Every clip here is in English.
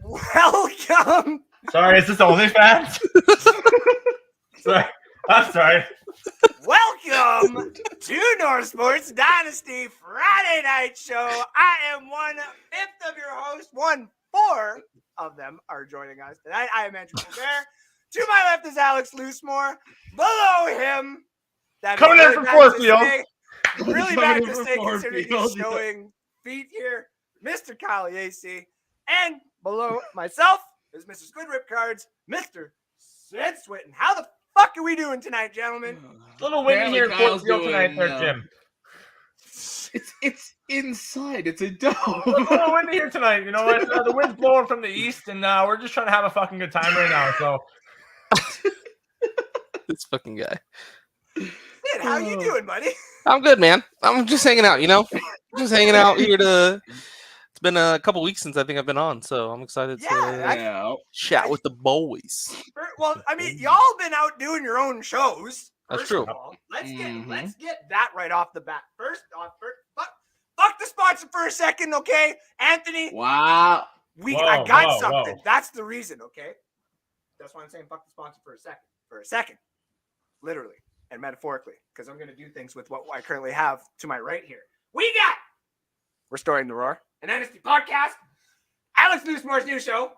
Welcome. Sorry, is this OnlyFans? Sorry. I'm sorry. Welcome to North Sports Dynasty Friday Night Show. I am 1/5 of your host. 1/4 of them are joining us tonight. I am Andrew Colbert. To my left is Alex Loosemore. Below him, that coming in from Fourfield. Really bad to say considering he's showing feet here, Mr. Kyle Yacey. And below myself is Mr. Squid Rip Cards, Mr. Sid Switten. How the fuck are we doing tonight, gentlemen? It's a little windy here in Fourfield tonight, there, Jim. It's inside. It's a dome. It's a little windy here tonight. You know what? The wind's blowing from the east, and we're just trying to have a fucking good time right now. So, this fucking guy. Sid, how you doing, buddy? I'm good, man. I'm just hanging out, just hanging out here to. It's been a couple weeks since I think I've been on, so I'm excited to chat with the boys. Well, I mean, y'all been out doing your own shows. That's true. Let's get that right off the bat. First off, fuck the sponsor for a second, okay, Anthony? Wow. I got something. Whoa. That's the reason, okay? That's why I'm saying fuck the sponsor for a second. For a second, literally and metaphorically, because I'm gonna do things with what I currently have to my right here. We got Restoring the Roar, an Dynasty podcast. Alex Loosemore's new show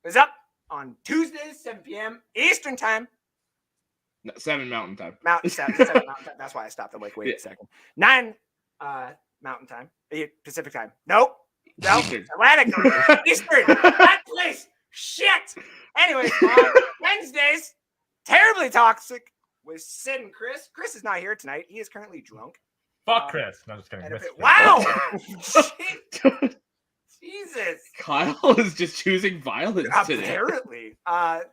is up on Tuesdays, 7 p.m. Eastern time. No, 7 Mountain time. Seven Mountain time. That's why I stopped. I'm like, wait a second. 9 Mountain time. Pacific time. Nope. Atlantic time. Eastern. That place. Shit. Anyway, Wednesdays, Terribly Toxic with Sid and Chris. Chris is not here tonight. He is currently drunk. Fuck Chris. No, just kidding. Wow. Shit. Jesus. Kyle is just choosing violence today. Apparently.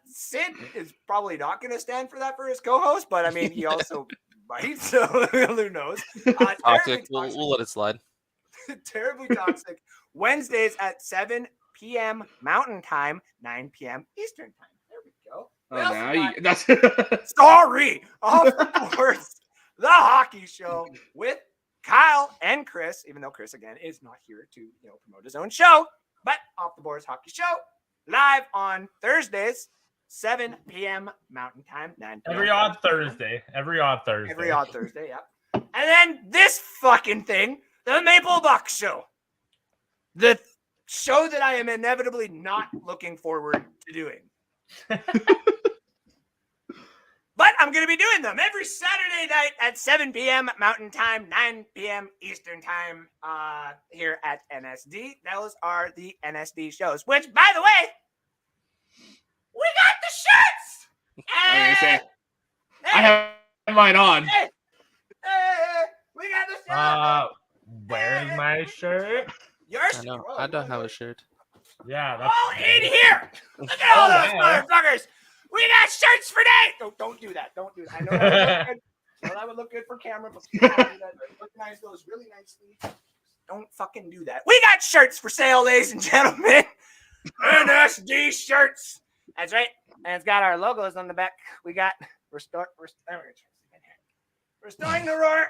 Sid is probably not going to stand for that for his co-host, but I mean, he also might, so who knows. Toxic. We'll let it slide. Terribly Toxic. Wednesdays at 7 p.m. Mountain Time, 9 p.m. Eastern Time. There we go. Sorry. Of course, the hockey show with Kyle and Chris, even though Chris, again, is not here to promote his own show, but Off the Boards Hockey Show, live on Thursdays, 7 p.m. Mountain Time, 9 p.m. Every odd Thursday, yeah. And then this fucking thing, the Maple Buck Show. The show that I am inevitably not looking forward to doing. But I'm going to be doing them every Saturday night at 7 p.m. Mountain Time, 9 p.m. Eastern Time here at NSD. Those are the NSD shows, which, by the way, we got the shirts! I have mine on. Hey, we got the shirts! Where's my shirt? Your shirt? I don't have a shirt. Yeah, that's all in here! Look at all those motherfuckers! We got shirts for days. Don't do that. Don't do that. I know that would look good for camera, but recognize those really nicely. Don't fucking do that. We got shirts for sale, ladies and gentlemen. NSD shirts. That's right. And it's got our logos on the back. We got Restoring the Roar.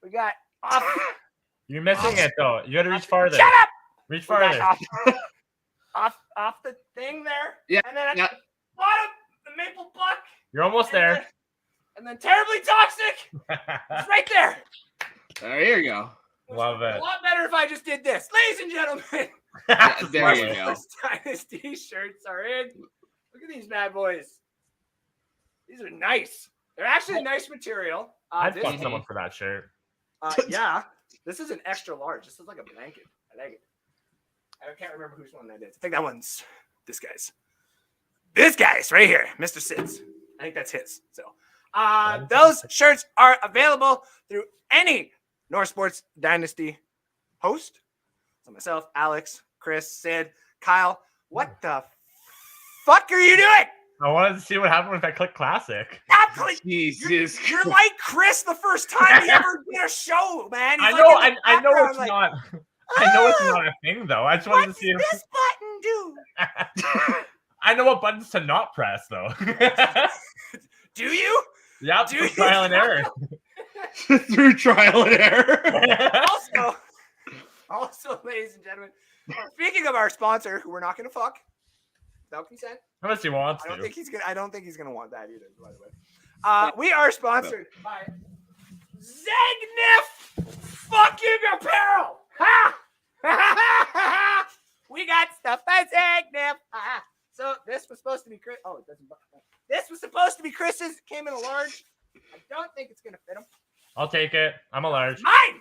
We got off. You're missing it though. You gotta reach farther. Shut up. Reach farther. Off the thing there. Yeah. And then bottom, the Maple Buck. You're almost there. And then Terribly Toxic. It's right there. There you go. Love it. A lot better if I just did this. Ladies and gentlemen. There you go. Dynasty shirts are in. Look at these bad boys. These are nice. They're actually nice material. I'd fuck someone for that shirt. Yeah. This is an extra large. This is like a blanket. I like it. I can't remember whose one that is. I think that one's this guy's. This guy's right here, Mr. Sid's. I think that's his. So those shirts are available through any North Sports Dynasty host. So myself, Alex, Chris, Sid, Kyle. What the fuck are you doing? I wanted to see what happened if I click classic. Jesus. You're like Chris the first time he ever did a show, man. I know it's not. I know it's not a thing though. I just wanted to see what does this button do? I know what buttons to not press, though. Do you? Yeah, through trial and error. Through trial and error. Also, ladies and gentlemen, Speaking of our sponsor, who we're not going to fuck without consent. Unless he wants I to. don't think he's gonna want that either. By the way, we are sponsored by ZAGNIF fucking apparel. Ha! We got stuff by ZAGNIF. So this was supposed to be Chris. Oh, it doesn't. This was supposed to be Chris's. It came in a large. I don't think it's gonna fit him. I'll take it. I'm a large. Mine.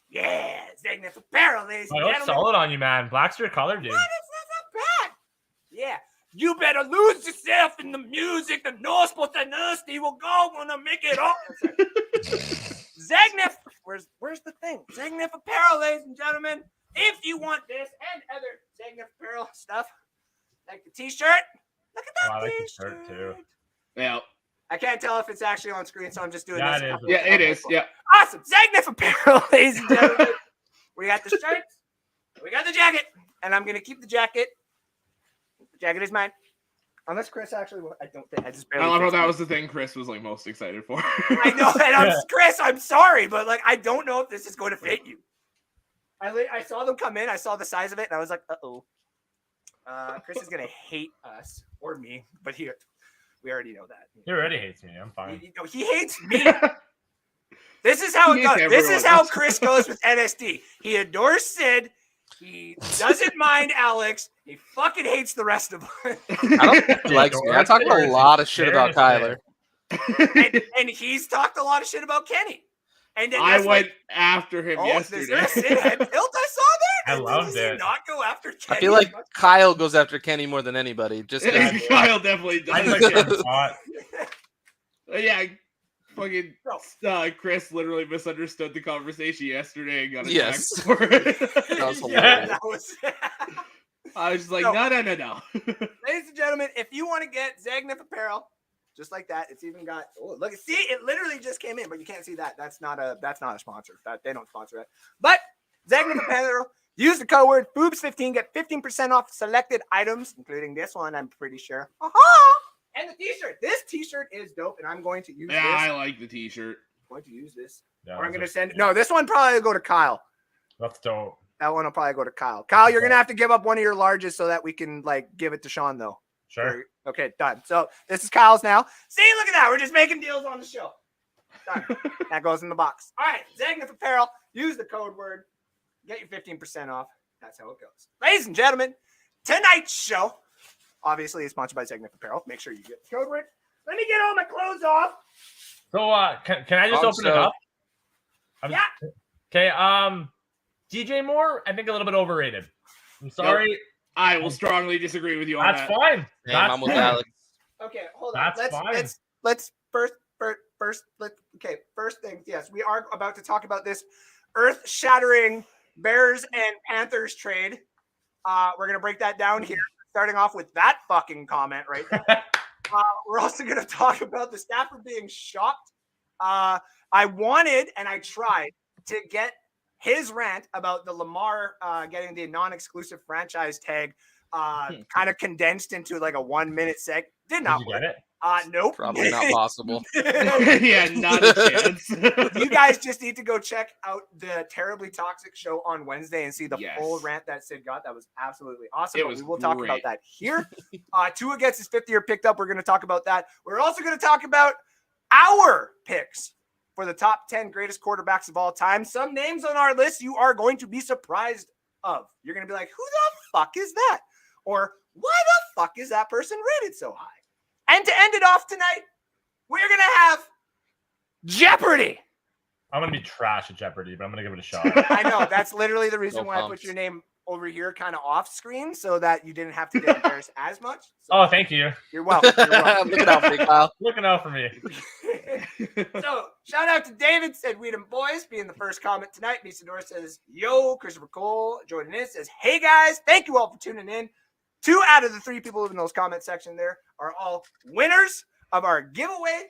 Yeah, ZAGNIF apparel, ladies and I look gentlemen. solid on you, man. Black's your color, dude. What? That's not bad. Yeah. You better lose yourself in the music. The North Pole Dynasty will go when I make it up. ZAGNIF. Where's the thing? ZAGNIF apparel, ladies and gentlemen. If you want this and other ZAGNIF apparel stuff, like the t-shirt. Look at that I like the t-shirt. shirt too. Yeah. I can't tell if it's actually on screen, so I'm just doing Yeah, this. it is. Yeah, it is. Yeah. Awesome. ZAGNIF apparel, ladies and gentlemen. We got the shirts. We got the jacket. And I'm going to keep the jacket. The jacket is mine. Unless Chris actually will. I don't think. I just barely. I don't know. fixed That it. was the thing Chris was like most excited for. I know. And Chris, I'm sorry, but like, I don't know if this is going to fit you. I saw them come in. I saw the size of it. And I was like, uh-oh. Chris is going to hate us or me. But here. We already know that. He already hates me. I'm fine. He hates me. This is how it He goes. hates This is how everyone. Chris goes with NSD. He adores Sid. He doesn't mind Alex. He fucking hates the rest of us. I don't think he likes me. I talk a lot of shit about Kyler. and he's talked a lot of shit about Kenny. And then I that's went after him there's yesterday. Sid had built. I saw that. I And loved does he it. not go after Kenny. I feel like Kyle goes after Kenny more than anybody. Just 'cause- Kyle definitely I does. like getting hot. Yeah, fucking Chris literally misunderstood the conversation yesterday and got attacked Yes. for it. That was Yeah, hilarious. that was. I was just like, No. no. Ladies and gentlemen, if you want to get ZAGNIF apparel, just like that, it's even got. Oh, look! See, it literally just came in, but you can't see that. That's not a sponsor. They don't sponsor that. But ZAGNIF apparel. Use the code word FOOBS15. Get 15% off selected items, including this one. I'm pretty sure. And the T-shirt. This T-shirt is dope, and I'm going to use Yeah, this. I like the T-shirt. I'm going to use this, Yeah, or I'm going to that's send. No, this one probably will go to Kyle. dope. That one will probably go to Kyle. Kyle, you're gonna have to give up one of your larges so that we can like give it to Sean though. Sure. Okay, done. So this is Kyle's now. See, look at that. We're just making deals on the show. Done. That goes in the box. All right, ZAGNIF apparel. Use the code word. Get your 15% off. That's how it goes. Ladies and gentlemen, tonight's show obviously is sponsored by ZAGNIF apparel. Make sure you get the code word. Let me get all my clothes off. So can I just open it up? Yeah. Okay. DJ Moore, I think a little bit overrated. I'm sorry. I will strongly disagree with you on That's that. fine. Damn, That's I'm with fine. Alex. Okay, hold on. That's fine. Let's first things. Yes, we are about to talk about this earth-shattering Bears and Panthers trade. We're gonna break that down here, starting off with that fucking comment right there. We're also gonna talk about the Stafford being shocked. I wanted and I tried to get his rant about the Lamar getting the non-exclusive franchise tag kind of condensed into like a 1 minute seg. Did not Did you work. get it? Nope. Probably not possible. Yeah, not a chance. You guys just need to go check out the Terribly Toxic show on Wednesday and see the Yes. full rant that Sid got. That was absolutely awesome. It But was we will talk about great. that here. Tua gets his 5th year picked up. We're going to talk about that. We're also going to talk about our picks for the top 10 greatest quarterbacks of all time. Some names on our list you are going to be surprised of. You're going to be like, who the fuck is that? Or why the fuck is that person rated so high? And to end it off tonight, we're going to have Jeopardy. I'm gonna be trash at Jeopardy, but I'm gonna give it a shot. I know. That's literally the reason No why I put pumps. your name over here kind of off screen so that you didn't have to get embarrassed as much. So Oh, thank you. you're welcome. You're welcome. Look at how big Kyle. Looking out for me. So, shout out to David, said Weedham Boys, being the first comment tonight. Misador says, yo. Christopher Cole joining in says, hey guys, thank you all for tuning in. 2 out of the 3 people in those comment section there are all winners of our giveaway,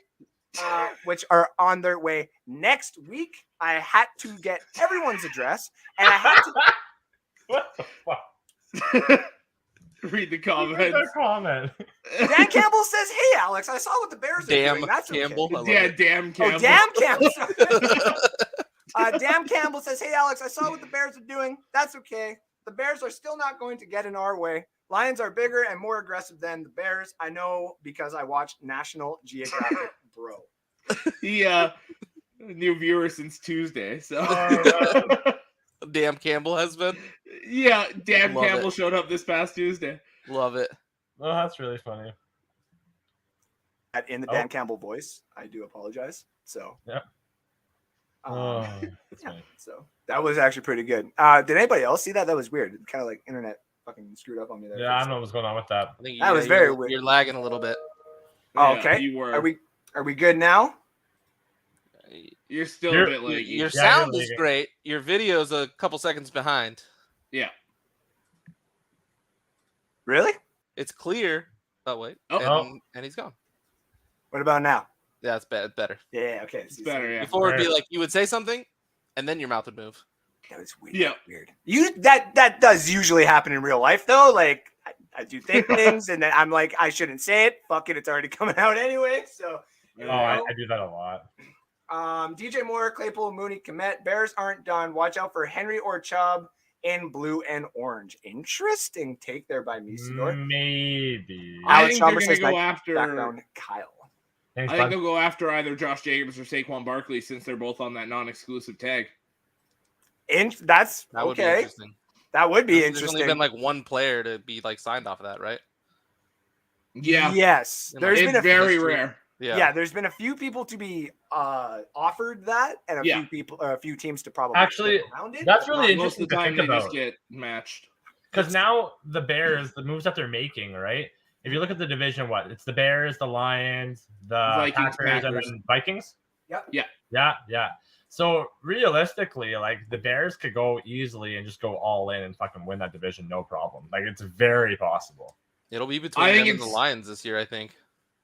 which are on their way next week. I had to get everyone's address, and I had to. What the fuck? Read the Read comments. that comment. Dan Campbell says, hey Alex, I saw what the Bears are Damn doing. That's Campbell. okay. I love Yeah, it. damn Oh, Campbell. damn Campbell. Dan Campbell says, "Hey Alex, I saw what the Bears are doing. That's okay. The Bears are still not going to get in our way. Lions are bigger and more aggressive than the Bears. I know because I watched National Geographic, bro." New viewer since Tuesday. So Dan Campbell has been. Yeah, Dan Love Campbell it. showed up this past Tuesday. Love it. Oh, that's really funny. In the Dan Campbell voice, I do apologize. So, Yep. That's funny. So that was actually pretty good. Did anybody else see that? That was weird. Kind of like internet fucking screwed up on me there. Yeah, I don't know what's going on with that. I think That was very weird. You're lagging a little bit. Oh, Yeah, okay. you were. Are we good now? You're still a bit late. Your sound is great. Your video's a couple seconds behind. Yeah. Really? It's clear. Oh wait. Oh. And he's gone. What about now? Yeah, it's better. Yeah, okay. It's better, yeah. Before it'd be like you would say something, and then your mouth would move. That was weird. Yeah. Weird. That does usually happen in real life though. Like I do think things and then I'm like, I shouldn't say it. Fuck it, it's already coming out anyway. So I do that a lot. DJ Moore, Claypool, Mooney, Komet. Bears aren't done. Watch out for Henry or Chubb in blue and orange. Interesting take there by me, Sidor. Maybe. I Alex think they're Chalmers going to says go my after. background, Kyle. Thanks, I think bud. they'll go after either Josh Jacobs or Saquon Barkley since they're both on that non-exclusive tag. That's That would be okay. interesting. That would be There's interesting. only been like one player to be like signed off of that, right? Yeah. Yes. And, There's It's been a very history. rare. yeah, there's been a few people to be offered that, and a few teams to probably Actually, get around it. that's really Most interesting of the to time think they just about. get matched. Because now the Bears, the moves that they're making, right? If you look at the division, it's the Bears, the Lions, the Vikings, Packers, and Packers. then Vikings. Yep. Yeah. So realistically, like the Bears could go easily and just go all in and fucking win that division, no problem. Like it's very possible. It'll be between I think them and the it's- Lions this year, I think.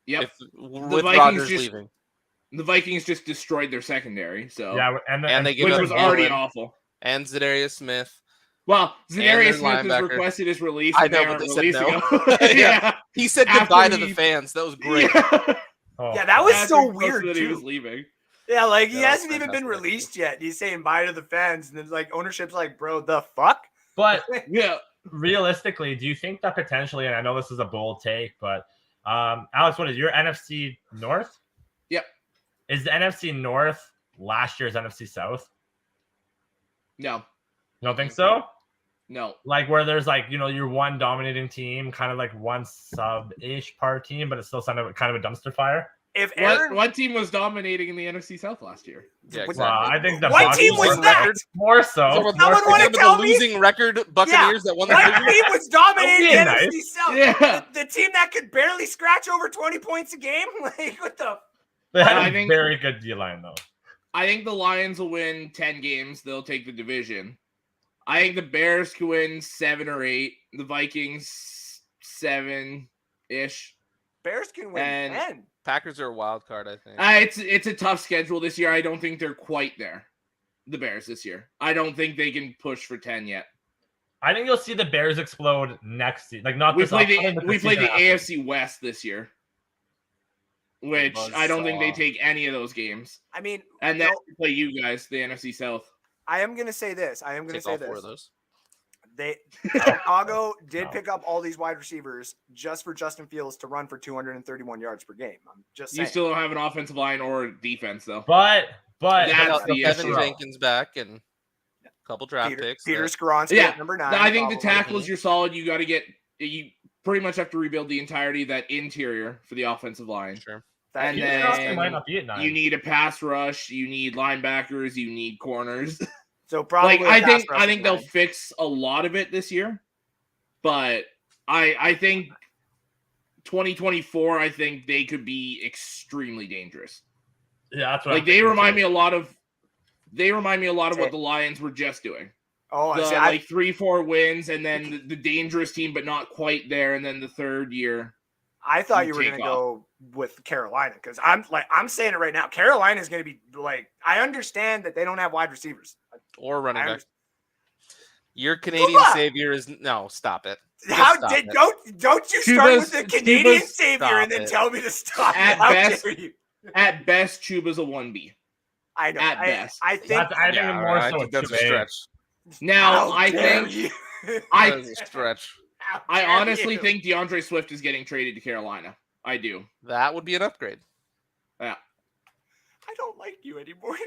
Yep. With Vikings Rodgers just- leaving. The Vikings just destroyed their secondary, so Yeah, And they give which up was already Thielen awful. and Zadarius Smith. Well, And Zadarius their Smith has linebacker. requested his release. I and know, they but aren't they said releasing no. him. Yeah. He said After goodbye to he- the fans. That was great. Yeah. Oh, Yeah, that was After so he posted weird that he was too. leaving. Yeah, like he Yeah, hasn't that's even been fantastic. released yet. He's saying bye to the fans, and then like ownership's like, bro, the fuck. But Yeah. realistically, do you think that potentially, and I know this is a bold take, but Alex, what is your NFC North? Yep. Is the NFC North last year's NFC South? No. You don't think so? No. Like where there's like, your one dominating team, kind of like one sub-ish part team, but it's still kind of a dumpster fire. If Aaron, What team was dominating in the NFC South last year? Yeah, What- Well, I think the What team Buccaneers was that? more so. Someone more wanna so. the tell me? losing record Buccaneers that won the what division? team was dominating the Okay, NFC South? Yeah. The team that could barely scratch over 20 points a game? Like, what the? They had I a think- very good D-line though. I think the Lions will win 10 games. They'll take the division. I think the Bears could win 7 or 8. The Vikings 7-ish. Bears can win And- 10. Packers are a wild card, I think. It's a tough schedule this year. I don't think they're quite there. The Bears this year. I don't think they can push for 10 yet. I think you'll see the Bears explode next season. Like not We this play offseason, but the season after. AFC West this year, which Buzzsaw. I don't think they take any of those games. I mean, And then no, we play you guys, the NFC South. I am going to say this. Take all 4 of those. Chicago did No. pick up all these wide receivers just for Justin Fields to run for 231 yards per game. I'm just You saying. still don't have an offensive line or defense, though. But That's Got the Kevin issue. Jenkins back and a couple draft picks. Peter that- Skoronski Yeah, at number 9. I think the probably. tackles you're solid. You got to get you pretty much have to rebuild the entirety of that interior for the offensive line. Sure. That and is- Peter Skoronski then might not be at 9. You need a pass rush. You need linebackers. You need corners. so probably Like a pass I rush think is they'll 9. fix a lot of it this year, but I think 2024. I think they could be extremely dangerous. Yeah, that's what Like I'm they thinking, remind too. me a lot of. They remind me a lot of what the Lions were just doing. Oh, I The, see. like 3-4 wins, and then the dangerous team, but not quite there, and then the third year. I thought you you were take going to go with Carolina because I'm saying it right now. Carolina is going to be like, I understand that they don't have wide receivers. Or running I back. understand. Your Canadian Chuba! savior is no. Stop it. Just How stop did it. don't you start with the Chuba's- Canadian Chuba's- savior and then stop it. tell me to stop? At How best- dare you? At best, Chuba's a 1B. I know. At best. I think. I think more I so think that's a 2A. stretch. Now, How I dare think you. That is a stretch. How I dare honestly you. think DeAndre Swift is getting traded to Carolina. I do. That would be an upgrade. Yeah. I don't like you anymore.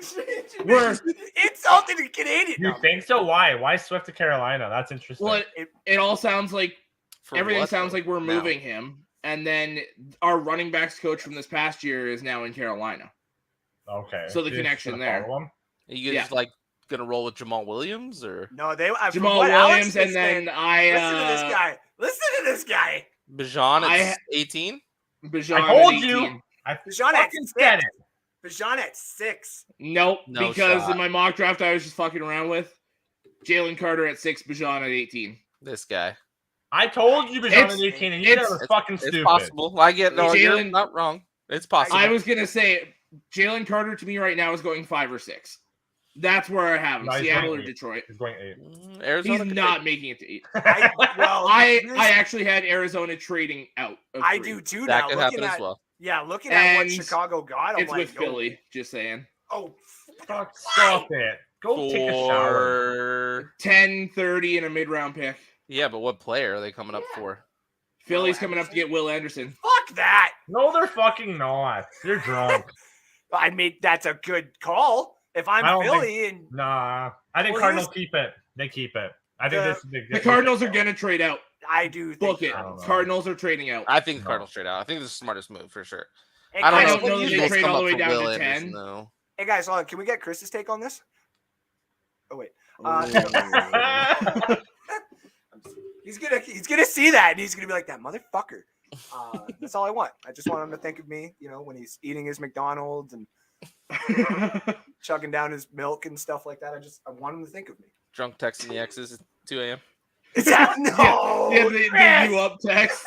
We're insulting the Canadian. You think so? Why? Why Swift to Carolina? That's interesting. well, it all sounds like For everything what, sounds though? like we're Now. moving him, and then our running backs coach from this past year is now in Carolina. Okay. So the You're just connection gonna there. follow him? Are you guys like gonna roll with Jamal Williams or No, they Jamal Williams, and then listen to this guy. Listen to this guy. Bijan at 18? Bijan I told at 18. you. I Bijan at fucking said it. Bijan at 6. Nope, No because shot. in my mock draft I was just fucking around with Jalen Carter at 6, Bijan at 18. This guy. I told you Bijan It's- at 18, and you guys were fucking It's stupid. possible. I get no. You're Jalen- not wrong. It's possible. I was gonna say Jalen Carter to me right now is going 5 or 6. That's where I have him. No, he's Seattle or going 8. Detroit. He's going 8. Arizona. He's could not making it to 8. I I actually had Arizona trading out. Of I 3. do too take- now. that could Looking happen at, as well. Yeah, looking at what And Chicago got, I'm It's like, with Philly. Just saying. Oh, Fuck, stop it. Go take a shower. For 10-30 and a mid-round pick. yeah, but what player are they coming up for? Philly's Will coming up to get Will Anderson. fuck that. No, they're fucking not. You're drunk. I mean, that's a good call. If I I'm don't Philly and Nah. I think Well, Cardinals keep it. They keep it. I think The- this is big. The Cardinals are gonna trade out. I do think Book it. I don't know. Cardinals are trading out. I think the No. Cardinals straight out. I think this is the smartest move for sure. Hey, I don't I guys, don't know what do that you they think? trade come all the up way for down Will to Anderson, 10. though. Hey guys, hold on. Can we get Chris's take on this? Oh wait. He's gonna see that and he's gonna be like, that motherfucker. That's all I want. I just want him to think of me, when he's eating his McDonald's and chugging down his milk and stuff like that. I want him to think of me. Drunk texting the exes at 2 a.m. Is that no? Yeah, they Chris! you up text.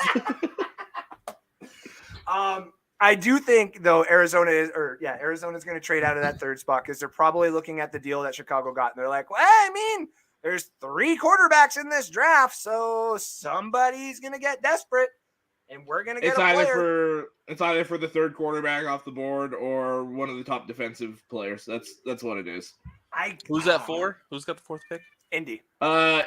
I do think though Arizona's going to trade out of that third spot because they're probably looking at the deal that Chicago got and they're like, well, I mean, there's 3 quarterbacks in this draft, so somebody's going to get desperate, and we're going to get It's a either player. for the third quarterback off the board or one of the top defensive players. That's what it is. Who's that for? Who's got the 4th pick? Indy.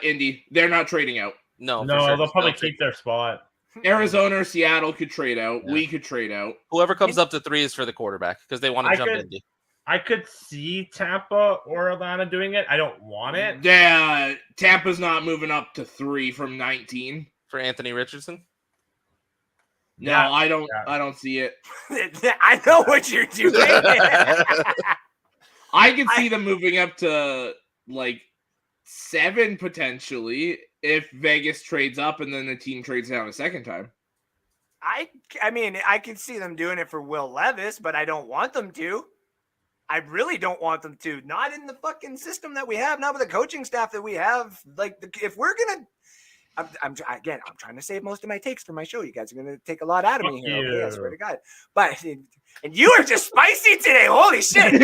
Indy. They're not trading out. No, for No, sure. they'll probably No, keep their spot. Arizona or Seattle could trade out. Yeah. We could trade out. Whoever comes up to 3 is for the quarterback because they want to jump Indy. I could see Tampa or Atlanta doing it. I don't want it. Yeah, Tampa's not moving up to 3 from 19. For Anthony Richardson? No, Yeah, I don't. yeah. I don't see it. I know what you're doing. I could see them moving up to like 7 potentially if Vegas trades up and then the team trades down a second time. I mean, I can see them doing it for Will Levis, but I don't want them to. I really don't want them to. Not in the fucking system that we have, not with the coaching staff that we have. Like, if we're gonna, I'm trying to save most of my takes for my show. You guys are gonna take a lot out of me here. Okay, I swear to God. But and you are just spicy today. Holy shit!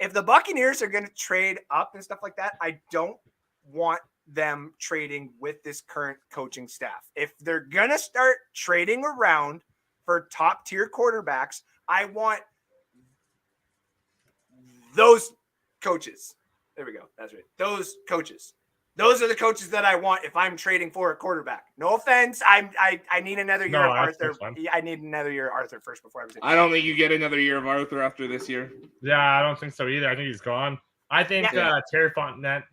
If the Buccaneers are gonna trade up and stuff like that, I don't want them trading with this current coaching staff. If they're gonna start trading around for top tier quarterbacks, I want those coaches. There we go. That's right. Those coaches. Those are the coaches that I want if I'm trading for a quarterback. No offense. I need another year of Arthur. I need another year of Arthur first before everything. I don't think you get another year of Arthur after this year. Yeah, I don't think so either. I think he's gone. I think Terry Fontenette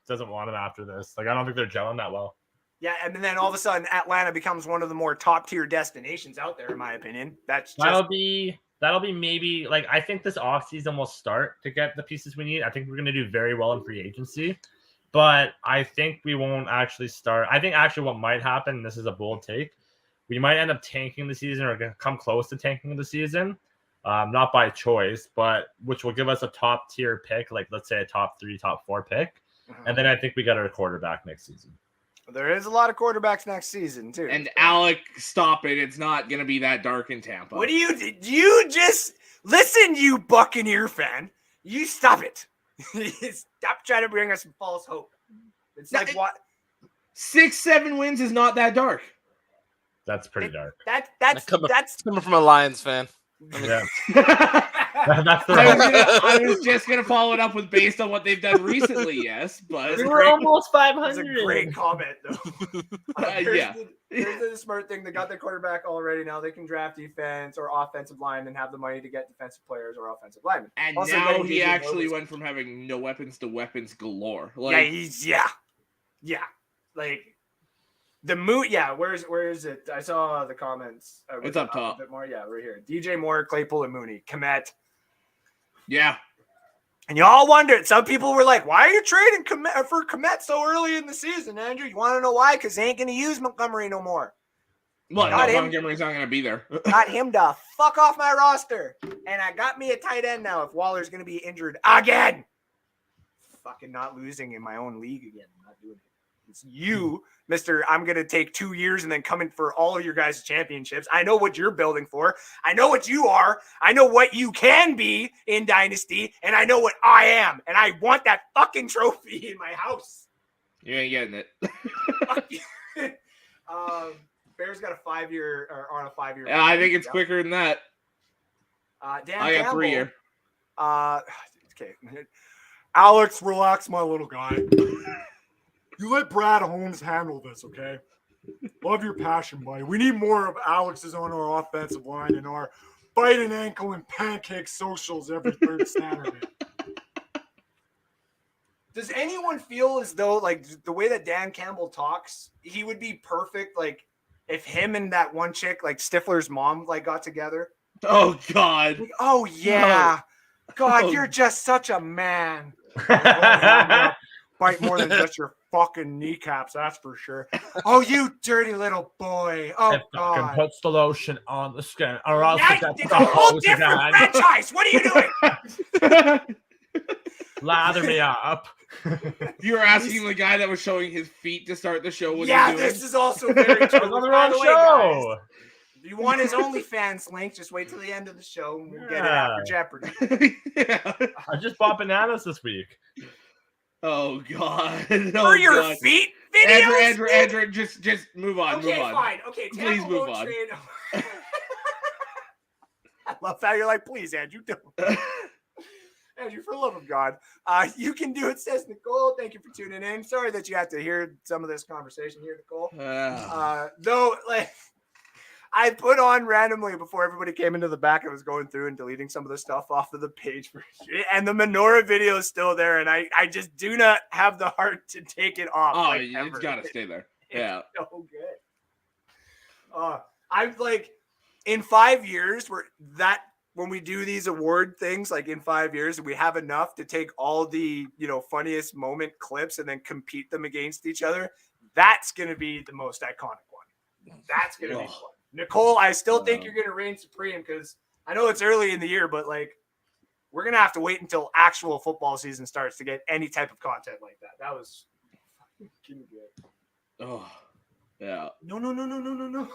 doesn't want him after this. Like, I don't think they're gelling that well. Yeah, and then all of a sudden, Atlanta becomes one of the more top tier destinations out there, in my opinion. That'll be maybe like I think this offseason will start to get the pieces we need. I think we're gonna do very well in free agency, but I think we won't actually start. I think actually what might happen, and this is a bold take, we might end up tanking the season or come close to tanking the season. Not by choice, but which will give us a top tier pick, like let's say a top 3, top 4 pick. Mm-hmm. And then I think we got our quarterback next season. There is a lot of quarterbacks next season, too. And Alec, stop it. It's not going to be that dark in Tampa. What do you just listen, you Buccaneer fan? You stop it. Stop trying to bring us some false hope. It's like what 6-7 wins is not that dark. That's pretty dark. That's coming from a Lions fan. Yeah. That's the I was just gonna follow it up with based on what they've done recently, yes, but we were almost That's 500. a great comment, though. Yeah. Here's the smart thing. They got their quarterback already. Now they can draft defense or offensive line and have the money to get defensive players or offensive linemen. And Also now getting he DJ actually Moore went from having no weapons to weapons galore. yeah, Like, yeah. Like the mood. Yeah, where is it? I saw the comments. It's up top. A bit more. Yeah, right here. DJ Moore, Claypool, and Mooney. Komet. yeah. And y'all wondered. Some people were like, "Why are you trading for Komet so early in the season, Andrew?" You want to know why? Because they ain't gonna use Montgomery no more. Well, Got no, him. Montgomery's not gonna be there. Got him to fuck off my roster. And I got me a tight end now if Waller's going to be injured again. Fucking not losing in my own league again. I'm not doing it. It's you, Mr. I'm going to take 2 years and then come in for all of your guys' championships. I know what you're building for. I know what you are. I know what you can be in Dynasty. And I know what I am. And I want that fucking trophy in my house. You ain't getting it. Bears got a 5-year or on a 5-year. Yeah, I think it's quicker than that. Dan I got Campbell, 3 year. Okay. Alex, relax, my little guy. You let Brad Holmes handle this, okay? Love your passion, buddy. We need more of Alex's on our offensive line and our bite an ankle and pancake socials every third Saturday. Does anyone feel as though, like, the way that Dan Campbell talks, he would be perfect, like, if him and that one chick, like Stifler's mom, like got together? Oh, God. Like, oh, yeah. No. God, Oh. you're just such a man. Bite more than just your fucking kneecaps, that's for sure. Oh, you dirty little boy. Oh, It fucking God. puts the lotion on the skin, or else Yeah, it gets it's the a whole hose different again. franchise. What are you doing? Lather me up. You were asking the guy that was showing his feet to start the show. What Yeah, are you doing? this is also very true. On the By wrong the way, show. guys, if you want his OnlyFans link, just wait till the end of the show and we'll get it after Jeopardy. Yeah. I just bought bananas this week. Oh, God. For your God. feet videos? Andrew, just move on. Okay, move on. fine. Okay, Please Tampa move won't on. trade. I love how you're like, please, Andrew, don't. Andrew, for the love of God, you can do it, says Nicole. Thank you for tuning in. Sorry that you had to hear some of this conversation here, Nicole. Though, like, I put on randomly before everybody came into the back. I was going through and deleting some of the stuff off of the page, and the Menorah video is still there, and I just do not have the heart to take it off. Oh, like, it's ever. got to stay there. It's Yeah. so good. I'm like, in 5 years, when we do these award things, like in 5 years, we have enough to take all the, funniest moment clips and then compete them against each other. That's going to be the most iconic one. That's going to be fun. Nicole, I still think you're going to reign supreme because I know it's early in the year, but like, we're going to have to wait until actual football season starts to get any type of content like that. That was fucking good. Oh, yeah. No.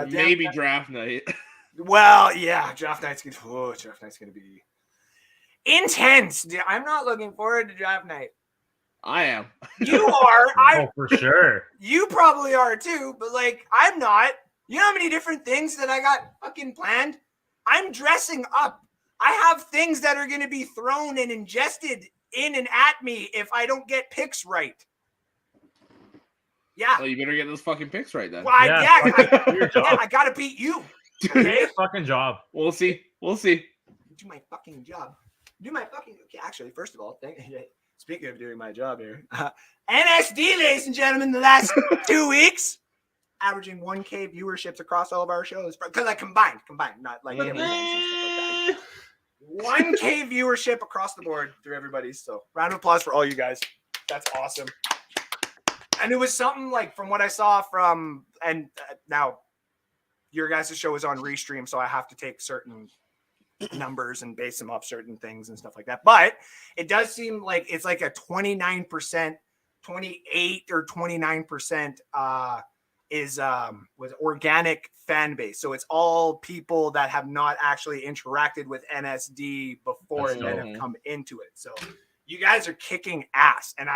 Maybe draft night. Well, yeah, draft night's gonna be intense. I'm not looking forward to draft night. I am. You are. Oh, for sure. You probably are too, but like, I'm not. You know how many different things that I got fucking planned? I'm dressing up. I have things that are gonna be thrown and ingested in and at me if I don't get picks right. Yeah. Well, you better get those fucking picks right then. Well, I gotta beat you. Do your fucking job. We'll see. Do my fucking job. Okay, actually, first of all, speaking of doing my job here, NSD, ladies and gentlemen, the last 2 weeks, averaging 1K viewerships across all of our shows. Because I combined, not like 1K viewership across the board through everybody. So round of applause for all you guys. That's awesome. And it was something like, from what I saw from, and now your guys' show is on Restream, so I have to take certain numbers and base them off certain things and stuff like that. But it does seem like it's like a 29%, 28 or 29% was organic fan base. So it's all people that have not actually interacted with NSD before and then have come into it. So you guys are kicking ass. And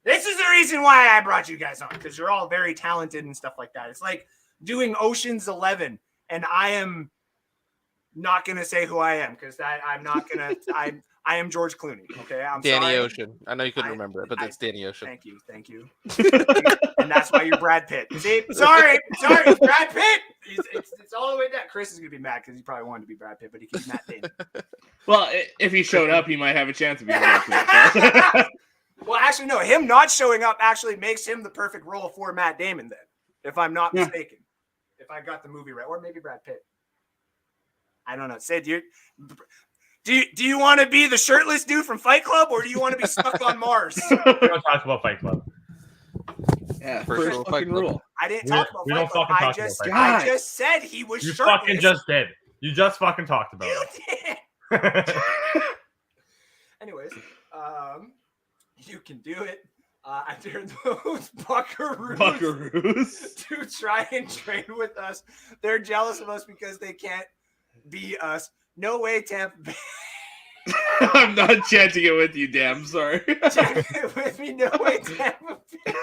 this is the reason why I brought you guys on, because you're all very talented and stuff like that. It's like doing Ocean's 11 and I am not gonna say who I am because I'm not gonna. I am George Clooney. Okay, I'm Danny sorry. Ocean. I know you couldn't remember it, but it's Danny Ocean. Thank you. And that's why you're Brad Pitt. See, sorry, it's Brad Pitt. It's all the way down. Chris is gonna be mad because he probably wanted to be Brad Pitt, but he keeps Matt Damon. Well, if he showed up, he might have a chance of being Brad Pitt. Well, actually, no. Him not showing up actually makes him the perfect role for Matt Damon. Then, if I'm not mistaken, if I got the movie right, or maybe Brad Pitt. I don't know. Sid, do you want to be the shirtless dude from Fight Club, or do you want to be stuck on Mars? We don't talk about Fight Club. Yeah, First fucking rule. I didn't talk about We Fight don't Club. fucking talk about Fight Club. I just said he was You shirtless. fucking just did. You just fucking talked about You it. did. Anyways, you can do it. I dare those buckaroos to try and trade with us. They're jealous of us because they can't be us. No way, Tampa Bay. I'm not chanting it with you, damn. Sorry. Chant it with me. No way, Tampa Bay.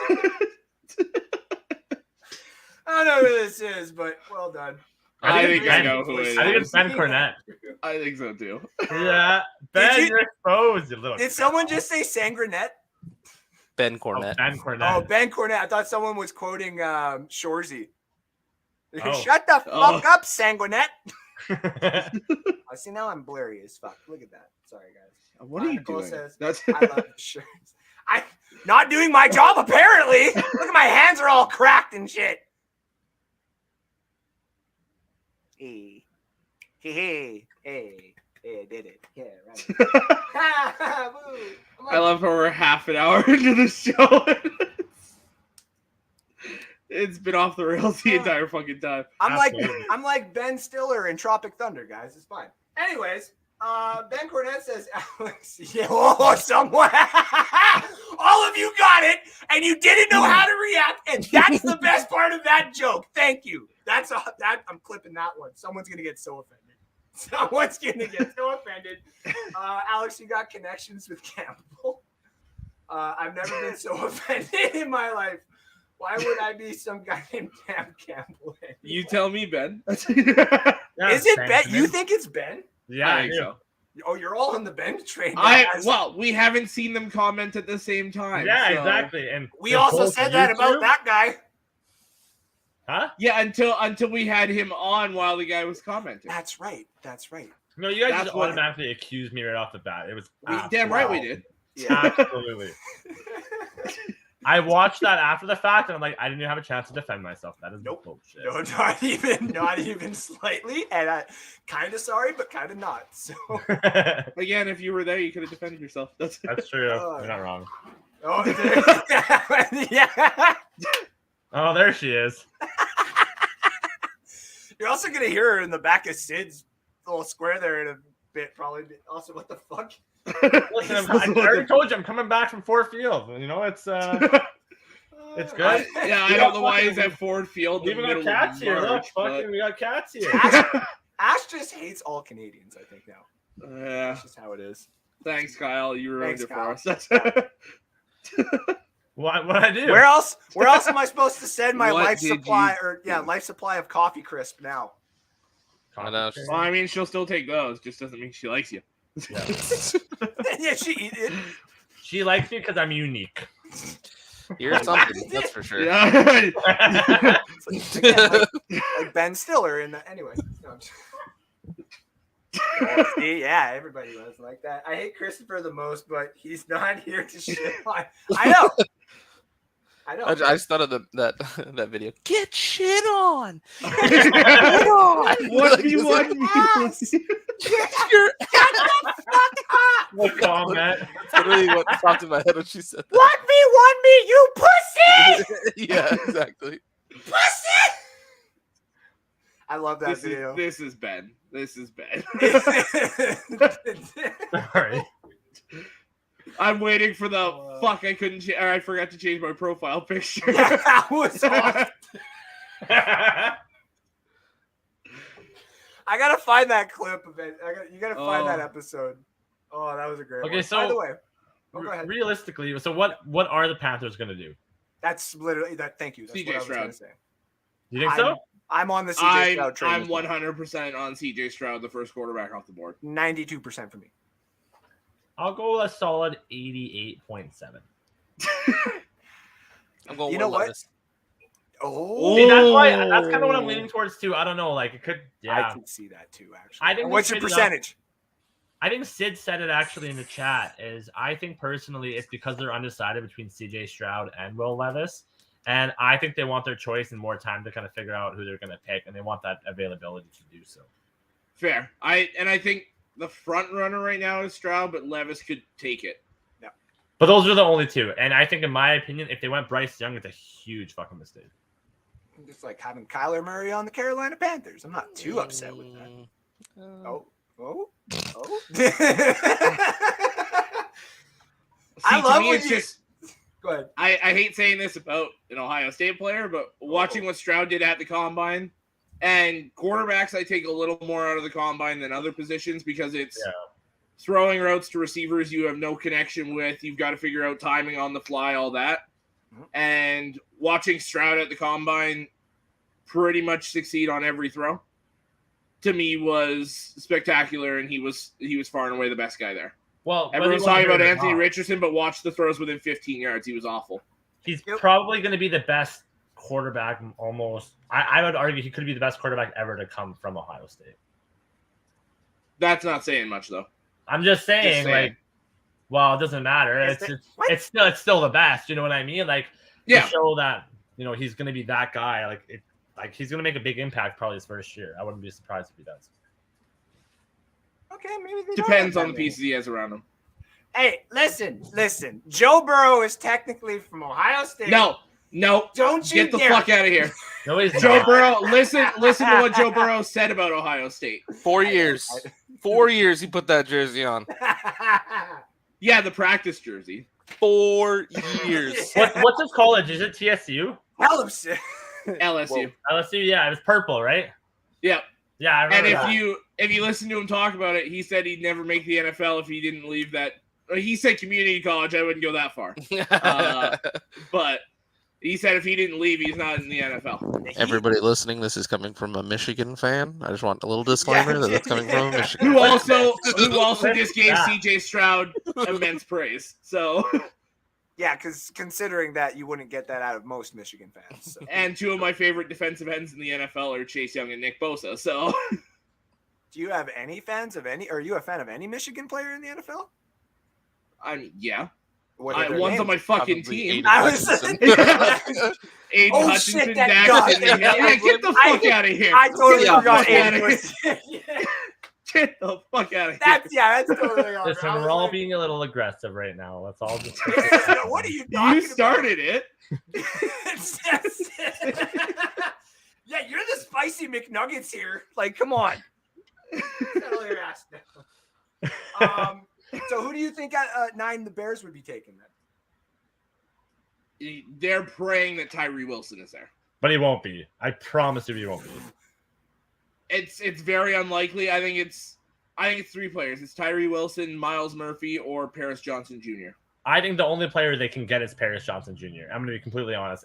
I don't know who this is, but well done. I think I know who it is. I think it's Ben Cornett. I think so too. Yeah, Ben, you're exposed, you little. Did someone just say Sangranet? Ben Cornett. Ben Cornett. Oh, Ben Cornett. I thought someone was quoting Shorzy. Oh. Shut the fuck up, Sanguinet. See, now I'm blurry as fuck. Look at that. Sorry, guys. What are you Nicole doing? says, That's I love shirts. I'm not doing my job, apparently. Look at my hands are all cracked and shit. Hey, I did it. Yeah, right. I love how we're half an hour into the show. It's been off the rails the entire fucking time. I'm like Ben Stiller in Tropic Thunder, guys. It's fine. Anyways, Ben Cornett says, Alex, someone, all of you got it, and you didn't know how to react, and that's the best part of that joke. Thank you. I'm clipping that one. Someone's gonna get so offended. Someone's gonna get so offended. Alex, you got connections with Campbell. I've never been so offended in my life. Why would I be some guy named Cam Campbell? You tell me, Ben. Is it Ben? You think it's Ben? Yeah, I think so. Oh, you're all in the Ben train. Well, we haven't seen them comment at the same time. Yeah, so. Exactly. And we also said that about that guy. Huh? Yeah, until we had him on while the guy was commenting. That's right. No, you guys just automatically accused me right off the bat. It was damn right we did. Yeah. Absolutely. I watched that after the fact, and I'm like, I didn't even have a chance to defend myself. That is bullshit. No, not even slightly. And I kind of sorry, but kind of not. So again, if you were there, you could have defended yourself. That's true. You're not wrong. Oh, yeah. Oh, there she is. You're also gonna hear her in the back of Sid's little square there in a bit, probably. Also, what the fuck? Listen, I already told you I'm coming back from Ford Field. You know, it's good. I don't know why he's at Ford Field. We even got cats here. Look, we got cats here. Ash just hates all Canadians, I think now. Yeah, that's just how it is. Thanks, Kyle. You ruined it for us. What I do? Where else am I supposed to send my life supply of coffee crisp now? Well, I mean, she'll still take those. Just doesn't mean she likes you. Yeah, yeah, she likes me because I'm unique. You're something, that's for sure. Yeah. Again, like Ben Stiller in the anyway. No, see, yeah, everybody was like that. I hate Christopher the most, but he's not here to shit on. I know. I just thought of that video. Get shit on. Get shit on. What do you want? Get your the fuck up. What comment? That's literally what popped in my head when she said that. Want me, you pussy! Yeah, exactly. Pussy! I love that video. This is Ben. This is Ben. Sorry. I'm waiting for the fuck. I couldn't. I forgot to change my profile picture. Yeah, that was awesome. I gotta find that clip of it. You gotta find that episode. Oh, that was a great one. So by the way, go ahead. Realistically, so what are the Panthers gonna do? That's literally that. Thank you. That's CJ what I was Stroud. gonna say. You think so? I'm on the CJ Stroud train. I'm 100% on CJ Stroud, the first quarterback off the board. 92% for me. I'll go a solid 88.7. I'm going. You know what? See, Oh, that's kind of what I'm leaning towards too. I don't know, like it could. Yeah, I can see that too. Actually, I think. What's your percentage? I think Sid said it actually in the chat. Is I think personally, it's because they're undecided between CJ Stroud and Will Levis, and I think they want their choice and more time to kind of figure out who they're going to pick, and they want that availability to do so. Fair. I think the front runner right now is Stroud, but Levis could take it. Yeah. But those are the only two, and I think, in my opinion, if they went Bryce Young, it's a huge fucking mistake. Just like having Kyler Murray on the Carolina Panthers. I'm not too upset with that. Oh. I love when you just. Go ahead. I hate saying this about an Ohio State player, but watching what Stroud did at the combine, and quarterbacks, I take a little more out of the combine than other positions because it's throwing routes to receivers you have no connection with. You've got to figure out timing on the fly, all that. And watching Stroud at the combine pretty much succeed on every throw, to me, was spectacular, and he was far and away the best guy there. Well, everyone's talking about Anthony Richardson, but watch the throws within 15 yards. He was awful. He's probably going to be the best quarterback almost. I would argue he could be the best quarterback ever to come from Ohio State. That's not saying much, though. I'm just saying. Like, well, it doesn't matter. It's still the best. You know what I mean? Like, to show that, you know, he's going to be that guy. Like he's going to make a big impact probably his first year. I wouldn't be surprised if he does. Okay, maybe they depends on the pieces he has around him. Hey, listen. Joe Burrow is technically from Ohio State. No. Don't you get the fuck out of here. No, he's Joe not. Burrow. Listen to what Joe Burrow said about Ohio State. 4 years. 4 years he put that jersey on. Yeah, the practice jersey. 4 years. What's his college? Is it TSU? LSU. LSU, yeah, it was purple, right? Yeah. Yeah, I remember. And if you listen to him talk about it, he said he'd never make the NFL if he didn't leave that. He said community college. I wouldn't go that far. But he said if he didn't leave, he's not in the NFL. Everybody listening, this is coming from a Michigan fan. I just want a little disclaimer that that's coming from a Michigan who also just gave CJ Stroud immense praise. So. Yeah, because considering that you wouldn't get that out of most Michigan fans. So. And two of my favorite defensive ends in the NFL are Chase Young and Nick Bosa. So, do you have any fans of any? Are you a fan of any Michigan player in the NFL? I mean, yeah. One's on my fucking team. I was Aiden Hutchinson, Daxton. Yeah, get the fuck out of here. I totally forgot Aiden. Get the fuck out of here. That's totally all right. Listen, we're all being a little aggressive right now. Let's all just. What are you talking about? You started it. Yeah, you're the spicy McNuggets here. Like, come on. Settle your ass down. So who do you think at 9 the Bears would be taking then? They're praying that Tyree Wilson is there. But he won't be. I promise you he won't be. It's very unlikely. I think it's 3 players. It's Tyree Wilson, Miles Murphy, or Paris Johnson Jr. I think the only player they can get is Paris Johnson Jr. I'm going to be completely honest.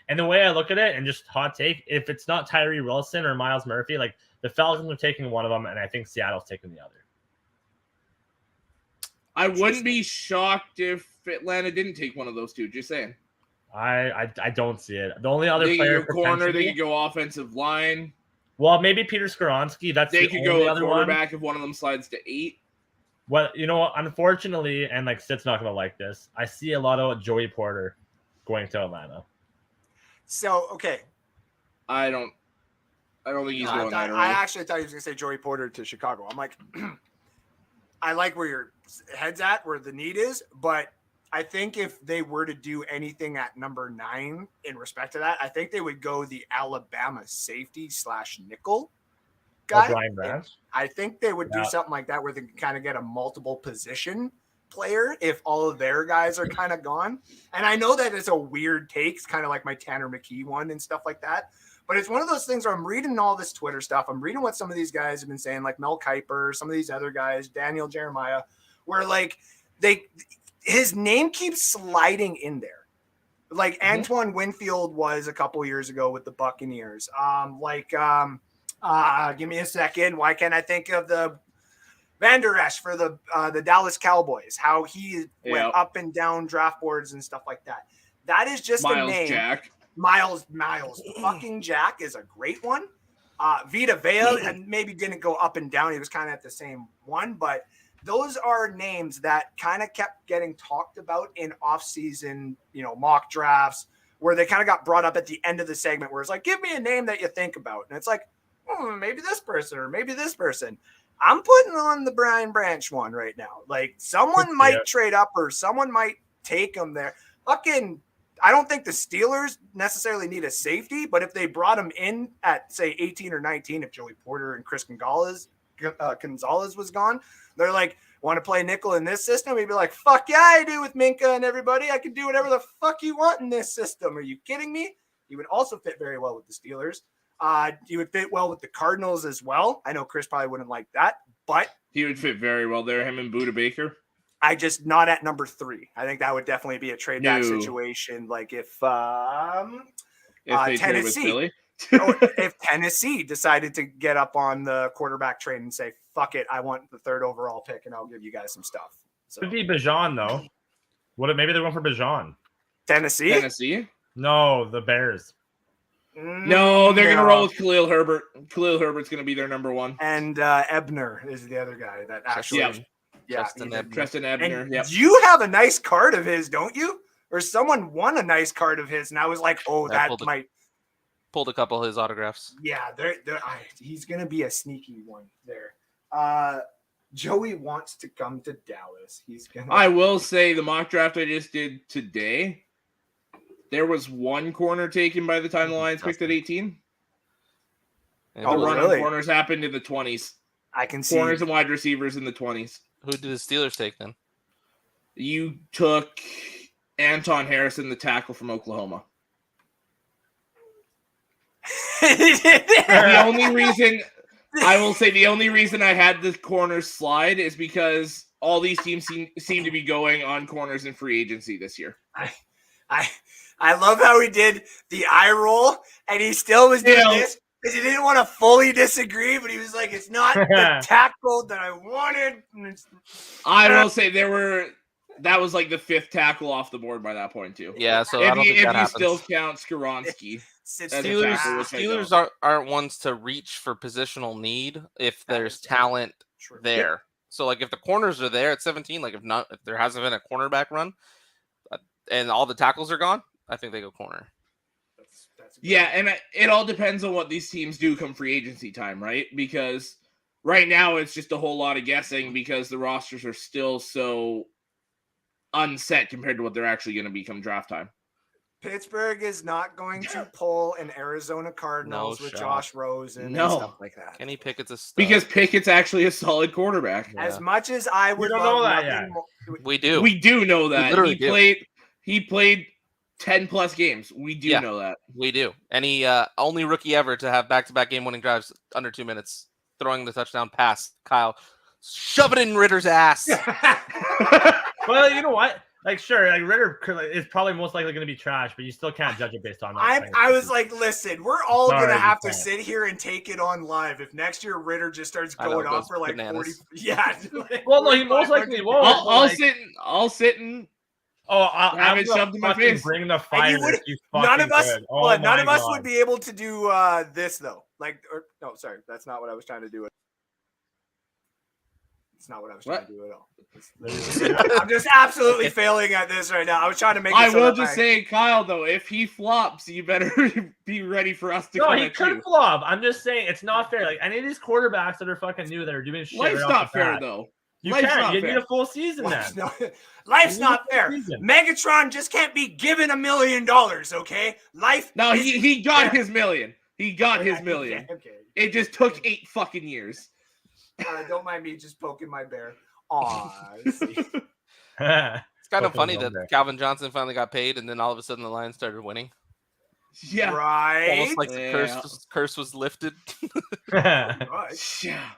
And the way I look at it, and just hot take, if it's not Tyree Wilson or Miles Murphy, like the Falcons are taking one of them, and I think Seattle's taking the other. I wouldn't be shocked if Atlanta didn't take one of those two. Just saying. I don't see it. The only other they player could go corner, they could go offensive line. Well, maybe Peter Skoronski. They could go other quarterback if one of them slides to 8. Well, you know what? Unfortunately, and like Sid's not going to like this, I see a lot of Joey Porter going to Atlanta. So okay, I don't think he's going that. I actually thought he was going to say Joey Porter to Chicago. I'm like, I like where your head's at, where the need is, but I think if they were to do anything at number 9 in respect to that, I think they would go the Alabama safety / nickel guy. Brian Branch. I think they would do something like that where they can kind of get a multiple position player if all of their guys are kind of gone. And I know that it's a weird take. It's kind of like my Tanner McKee one and stuff like that. But it's one of those things where I'm reading all this Twitter stuff. I'm reading what some of these guys have been saying, like Mel Kiper, some of these other guys, Daniel Jeremiah, where like his name keeps sliding in there. Like Antoine Winfield was a couple years ago with the Buccaneers. Give me a second. Why can't I think of the Van Der Esch for the Dallas Cowboys? How he went up and down draft boards and stuff like that. That is just a name. Jack. Miles fucking Jack is a great one. Vita Vea and maybe didn't go up and down. He was kind of at the same one, but those are names that kind of kept getting talked about in off-season, mock drafts, where they kind of got brought up at the end of the segment where it's like, give me a name that you think about. And it's like, maybe this person or maybe this person. I'm putting on the Brian Branch one right now. Like someone might trade up or someone might take him there. I don't think the Steelers necessarily need a safety, but if they brought him in at say 18 or 19, if Joey Porter and Chris Gonzalez was gone, they're like, want to play nickel in this system? He'd be like, fuck yeah, I do with Minka and everybody. I can do whatever the fuck you want in this system. Are you kidding me? He would also fit very well with the Steelers. He would fit well with the Cardinals as well. I know Chris probably wouldn't like that, but he would fit very well there. Him and Buda Baker. I just not at number 3. I think that would definitely be a trade back situation. Like if Tennessee, if Tennessee decided to get up on the quarterback train and say, fuck it, I want the 3rd overall pick and I'll give you guys some stuff. So could be Bijan though. Maybe they're going for Bijan. Tennessee? No, the Bears. No, they're going to roll with Khalil Herbert. Khalil Herbert's going to be their number 1. And Ebner is the other guy that actually Treston Ebner. Yep. You have a nice card of his, don't you? Or someone won a nice card of his, and I was like, pulled a couple of his autographs. Yeah, he's gonna be a sneaky one there. Joey wants to come to Dallas. I will say the mock draft I just did today, there was one corner taken by the time the Lions picked at 18. Really? Corners happened in the 20s. I can see corners and wide receivers in the 20s. Who did the Steelers take then? You took Anton Harrison, the tackle from Oklahoma. The only reason I had the corners slide is because all these teams seem to be going on corners in free agency this year. I love how he did the eye roll and he still was doing this. Because he didn't want to fully disagree, but he was like, it's not the tackle that I wanted. I will say that was like the 5th tackle off the board by that point, too. Yeah, so if you still count Skoronski. Steelers aren't ones to reach for positional need if there's talent there. So, like, if the corners are there at 17, like, if there hasn't been a cornerback run and all the tackles are gone, I think they go corner. Yeah, and it all depends on what these teams do come free agency time, right? Because right now it's just a whole lot of guessing because the rosters are still so unset compared to what they're actually going to be come draft time. Pittsburgh is not going to pull an Arizona Cardinals with Josh Rosen and stuff like that. Kenny Pickett's a stud. Because Pickett's actually a solid quarterback. Yeah. As much as I would know that yet. We do. We do know that. He played 10 plus games. We do know that. We do. And he only rookie ever to have back-to-back game-winning drives under 2 minutes, throwing the touchdown pass. Kyle, shove it in Ritter's ass. Well, you know what? Like, sure, like Ritter is probably most likely going to be trash, but you still can't judge it based on that. I was like, listen, we're all going to have to sit here and take it on live if next year Ritter just starts going off for like bananas. 40. Yeah. Well, no, he most likely won't. I'll sit and have it shoved in my face. Bring the fire. None of us would be able to do this though. Sorry, that's not what I was trying to do. It's not what I was trying to do at all. I'm just absolutely failing at this right now. I was trying to make. I will just say, Kyle, though, if he flops, you better be ready for us to. No, he could flop. I'm just saying it's not fair. Like any of these quarterbacks that are fucking new that are doing shit. Life's not fair though. You can't. You need a full season then. Life's not fair. Megatron just can't be given $1 million, okay? No, he got his million. He got his million. Okay. It just took 8 fucking years. Don't mind me just poking my bear. Aw, it's kind of funny that Calvin Johnson finally got paid, and then all of a sudden the Lions started winning. Yeah, right. Almost like the curse was lifted. Right. Yeah.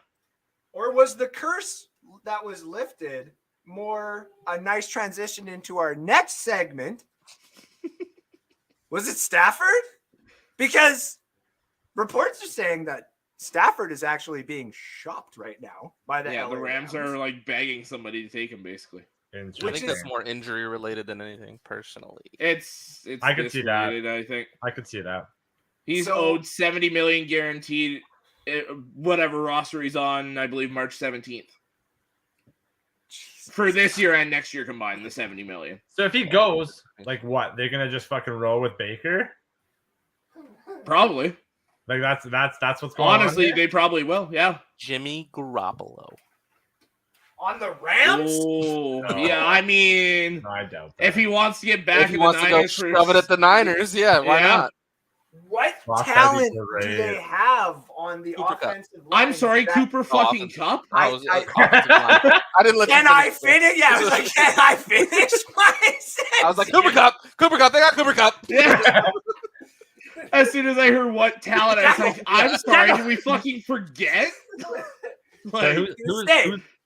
Or was the curse that was lifted more a nice transition into our next segment, Was it Stafford? Because reports are saying that Stafford is actually being shopped right now by the LA the Rams are like begging somebody to take him, basically. I think that's more injury related than anything, personally. It's I could see that. I think I could see that. He's owed $70 million guaranteed, whatever roster he's on. I believe March 17th for this year and next year combined. The $70 million. So if he goes, like what? They're gonna just fucking roll with Baker? Probably. Like that's what's going on. Honestly, they probably will. Yeah. Jimmy Garoppolo. On the Rams? Oh, No. yeah. I mean, No, I doubt that. if he wants to get back If he in wants the to go Niners shove it at the Niners, why not? What Ross talent Eddy's do great. they have on the Cooper Kupp. offensive line? I'm sorry, Cooper fucking offensive. Cup. I didn't let Can you I finish. finish? Yeah, I was like, can I finish my sentence? I was like, Cooper Kupp. They got Cooper Kupp. Yeah. As soon as I heard what talent, I was like, I'm sorry, did we fucking forget? So who's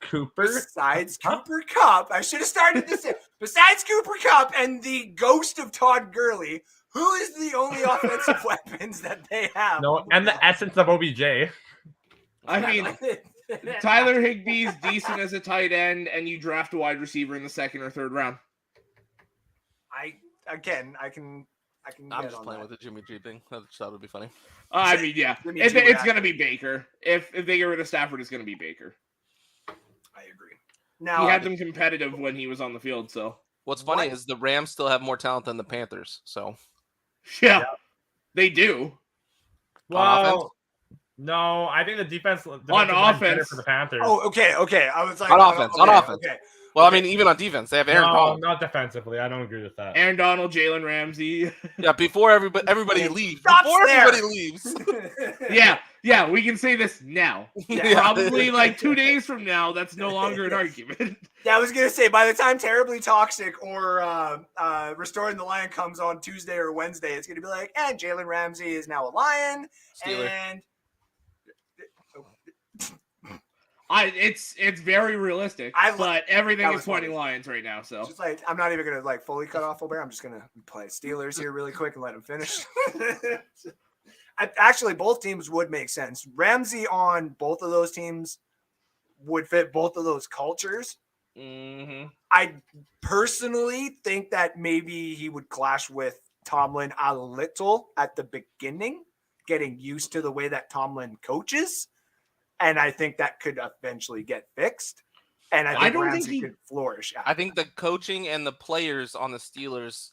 Cooper? Besides Cooper Kupp, I should have started to say, besides Cooper Kupp and the ghost of Todd Gurley, who is the only offensive weapons that they have? No, and the essence of OBJ. I mean, Tyler Higbee's decent as a tight end, and you draft a wide receiver in the second or third round. I can. I'm just playing with the Jimmy G thing. That would be funny. I mean, yeah, it's going to be Baker. If they get rid of Stafford, it's going to be Baker. I agree. Now he had them competitive when he was on the field. So what's funny is the Rams still have more talent than the Panthers. So yeah. They do. Well, no, I think the defense on offense better for the Panthers. Oh, okay. I was like on offense. Okay. Well, I mean, even on defense, they have Aaron Donald. Not defensively. I don't agree with that. Aaron Donald, Jalen Ramsey. Yeah, before everybody leaves. Yeah, we can say this now. Yeah. Probably like 2 days from now, that's no longer an argument. Yeah, I was gonna say by the time Terribly Toxic or Restoring the Lion comes on Tuesday or Wednesday, it's gonna be like, and Jalen Ramsey is now a Lion, Steeler. and It's very realistic, but everything is pointing Lions right now. So just like I'm not even gonna like fully cut off O'Bear. I'm just gonna play Steelers here really quick and let him finish. Actually, both teams would make sense. Ramsey on both of those teams would fit both of those cultures. Mm-hmm. I personally think that maybe he would clash with Tomlin a little at the beginning, getting used to the way that Tomlin coaches. And I think that could eventually get fixed. And I think Ramsey could flourish. I think the coaching and the players on the Steelers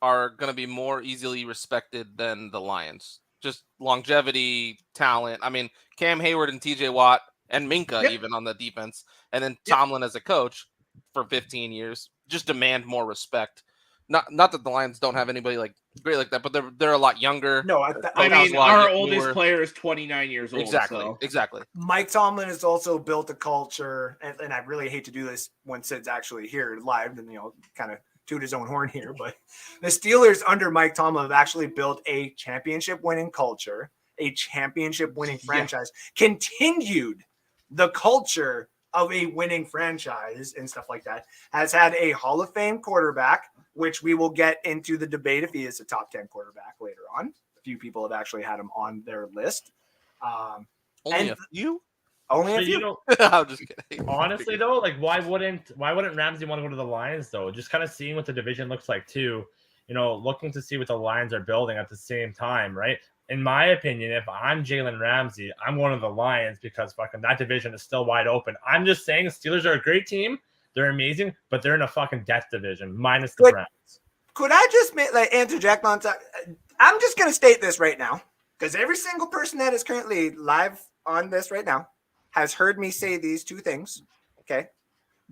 are going to be more easily respected than the Lions. Just longevity, talent. I mean, Cam Hayward and TJ Watt and Minka even on the defense. And then Tomlin as a coach for 15 years just demand more respect. Not that the Lions don't have anybody like great like that, but they're a lot younger. No, I mean, our oldest player is 29 years old. Exactly. Mike Tomlin has also built a culture, and I really hate to do this when Sid's actually here live, and kind of toot his own horn here, but the Steelers under Mike Tomlin have actually built a championship-winning culture, a championship-winning franchise, continued the culture of a winning franchise and stuff like that, has had a Hall of Fame quarterback, which we will get into the debate if he is a top 10 quarterback later on. A few people have actually had him on their list. Only a few? Only a few. I'm just kidding. Honestly, though, like why wouldn't Ramsey want to go to the Lions though? Just kind of seeing what the division looks like too. Looking to see what the Lions are building at the same time, right? In my opinion, if I'm Jalen Ramsey, I'm one of the Lions because fucking that division is still wide open. I'm just saying the Steelers are a great team. They're amazing, but they're in a fucking death division, minus the Browns. Could I just interject on top? I'm just going to state this right now, because every single person that is currently live on this right now has heard me say these two things, okay,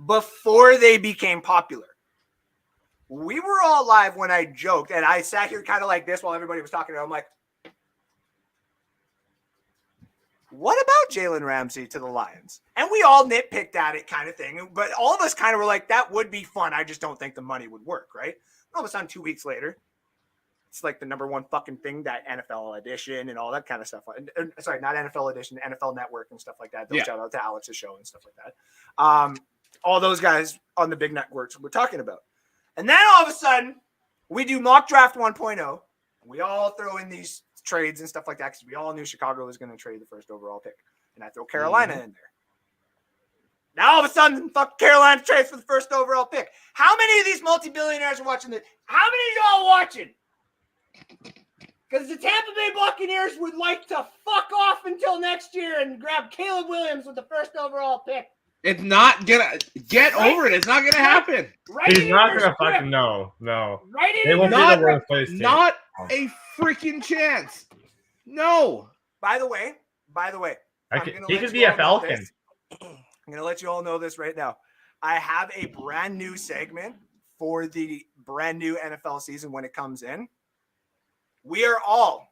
before they became popular. We were all live when I joked, and I sat here kind of like this while everybody was talking. I'm like, what about Jalen Ramsey to the Lions? And we all nitpicked at it kind of thing. But all of us kind of were like, that would be fun. I just don't think the money would work, right? All of a sudden, 2 weeks later, it's like the number one fucking thing, that NFL edition and all that kind of stuff. Sorry, not NFL edition, NFL Network and stuff like that. Shout out to Alex's show and stuff like that. All those guys on the big networks we're talking about. And then all of a sudden, we do mock draft 1.0. We all throw in these trades and stuff like that because we all knew Chicago was going to trade the first overall pick. And I throw Carolina in there. Now all of a sudden, fuck Carolina trades for the first overall pick. How many of these multi-billionaires are watching this? How many of y'all watching? Because the Tampa Bay Buccaneers would like to fuck off until next year and grab Caleb Williams with the first overall pick. It's not gonna get over it. It's not gonna happen. He's not gonna fucking no. Right They will be the worst place team. Not a freaking chance. No. By the way, he could be a Falcon. I'm going to let you all know this right now. I have a brand new segment for the brand new NFL season when it comes in. We are all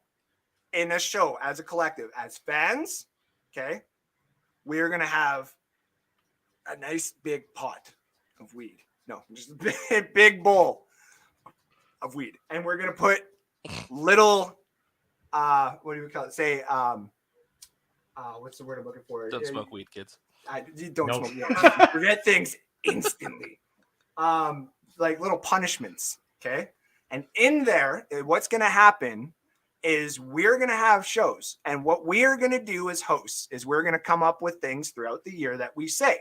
in a show as a collective, as fans, okay? We are going to have a nice big pot of weed. No, just a big bowl of weed. And we're going to put little, what do we call it? Say, what's the word I'm looking for? Don't smoke weed, kids. Don't smoke weed. Forget things instantly. Like little punishments, okay? And in there, what's going to happen is we're going to have shows. And what we are going to do as hosts is we're going to come up with things throughout the year that we say.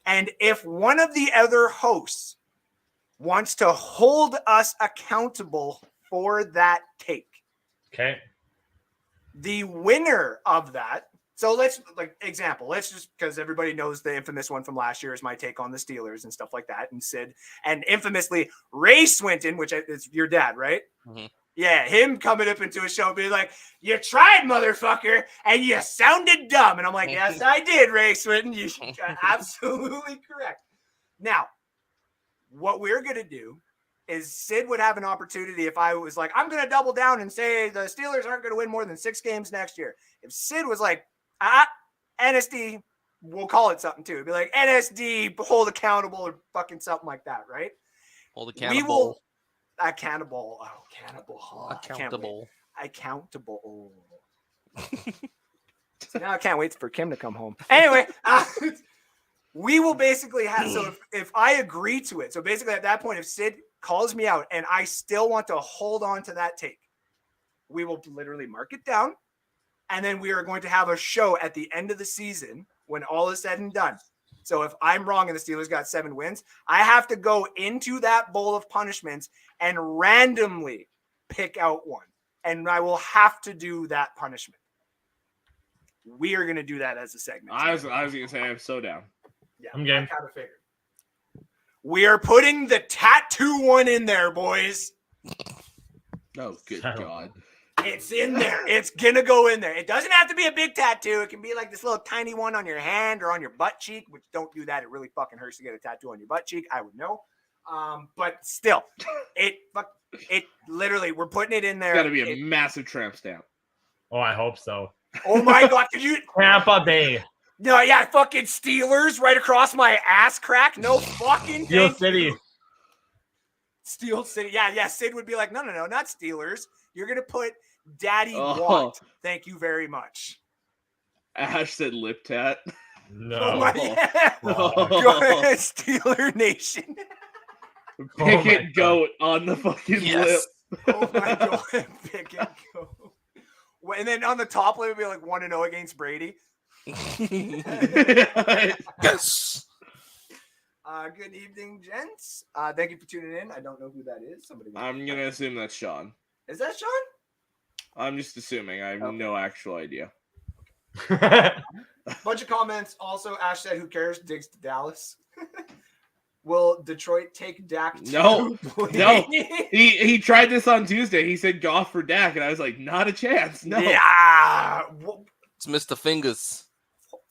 And if one of the other hosts wants to hold us accountable for that take, okay, the winner of that. So let's just, because everybody knows the infamous one from last year is my take on the Steelers and stuff like that. And Sid, and infamously Ray Swinton, which is your dad, right? Mm-hmm. Yeah, him coming up into a show and being like, you tried, motherfucker, and you sounded dumb. And I'm like, yes, I did, Ray Swinton. You absolutely correct. Now, what we're going to do is Sid would have an opportunity if I was like, I'm going to double down and say the Steelers aren't going to win more than 6 games next year. If Sid was like, NSD, we'll call it something too. It'd be like NSD, hold accountable or fucking something like that, right? Hold accountable. We will accountable. Oh, cannibal. Oh, accountable. Accountable. So now I can't wait for Kim to come home. Anyway, we will basically have, so if I agree to it, so basically at that point, if Sid calls me out and I still want to hold on to that take, we will literally mark it down. And then we are going to have a show at the end of the season when all is said and done. So if I'm wrong and the Steelers got 7 wins, I have to go into that bowl of punishments and randomly pick out one. And I will have to do that punishment. We are going to do that as a segment. I was going to say I'm so down. Yeah, I'm game. I kind of figured. We are putting the tattoo one in there, boys. Oh, good God. It's in there. It's going to go in there. It doesn't have to be a big tattoo. It can be like this little tiny one on your hand or on your butt cheek, which don't do that. It really fucking hurts to get a tattoo on your butt cheek. I would know. But still, it literally, we're putting it in there. It's got to be a massive tramp stamp. Oh, I hope so. Oh my God. Could you? Tampa Bay. No, yeah, fucking Steelers right across my ass crack. No fucking Steel City. Steel City. Yeah. Sid would be like, no, not Steelers. You're going to put Daddy Want. Thank you very much. Ash said lip tat. No. Oh my, yeah. Go ahead, Steeler Nation. Pick it goat on the fucking lip. Oh my God. Pick it goat. And then on the top lip, it would be like 1-0 against Brady. Yes. Good evening, gents. Thank you for tuning in. I don't know who that is. I'm going to assume that's Sean. Is that Sean? I'm just assuming. I have no actual idea. Bunch of comments. Also, Ash said, who cares? Digs to Dallas. Will Detroit take Dak? No. He tried this on Tuesday. He said Goff for Dak, and I was like, not a chance. No. Yeah. It's Mr. Fingers.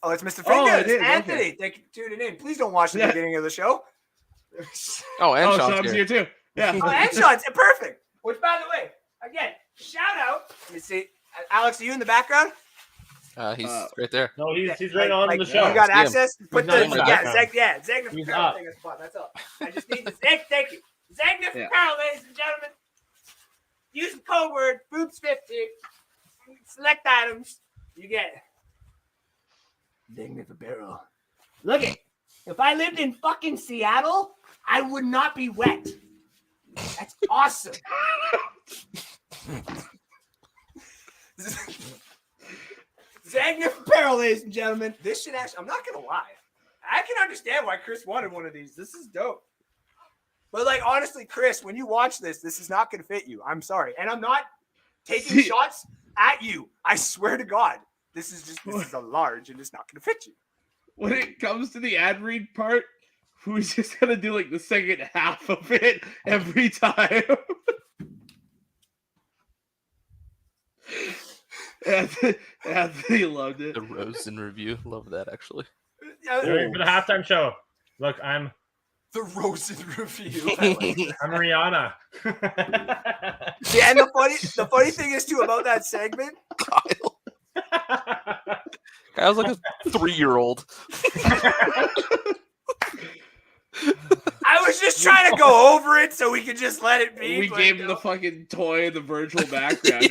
Oh, it's Mr. Fingers. It is. Anthony, Okay. thank you for tuning in. Please don't watch the beginning of the show. Oh, and Sean's here too. Yeah. Oh, and Sean's perfect. Which, by the way, again, shout out. Let me see. Alex, are you in the background? He's right there. No, he's right on the show. You got See him. access? Put not the in the ZAGNIF He's apparel up. thing at the spot. That's all. I just need the thank you. ZAGNIF apparel, ladies and gentlemen. Use the code word BOOPS50. Select items. You get ZAGNIF apparel. Look it. If I lived in fucking Seattle, I would not be wet. That's awesome. ZAGNIF apparel, ladies and gentlemen. This should actually, I'm not going to lie. I can understand why Chris wanted one of these. This is dope. But, like, honestly, Chris, when you watch this is not going to fit you. I'm sorry. And I'm not taking shots at you. I swear to God. This is a large and it's not going to fit you. When it comes to the ad read part, who's just going to do, like, the second half of it every time? Anthony loved it. The Rosen review. Love that, actually. For the halftime show. Look, I'm the Rosen review. I'm Rihanna. Yeah, and the funny thing is too about that segment, Kyle. Kyle's like a 3-year-old. I was just trying to go over it so we could just let it be. We gave him the fucking toy in the virtual background.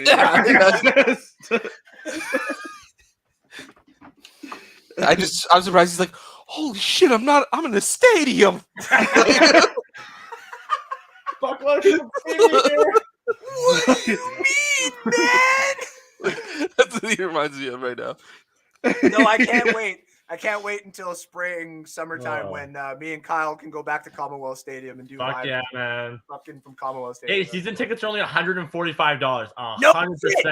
I'm surprised he's like, holy shit, I'm in a stadium. Fuck, what do you mean, man? That's what he reminds me of right now. No, I can't wait. I can't wait until spring, summertime when me and Kyle can go back to Commonwealth Stadium and do Fuck yeah, man. Fucking from Commonwealth Stadium. Hey, season tickets are only $145. No 100%. shit.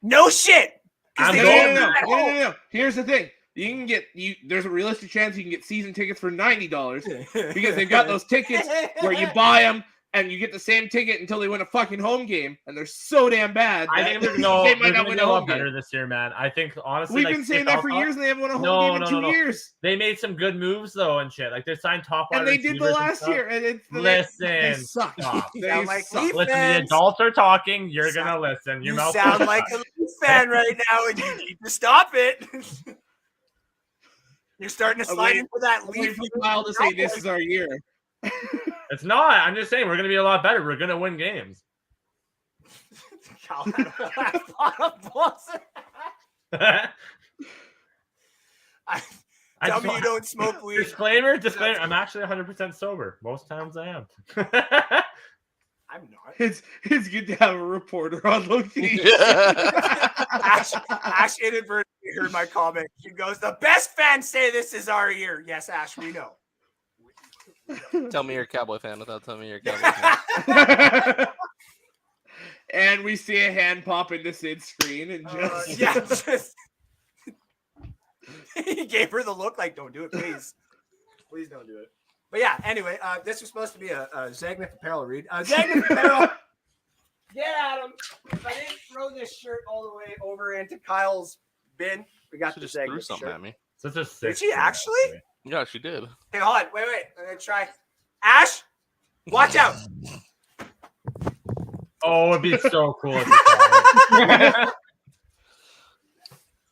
No shit. No. Here's the thing. You can get there's a realistic chance you can get season tickets for $90 because they've got those tickets where you buy them and you get the same ticket until they win a fucking home game, and they're so damn bad. I think they might not win a lot better this year, man. I think honestly, we've been saying that for years, and they haven't won a home game in 2 years. They made some good moves though, and shit. Like they signed top wide and they did the last year, and they suck. They like suck. Listen, the adults are talking. You're gonna listen. You sound like a Leafs fan right now, and you need to stop it. You're starting to slide into that Leaf. Kyle to say this is our year. It's not. I'm just saying we're going to be a lot better. We're going to win games. Tell me you don't smoke weed. Disclaimer. I'm actually 100% sober. Most times I am. I'm not. It's good to have a reporter on location. Ash inadvertently heard my comment. She goes, "The best fans say this is our year." Yes, Ash, we know. Tell me you're a Cowboy fan without telling me you're a Cowboy fan. And we see a hand pop into Sid's screen and just he gave her the look like, "Don't do it, please. Please don't do it." But yeah, anyway, this was supposed to be a ZAGNIF apparel read. ZAGNIF apparel. Get at him. If I didn't throw this shirt all the way over into Kyle's bin, we got the just threw ZAGNIF something shirt. at me. Did she actually? Yeah, she did. Hey, hold on. Wait. I'm going to try. Ash, watch out. Oh, it'd be so cool if you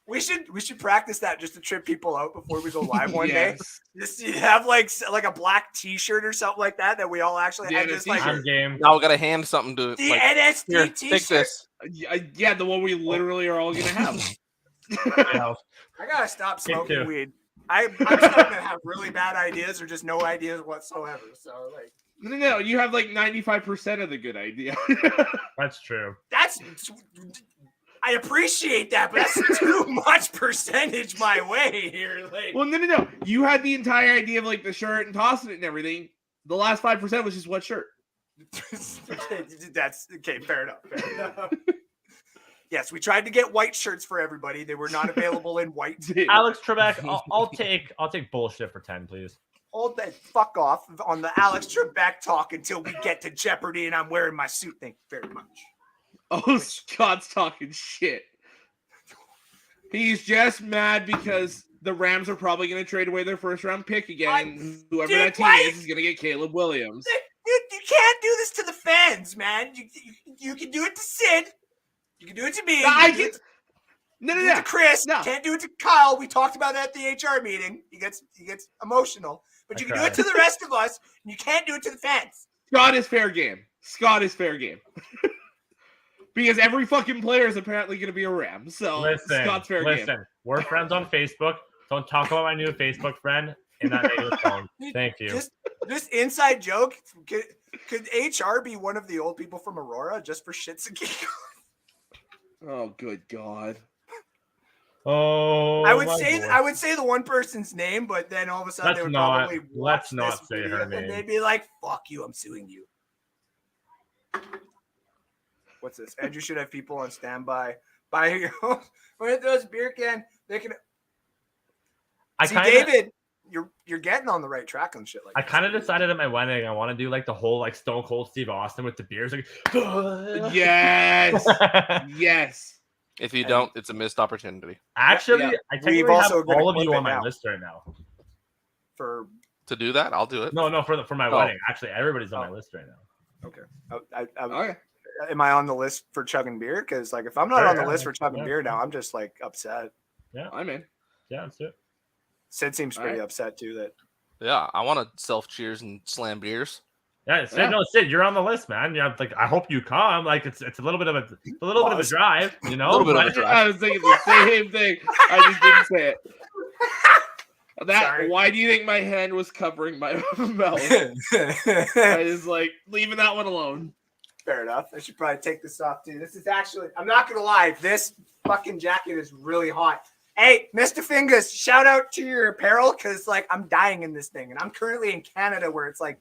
We should practice that just to trip people out before we go live one day. Just have like a black T-shirt or something like that we all actually have. Just like I'm game. Now we gotta hand something to the like, NST here, T-shirt. take this. Yeah, the one we literally are all gonna have. I gotta stop smoking weed. I'm starting to have really bad ideas or just no ideas whatsoever. So like, no, you have like 95% of the good idea. That's true. I appreciate that, but that's too much percentage my way here. Like, well, no. You had the entire idea of like the shirt and tossing it and everything. The last 5% was just what shirt. That's okay. Fair enough. Yes, we tried to get white shirts for everybody. They were not available in white. Alex Trebek, I'll take bullshit for 10, please. Hold that fuck off on the Alex Trebek talk until we get to Jeopardy and I'm wearing my suit. Thank you very much. Oh, Scott's talking shit. He's just mad because the Rams are probably going to trade away their first round pick again. And whoever that team is going to get Caleb Williams. You can't do this to the fans, man. You can do it to Sid. You can do it to me. No. To Chris. No. Can't do it to Kyle. We talked about that at the HR meeting. He gets emotional. But you can do it to the rest of us, and you can't do it to the fans. Scott is fair game. Because every fucking player is apparently going to be a Ram. So Scott's fair game. Listen, we're friends on Facebook. Don't talk about my new Facebook friend in that negative tone. Thank you. Just inside joke. Could HR be one of the old people from Aurora just for shits and giggles? Oh, good God. Oh, I would say the one person's name, but then all of a sudden they would probably watch not this say video her and name. they'd be like, "Fuck you, I'm suing you." What's this? Andrew should have people on standby. Buy your home. When it throws a beer can, they can. David, you're getting on the right track on shit like. I kind of decided at my wedding I want to do like the whole like Stone Cold Steve Austin with the beers. Like, yes, yes. If you don't, it's a missed opportunity. Actually, Yeah. I technically have all of you on my now. list right now. To do that, I'll do it. No, for my wedding. Actually, everybody's on my list right now. Okay. Okay. Am I on the list for chugging beer? Because like if I'm not on the list for chugging beer now, I'm just like upset. Yeah, I'm in. Yeah, that's it. Sid seems pretty upset too. That Yeah, I want to self cheers and slam beers. Yeah, Sid, no, Sid, you're on the list, man. Yeah, like I hope you come. Like it's a little bit of a drive, you know. A little bit of a drive. I was thinking the same thing. I just didn't say it. Sorry. Why do you think my hand was covering my mouth? I was like leaving that one alone. Fair enough. I should probably take this off too. This is actually, I'm not gonna lie, this fucking jacket is really hot. Hey, Mr. Fingers, shout out to your apparel because like I'm dying in this thing, and I'm currently in Canada where it's like,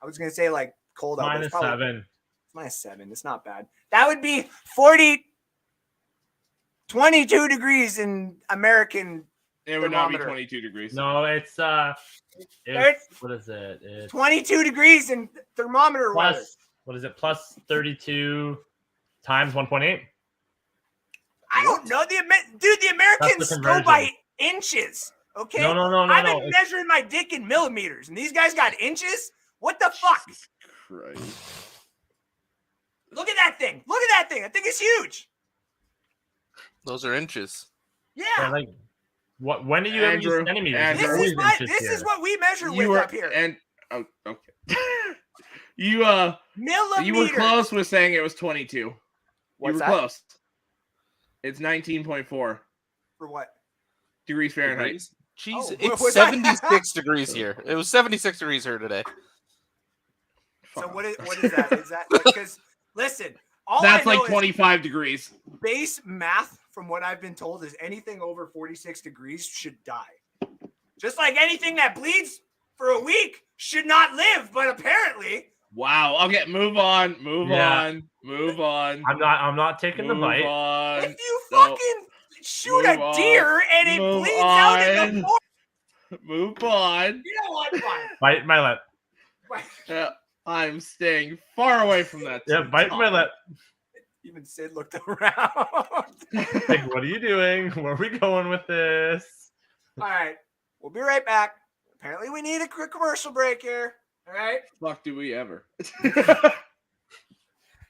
I was gonna say like cold out. -7. -7. It's not bad. That would be 22 degrees in American. It would not be thermometer. 22 degrees. No, it's what is it? It's 22 degrees in thermometer weather. plus, what is it? Plus 32 times 1.8. I don't know. The Americans go by inches. Okay. No. I've been measuring my dick in millimeters, and these guys got inches. What the fuck? Jesus Christ. Look at that thing. Look at that thing. That thing is huge. Those are inches. Yeah. Like, what? When do you ever use centimeters? This is what we measure with up here. And okay. You were close with saying it was 22. What's you were that? close. It's 19.4 For what? degrees Fahrenheit. Degrees? Jeez, Oh, it's was that? 76 degrees here. It was 76 degrees here today. So what is that? Is that because listen, all That's I know like 25 degrees. Base math, from what I've been told, is anything over 46 degrees should die. Just like anything that bleeds for a week should not live, but apparently. Wow. Okay, move on. Move on. I'm not taking the bite. On. If you fucking shoot a deer and it bleeds out in the forest. Move on. You know what? Fine. Bite my lip. Yeah, I'm staying far away from that. Yeah, bite my lip. Even Sid looked around. Like, what are you doing? Where are we going with this? All right. We'll be right back. Apparently, we need a quick commercial break here. All right. Fuck, do we ever?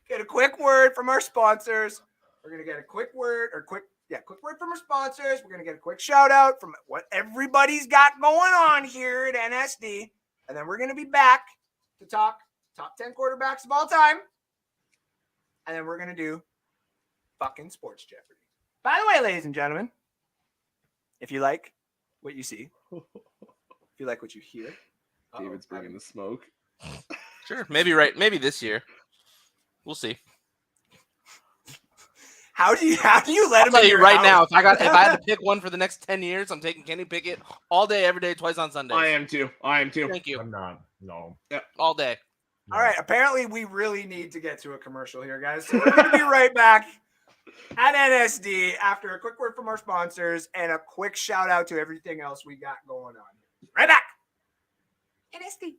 Get a quick word from our sponsors. We're going to get a quick word from our sponsors. We're going to get a quick shout out from what everybody's got going on here at NSD. And then we're going to be back to talk top 10 quarterbacks of all time. And then we're going to do fucking sports Jeopardy. By the way, ladies and gentlemen, if you like what you see, if you like what you hear, David's bringing the smoke. Sure, maybe this year. We'll see. How do you let him? I'll tell you right now, if I had to pick one for the next 10 years, I'm taking Kenny Pickett all day, every day, twice on Sundays. I am too. Thank you. I'm not. No. Yeah. All day. All right. Apparently, we really need to get to a commercial here, guys. So we're going to be right back at NSD after a quick word from our sponsors and a quick shout out to everything else we got going on. Right back. NSD.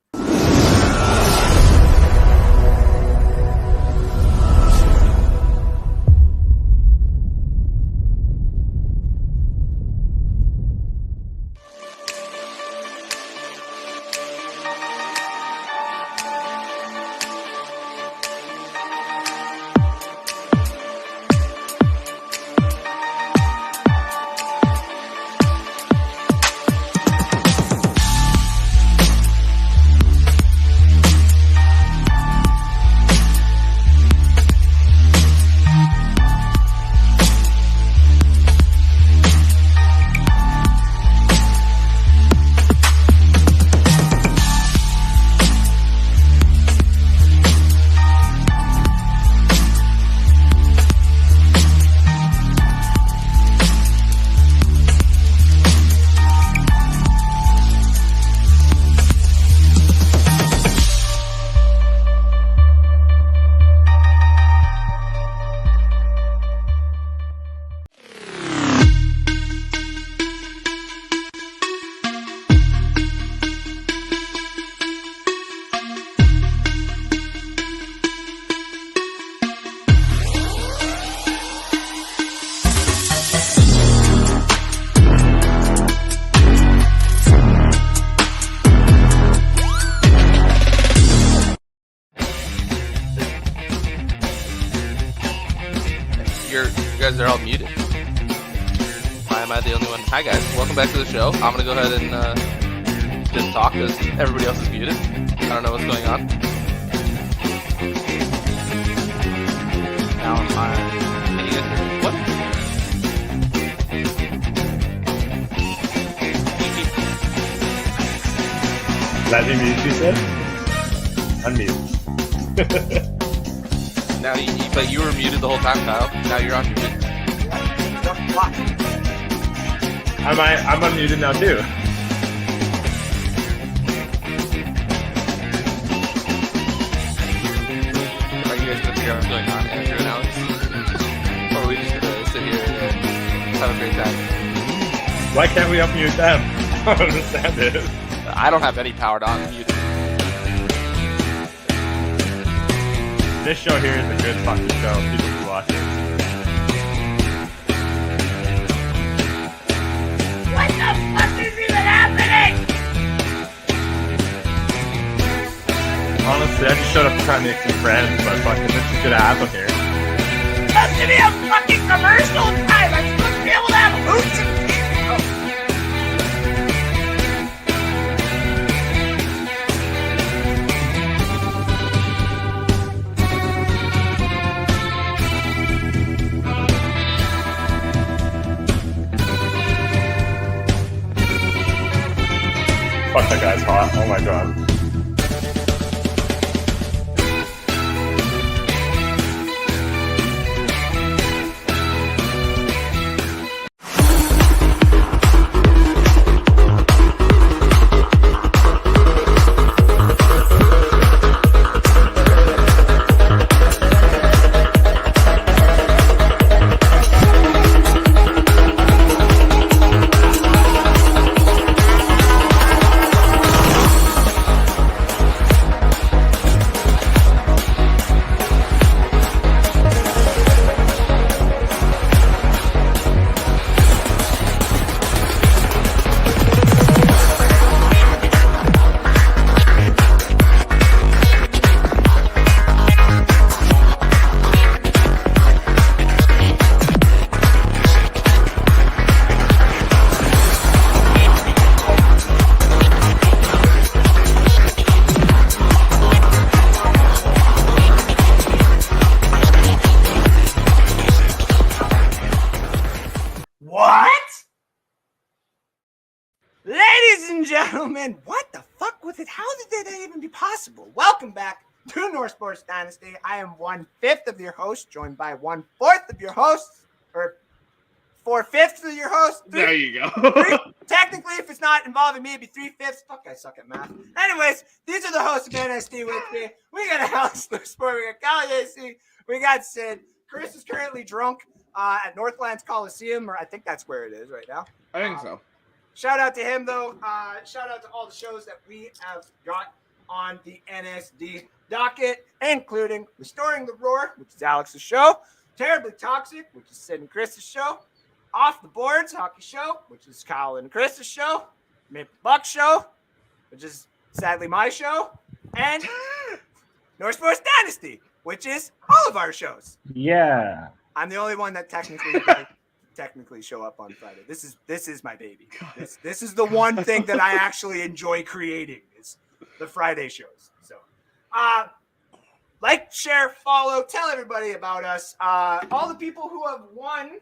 you guys are all muted. Why am I the only one? Hi guys, welcome back to the show. I'm gonna go ahead and just talk because everybody else is muted. I don't know what's going on. Now can you guys hear me? What? Let me mute, you said? Unmute. Now, but you were muted the whole time, Kyle. Now you're on mute. I'm unmuted now too. Are you guys gonna figure out what's going on, Andrew and Alex? Or are we just gonna sit here and have a great time? Why can't we unmute them? I don't understand it. I don't have any power to unmute. This show here is a good fucking show. People should watch it. What the fuck is even happening? Honestly, I just showed up to try and make some friends, but fucking this is gonna happen here. Supposed to be a fucking commercial time. I'm supposed to be able to have hoots and Fuck, that guy's hot. Oh my god. Gentlemen, what the fuck was it? How did that even be possible? Welcome back to North Sports Dynasty. I am 1/5 of your host, joined by 1/4 of your hosts, or 4/5 of your hosts. There you go. Technically, if it's not involving me, it'd be 3/5. Fuck, I suck at math. Anyways, these are the hosts of Dynasty with me. We got Alex Sport, we got Kyle Yacy, we got Sid. Chris is currently drunk at Northlands Coliseum, or I think that's where it is right now. I think so. Shout out to him, though. Shout out to all the shows that we have got on the NSD docket, including Restoring the Roar, which is Alex's show, Terribly Toxic, which is Sid and Chris's show, Off the Boards Hockey Show, which is Kyle and Chris's show, Maple Buck Show, which is sadly my show, and North Sports Dynasty, which is all of our shows. Yeah. I'm the only one that technically show up on Friday. This is my baby. This is the one thing that I actually enjoy creating is the Friday shows. So, like, share, follow, tell everybody about us. All the people who have won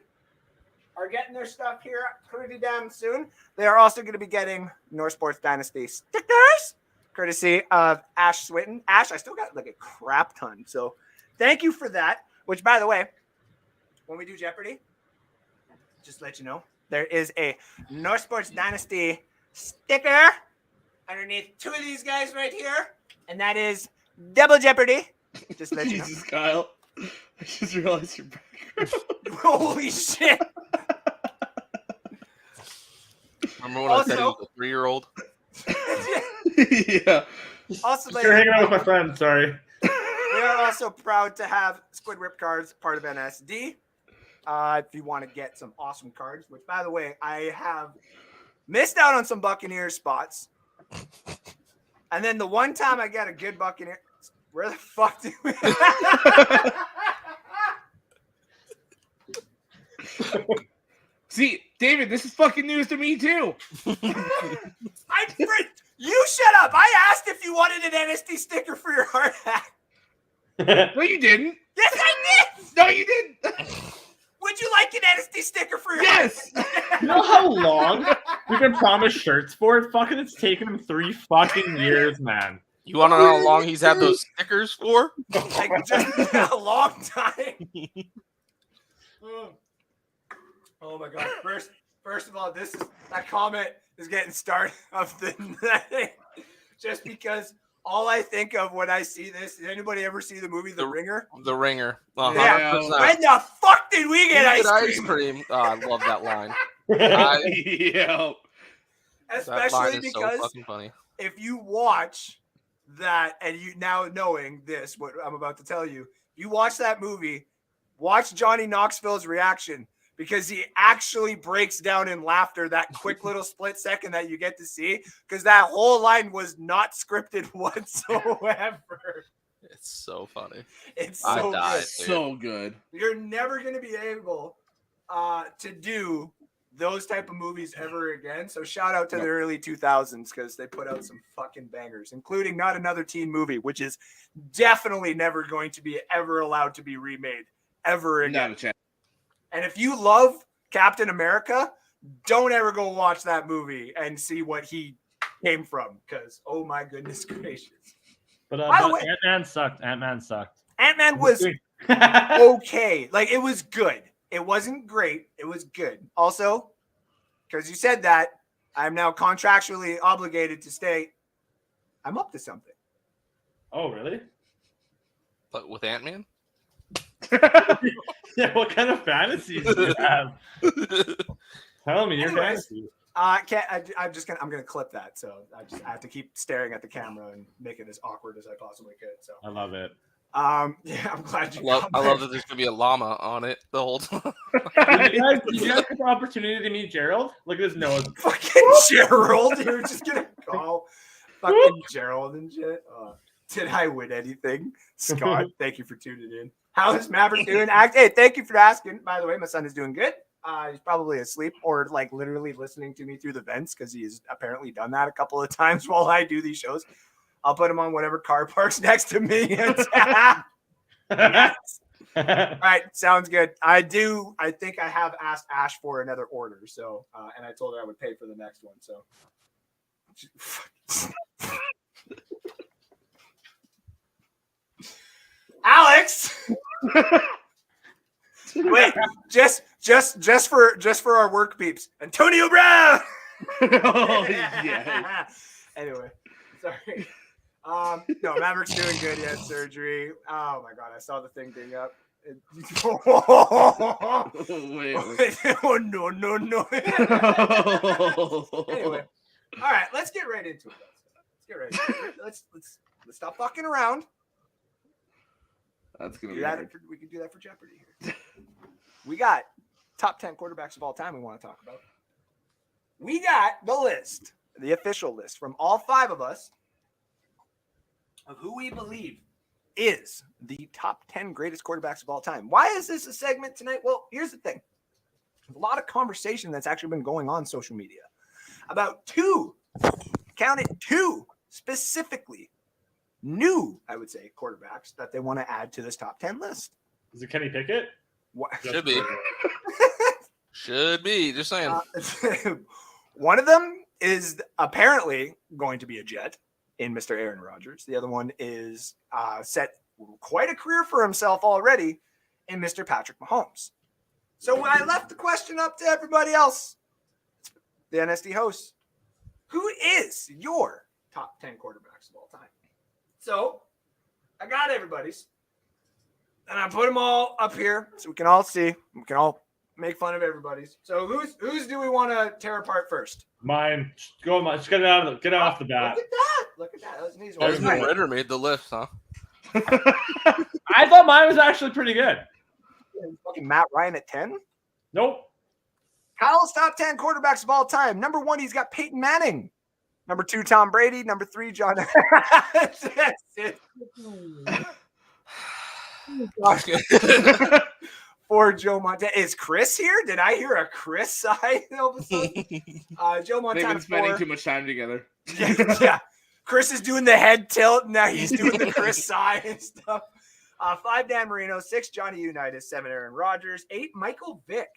are getting their stuff here pretty damn soon. They are also going to be getting North Sports Dynasty stickers, courtesy of Ash Swinton. Ash, I still got like a crap ton. So thank you for that, which, by the way, when we do Jeopardy, just let you know, there is a North Sports Dynasty sticker underneath two of these guys right here, and that is Double Jeopardy. Just let you know. Jesus, Kyle. I just realized your background. Holy shit. Remember when I said he was a 3-year-old? Yeah. Also, You're hanging out with my friend, sorry. we are also proud to have Squidward cards, part of NSD. If you want to get some awesome cards, which, by the way, I have missed out on some Buccaneers spots. And then the one time I got a good Buccaneer, where the fuck did we? See, David, this is fucking news to me too. You shut up. I asked if you wanted an Dynasty sticker for your hard hat. No, you didn't. Yes, I did. No, you didn't. Would you like an Dynasty sticker for your Yes. hard hat? You know how long we've been promised shirts for it? Fucking, it's taken him 3 fucking years, man. You want to know how long he's had those stickers for? Like, just a long time. Oh my god! First of all, that comment is getting started of the night, just because all I think of when I see this. Did anybody ever see the movie The Ringer? The Ringer. Yeah. 100%. When the fuck did we get ice cream? Oh, I love that line. Yeah. Especially That line is because so fucking funny. if you watch that, and you now knowing this, what I'm about to tell you, you watch that movie, watch Johnny Knoxville's reaction, because he actually breaks down in laughter that quick little split second that you get to see, because that whole line was not scripted whatsoever. It's so funny. It's I so died, good. dude. So good. You're never going to be able to do those type of movies ever again. So shout out to the early 2000s, because they put out some fucking bangers, including Not Another Teen Movie, which is definitely never going to be ever allowed to be remade ever again. Not a chance. And if you love Captain America, don't ever go watch that movie and see what he came from, because oh my goodness gracious. But Ant-Man sucked. Ant-Man was okay. Like, it was good. It wasn't great. It was good. Also, because you said that, I'm now contractually obligated to state I'm up to something. Oh, really? But with Ant-Man? Yeah, what kind of fantasies do you have? Tell me your Anyways, fantasies. I'm gonna clip that, so I have to keep staring at the camera and make it as awkward as I possibly could. So I love it. Yeah, I'm glad you. I love that there's gonna be a llama on it the whole time. Did you guys get the opportunity to meet Gerald? Look at his nose. Fucking Gerald, you're just gonna call fucking Gerald and shit. Did I win anything? Scott, thank you for tuning in. How is Maverick doing? Hey, thank you for asking. By the way, my son is doing good. He's probably asleep or like literally listening to me through the vents, because he's apparently done that a couple of times while I do these shows. I'll put him on whatever car parks next to me. Yes. All right, sounds good. I think I have asked Ash for another order, so and I told her I would pay for the next one. So Alex, wait, just for our work peeps, Antonio Brown. Oh, yeah. Anyway, sorry. No, Maverick's doing good. He had surgery. Oh my god, I saw the thing ding up. Wait. Oh no. Anyway, all right, let's get right into it. Let's get right into it. Let's stop fucking around. That's gonna Do be that. hard. We could do that for Jeopardy here. We got top 10 quarterbacks of all time we want to talk about. We got the list, the official list from all 5 of us of who we believe is the top 10 greatest quarterbacks of all time. Why is this a segment tonight? Well, here's the thing. There's a lot of conversation that's actually been going on social media about 2 specifically new, I would say, quarterbacks that they want to add to this top 10 list. Is it Kenny Pickett? What? Should be. Should be. Just saying. One of them is apparently going to be a Jet in Mr. Aaron Rodgers. The other one is set quite a career for himself already in Mr. Patrick Mahomes. So I left the question up to everybody else, the NSD hosts. Who is your top 10 quarterbacks of all time? So I got everybody's, and I put them all up here so we can all see. We can all make fun of everybody's. So whose do we want to tear apart first? Mine. Just get it off the bat. Look at that. That was an easy Desmond one. Ritter made the list, huh? I thought mine was actually pretty good. Fucking Matt Ryan at 10. Nope. Kyle's top 10 quarterbacks of all time. Number 1, he's got Peyton Manning. Number 2, Tom Brady. Number 3, John. That's it. For Joe Montana. Is Chris here? Did I hear a Chris sigh all of a sudden? Joe They've Montana been spending 4. too much time together. Yeah. Chris is doing the head tilt. Now he's doing the Chris sigh and stuff. 5, Dan Marino. 6, Johnny Unitas. 7, Aaron Rodgers. 8, Michael Vick.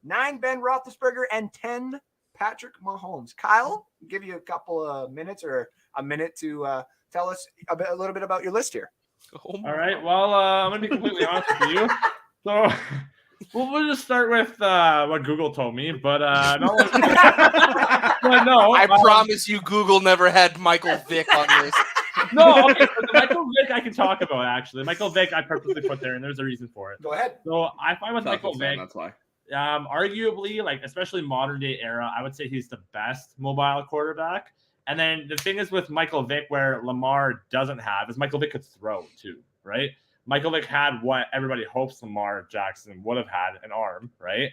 9, Ben Roethlisberger. And 10, Patrick Mahomes. Kyle, I'll give you a couple of minutes or a minute to tell us a little bit about your list here. All right. Well, I'm going to be completely honest with you. So we'll just start with what Google told me. But no, I promise you Google never had Michael Vick on this. No, okay. So the Michael Vick I can talk about, actually. Michael Vick I purposely put there, and there's a reason for it. Go ahead. So I find with Michael Vick, that's why. arguably, like, especially modern day era, I would say he's the best mobile quarterback. And then the thing is with Michael Vick, where Lamar doesn't have, is Michael Vick could throw too, right? Michael Vick had what everybody hopes Lamar Jackson would have had, an arm, right?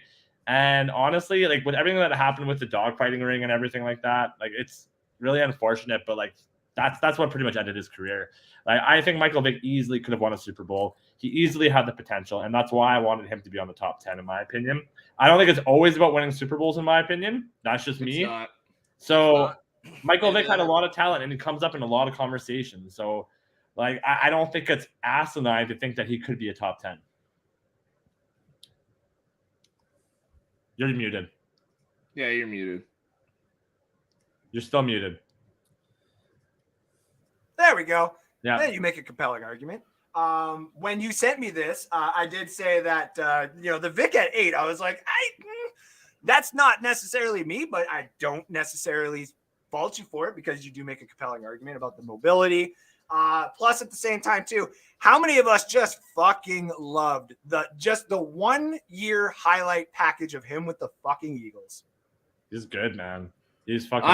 And honestly, like with everything that happened with the dogfighting ring and everything like that, like it's really unfortunate, but like that's what pretty much ended his career. Like I think Michael Vick easily could have won a Super Bowl. He easily had the potential, and that's why I wanted him to be on the top 10 in my opinion. I don't think it's always about winning Super Bowls in my opinion. That's just me. So Michael Vick had a lot of talent, and he comes up in a lot of conversations. So like I don't think it's asinine to think that he could be a top 10. You're muted. Yeah, you're muted. You're still muted. There we go. Yeah. Then you make a compelling argument. When you sent me this, I did say that, the Vic at 8, I was like, that's not necessarily me, but I don't necessarily fault you for it because you do make a compelling argument about the mobility. Plus, at the same time, too, how many of us just fucking loved the 1 year highlight package of him with the fucking Eagles? He's good, man. He's fucking.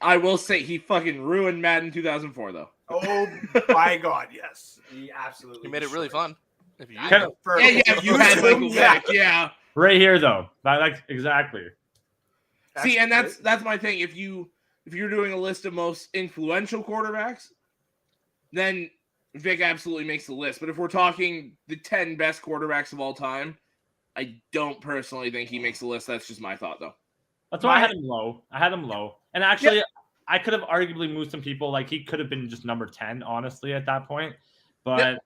I will say he fucking ruined Madden 2004 though. Oh my God, yes, he absolutely. He made it really fun. If you You had Michael Vick, yeah. Right here, though, like exactly. See, and that's my thing. If you're doing a list of most influential quarterbacks, then Vic absolutely makes the list. But if we're talking the 10 best quarterbacks of all time, I don't personally think he makes the list. That's just my thought, though. That's why I had him low. And actually, I could have arguably moved some people. Like he could have been just number 10, honestly, at that point. But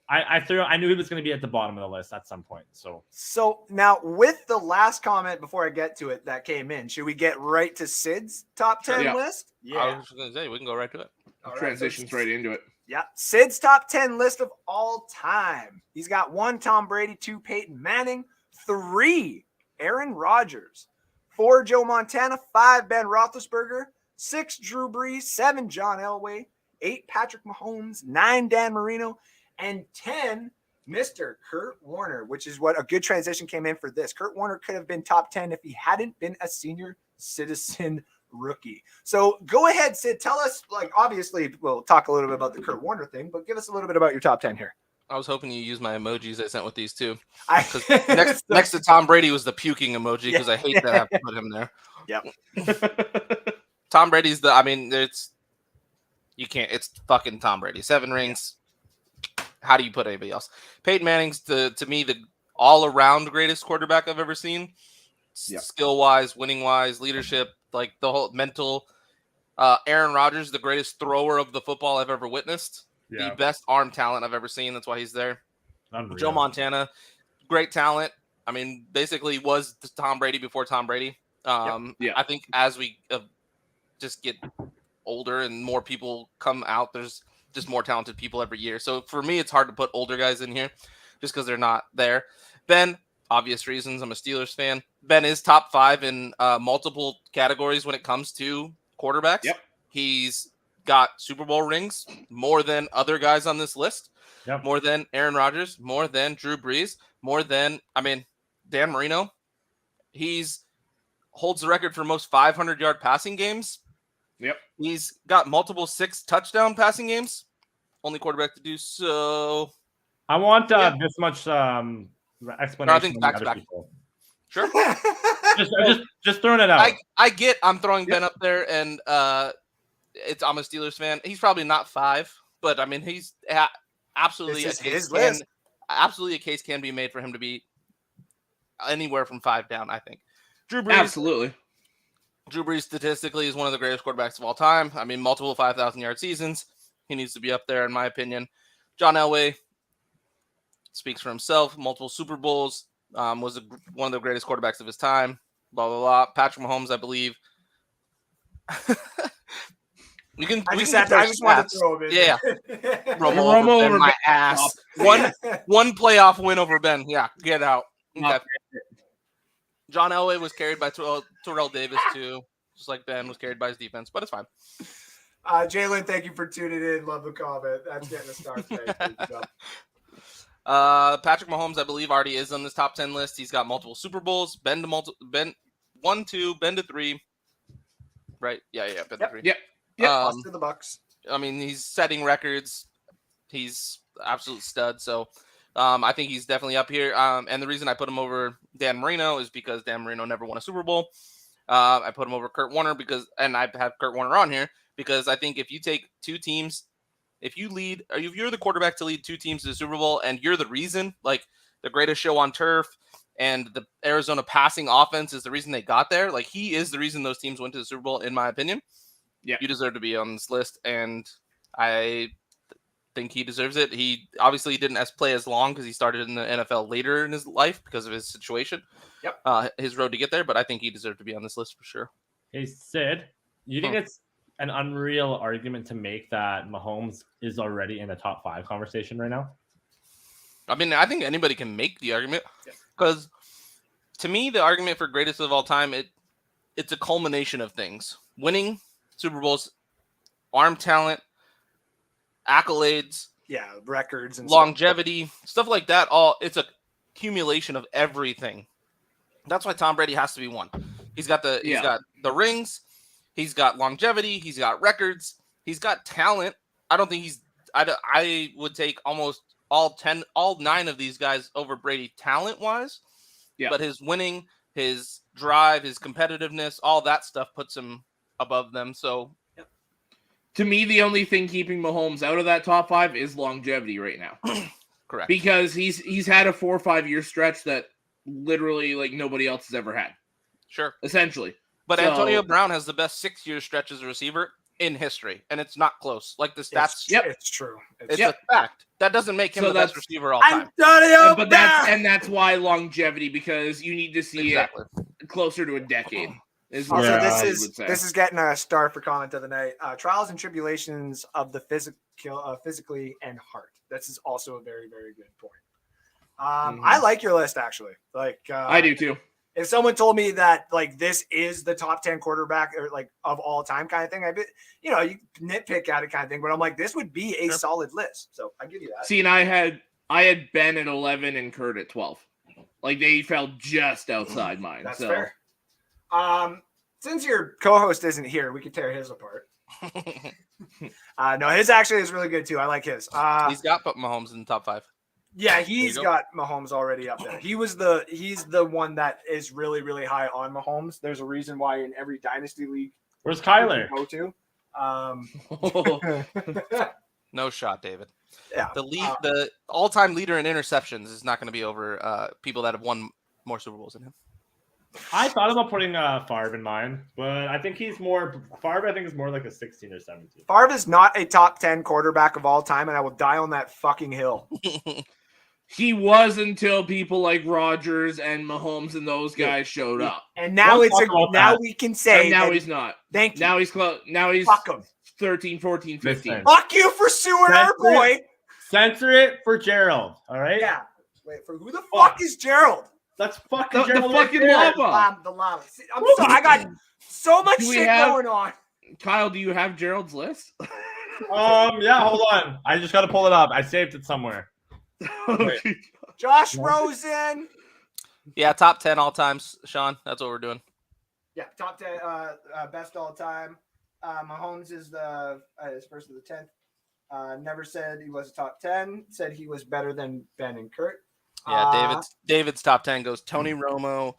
I knew he was going to be at the bottom of the list at some point. So now with the last comment before I get to it that came in, should we get right to Sid's top 10 list? Yeah, I was going to say we can go right to it. Transitions right into it. Yeah, Sid's top 10 list of all time. He's got 1 Tom Brady, 2 Peyton Manning, 3 Aaron Rodgers, 4 Joe Montana, 5 Ben Roethlisberger, 6 Drew Brees, 7 John Elway, 8 Patrick Mahomes, 9 Dan Marino, and 10 Mr. Kurt Warner, which is what a good transition came in for this. Kurt Warner could have been top 10 if he hadn't been a senior citizen rookie. So go ahead, Sid. Tell us, like, obviously, we'll talk a little bit about the Kurt Warner thing, but give us a little bit about your top 10 here. I was hoping you used my emojis I sent with these too. Next to Tom Brady was the puking emoji because I hate that I have to put him there. Yep. Tom Brady's it's fucking Tom Brady. 7 rings. How do you put anybody else? Peyton Manning's to me the all-around greatest quarterback I've ever seen. Skill-wise, winning-wise, leadership, like the whole mental. Aaron Rodgers, the greatest thrower of the football I've ever witnessed. The best arm talent I've ever seen. That's why he's there. Unreal. Joe Montana, great talent. I mean, basically was Tom Brady before Tom Brady. I think as we just get older and more people come out, there's just more talented people every year. So for me, it's hard to put older guys in here just because they're not there. Ben, obvious reasons. I'm a Steelers fan. Ben is top 5 in multiple categories when it comes to quarterbacks. Yep. He's got Super Bowl rings more than other guys on this list. Yep. More than Aaron Rodgers, more than Drew Brees, more than, Dan Marino. He's holds the record for most 500-yard passing games. Yep. He's got multiple 6-touchdown passing games. Only quarterback to do so. I want this much explanation. No, I think back-to-back. Sure. just throwing it out. I'm throwing Ben up there, and I'm a Steelers fan. He's probably not 5, but I mean he's absolutely his list. Absolutely a case can be made for him to be anywhere from 5 down, I think. Drew Brees. Absolutely. Drew Brees statistically is one of the greatest quarterbacks of all time. I mean, multiple 5,000-yard seasons. He needs to be up there, in my opinion. John Elway speaks for himself. Multiple Super Bowls. Was one of the greatest quarterbacks of his time. Blah, blah, blah. Patrick Mahomes, I believe. I just want to throw him in. Yeah. Romo over my ass. One playoff win over Ben. Yeah, get out. Okay. John Elway was carried by Terrell Davis, too. Just like Ben was carried by his defense, but it's fine. Jalen, thank you for tuning in. Love the comment. That's getting a start today. Patrick Mahomes, I believe, already is on this top 10 list. He's got multiple Super Bowls. Ben 1, 2, Ben to 3. Right? Yeah, Ben to 3. Yep. Lost to the Bucks. I mean, he's setting records. He's absolute stud. So I think he's definitely up here. And the reason I put him over Dan Marino is because Dan Marino never won a Super Bowl. I put him over Kurt Warner and I have Kurt Warner on here because I think if you take two teams, if you're the quarterback to lead two teams to the Super Bowl and you're the reason, like the greatest show on turf and the Arizona passing offense is the reason they got there, like he is the reason those teams went to the Super Bowl, in my opinion. Yeah, you deserve to be on this list, and I think he deserves it. He obviously didn't play as long because he started in the NFL later in his life because of his situation. Yep. His road to get there, but I think he deserved to be on this list for sure. Hey, Sid, you think it's an unreal argument to make that Mahomes is already in the top 5 conversation right now? I mean, I think anybody can make the argument because to me, the argument for greatest of all time, it's a culmination of things. Winning Super Bowls, arm talent, accolades, records, and longevity, stuff like that. It's a accumulation of everything. That's why Tom Brady has to be one. He's got the rings, he's got longevity, he's got records, he's got talent. I don't think I would take almost all 9 of these guys over Brady talent wise. Yeah. But his winning, his drive, his competitiveness, all that stuff puts him above them. So to me, the only thing keeping Mahomes out of that top 5 is longevity right now. Correct. Because he's had a 4 or 5 year stretch that literally like nobody else has ever had. Sure. Essentially. But Antonio Brown has the best 6-year stretch as a receiver in history, and it's not close. Like the stats. It's true. It's a fact. That doesn't make him the best receiver all time. That's why longevity, because you need to see it closer to a decade. This is getting a star for comment of the night. Trials and tribulations of the physically and heart. This is also a very, very good point. I like your list actually. I do too. If someone told me that like this is the top 10 quarterback or like of all time kind of thing, you nitpick at it kind of thing, but I'm like, this would be a solid list. So I give you that. See, and I had Ben at 11 and Kurt at 12. Like they fell just outside mine. That's fair. Since your co-host isn't here, we could tear his apart. No, his actually is really good too. I like his. He's got Mahomes in the top 5. Yeah, he's got Mahomes already up there. He's the one that is really, really high on Mahomes. There's a reason why in every dynasty league. Where's Kyler? Go to. No shot, David. Yeah. The all-time leader in interceptions is not going to be over people that have won more Super Bowls than him. I thought about putting Favre in mine, but I think Favre I think is more like a 16 or 17. Favre is not a top 10 quarterback of all time, and I will die on that fucking hill. He was until people like Rodgers and Mahomes and those guys showed up. And now we can say now he's not. Thank you. Now he's close. Now he's fuck him. 13, 14, 15. Listen. Fuck you for suing our boy. Censor it for Gerald. All right? Yeah. Wait, for who the fuck is Gerald? That's fucking the fucking lava. The lava. See, I'm sorry. I got so much shit going on. Kyle, do you have Gerald's list? Yeah, hold on. I just got to pull it up. I saved it somewhere. Okay. Josh Rosen. Yeah, top 10 all times, Sean. That's what we're doing. Yeah, top 10 best all time. Mahomes is is first of the 10th. Never said he was top 10. Said he was better than Ben and Kurt. Yeah, David's top 10 goes Tony Romo,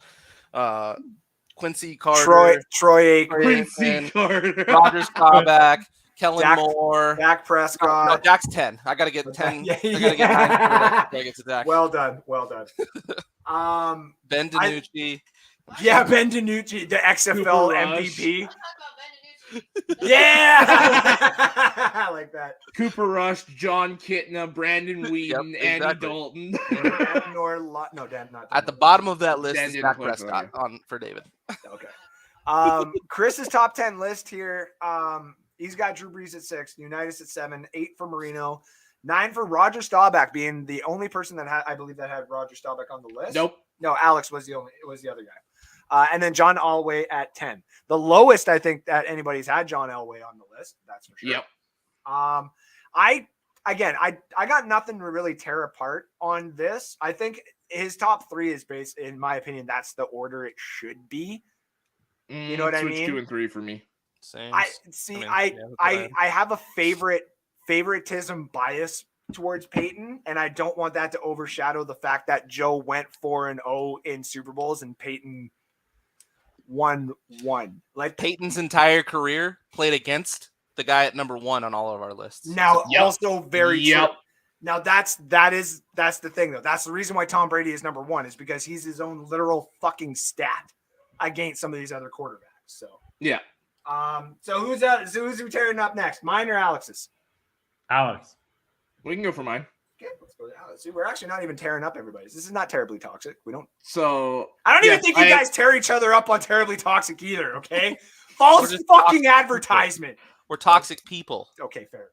Quincy Carter, Troy Aikman, Quincy Carter, Rodgers Staubach, Kellen Moore, Dak Prescott. No, Dak's 10. I got to get 10. I got to get 9. I got to get to Dak. Well done. Ben DiNucci. Ben DiNucci, the XFL Cooper Rush. MVP. Yeah, I like that. Cooper Rush, John Kitna, Brandon Whedon, Yep, Andy exactly. Dalton. Dan, not At the bottom of that list Dan is didn't Dak play for Prescott for David. Okay. Chris's top 10 list here. He's got Drew Brees at 6, Unitas at 7, 8 for Marino, 9 for Roger Staubach, being the only person that I believe that had Roger Staubach on the list. Nope. No, Alex was the other guy. And then John Elway at 10. The lowest I think that anybody's had John Elway on the list. That's for sure. Yep. I got nothing to really tear apart on this. I think his top 3 is based, in my opinion, that's the order it should be. You know what I mean? Switch 2 and 3 for me. Same. I have a favoritism bias towards Peyton, and I don't want that to overshadow the fact that Joe went 4-0 in Super Bowls and Peyton won 1. Like Peyton's entire career played against the guy at number 1 on all of our lists. Now, Yep. also very Yep. true. Now that's the thing though. That's the reason why Tom Brady is number 1 is because he's his own literal fucking stat against some of these other quarterbacks. So Yeah. so who's tearing up next? Mine or Alex's? Alex. We can go for mine. Okay, let's go to Alex. See, we're actually not even tearing up everybody's. This is not terribly toxic. We don't. So I don't even yes, think you guys tear each other up on terribly toxic either. Okay, false just fucking toxic advertisement. We're toxic people. Okay, fair.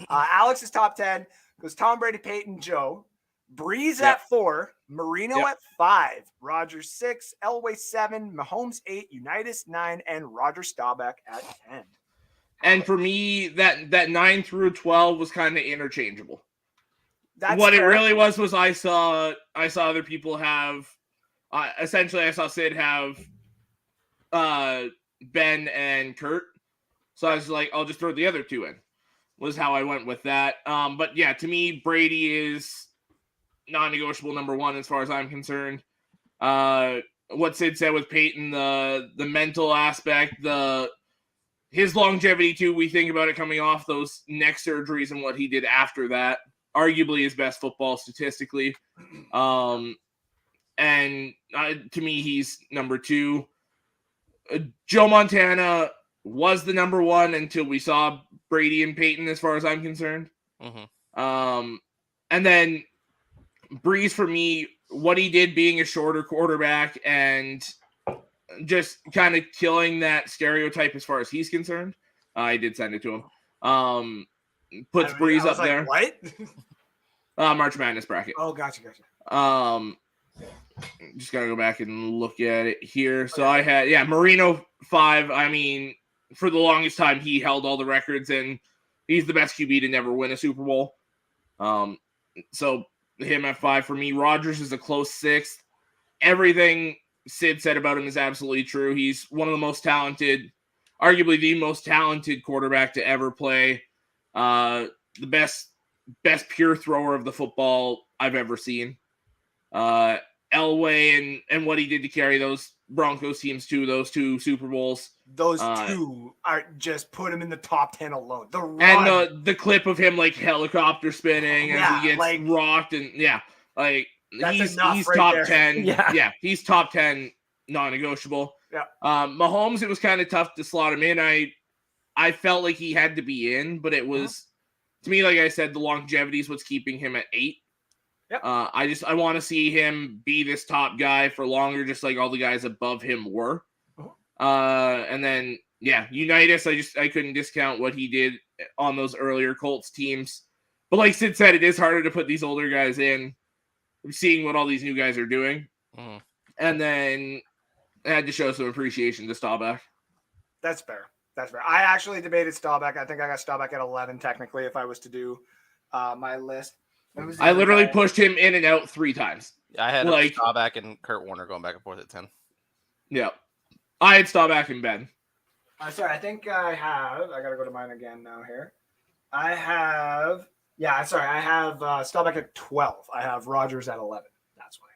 Alex's top 10 goes Tom Brady, Peyton, Joe, Breeze Yep. at 4, Marino Yep. at 5, Rodgers 6, Elway 7, Mahomes 8, Unitas 9, and Roger Staubach at 10. And for me, that 9 through 12 was kind of interchangeable. That's What fair. it really was I saw other people have. Essentially, I saw Sid have Ben and Kurt. So I was like, I'll just throw the other 2 in. Was how I went with that. But yeah, to me, Brady is non-negotiable number 1 as far as I'm concerned. What Sid said with Peyton, the mental aspect, his longevity too. We think about it coming off those neck surgeries and what he did after that. Arguably his best football statistically. And to me, he's number 2. Joe Montana was the number 1 until we saw Brady and Peyton, as far as I'm concerned. Mm-hmm. And then Breeze, for me, what he did being a shorter quarterback and just kind of killing that stereotype as far as he's concerned. I did send it to him. Puts Breeze up there. What? March Madness bracket. Oh, gotcha. Just gotta go back and look at it here. So I had, Marino 5. I mean, for the longest time, he held all the records, and he's the best QB to never win a Super Bowl. So him at 5 for me. Rodgers is a close 6th. Everything Sid said about him is absolutely true. He's one of the most talented, arguably the most talented quarterback to ever play. The best pure thrower of the football I've ever seen. Elway and what he did to carry those Broncos teams to those 2 Super Bowls. Those 2 are just put him in the top 10 alone. The run. And the clip of him like helicopter spinning as he gets rocked and he's top 10. Yeah, he's top 10 non-negotiable. Yeah. Mahomes, it was kind of tough to slot him in. I felt like he had to be in, but it was to me, like I said, the longevity is what's keeping him at 8. Yep. I want to see him be this top guy for longer, just like all the guys above him were. And then Unitas, I couldn't discount what he did on those earlier Colts teams. But like Sid said, it is harder to put these older guys in, seeing what all these new guys are doing. Mm-hmm. And then I had to show some appreciation to Staubach. That's fair. I actually debated Staubach. I think I got Staubach at 11 technically if I was to do my list. I literally pushed him in and out 3 times. I had Staubach and Kurt Warner going back and forth at 10. Yeah. I had Staubach and Ben. Sorry, I think I got to go to mine again now here. I have Staubach at 12. I have Rodgers at 11. That's why.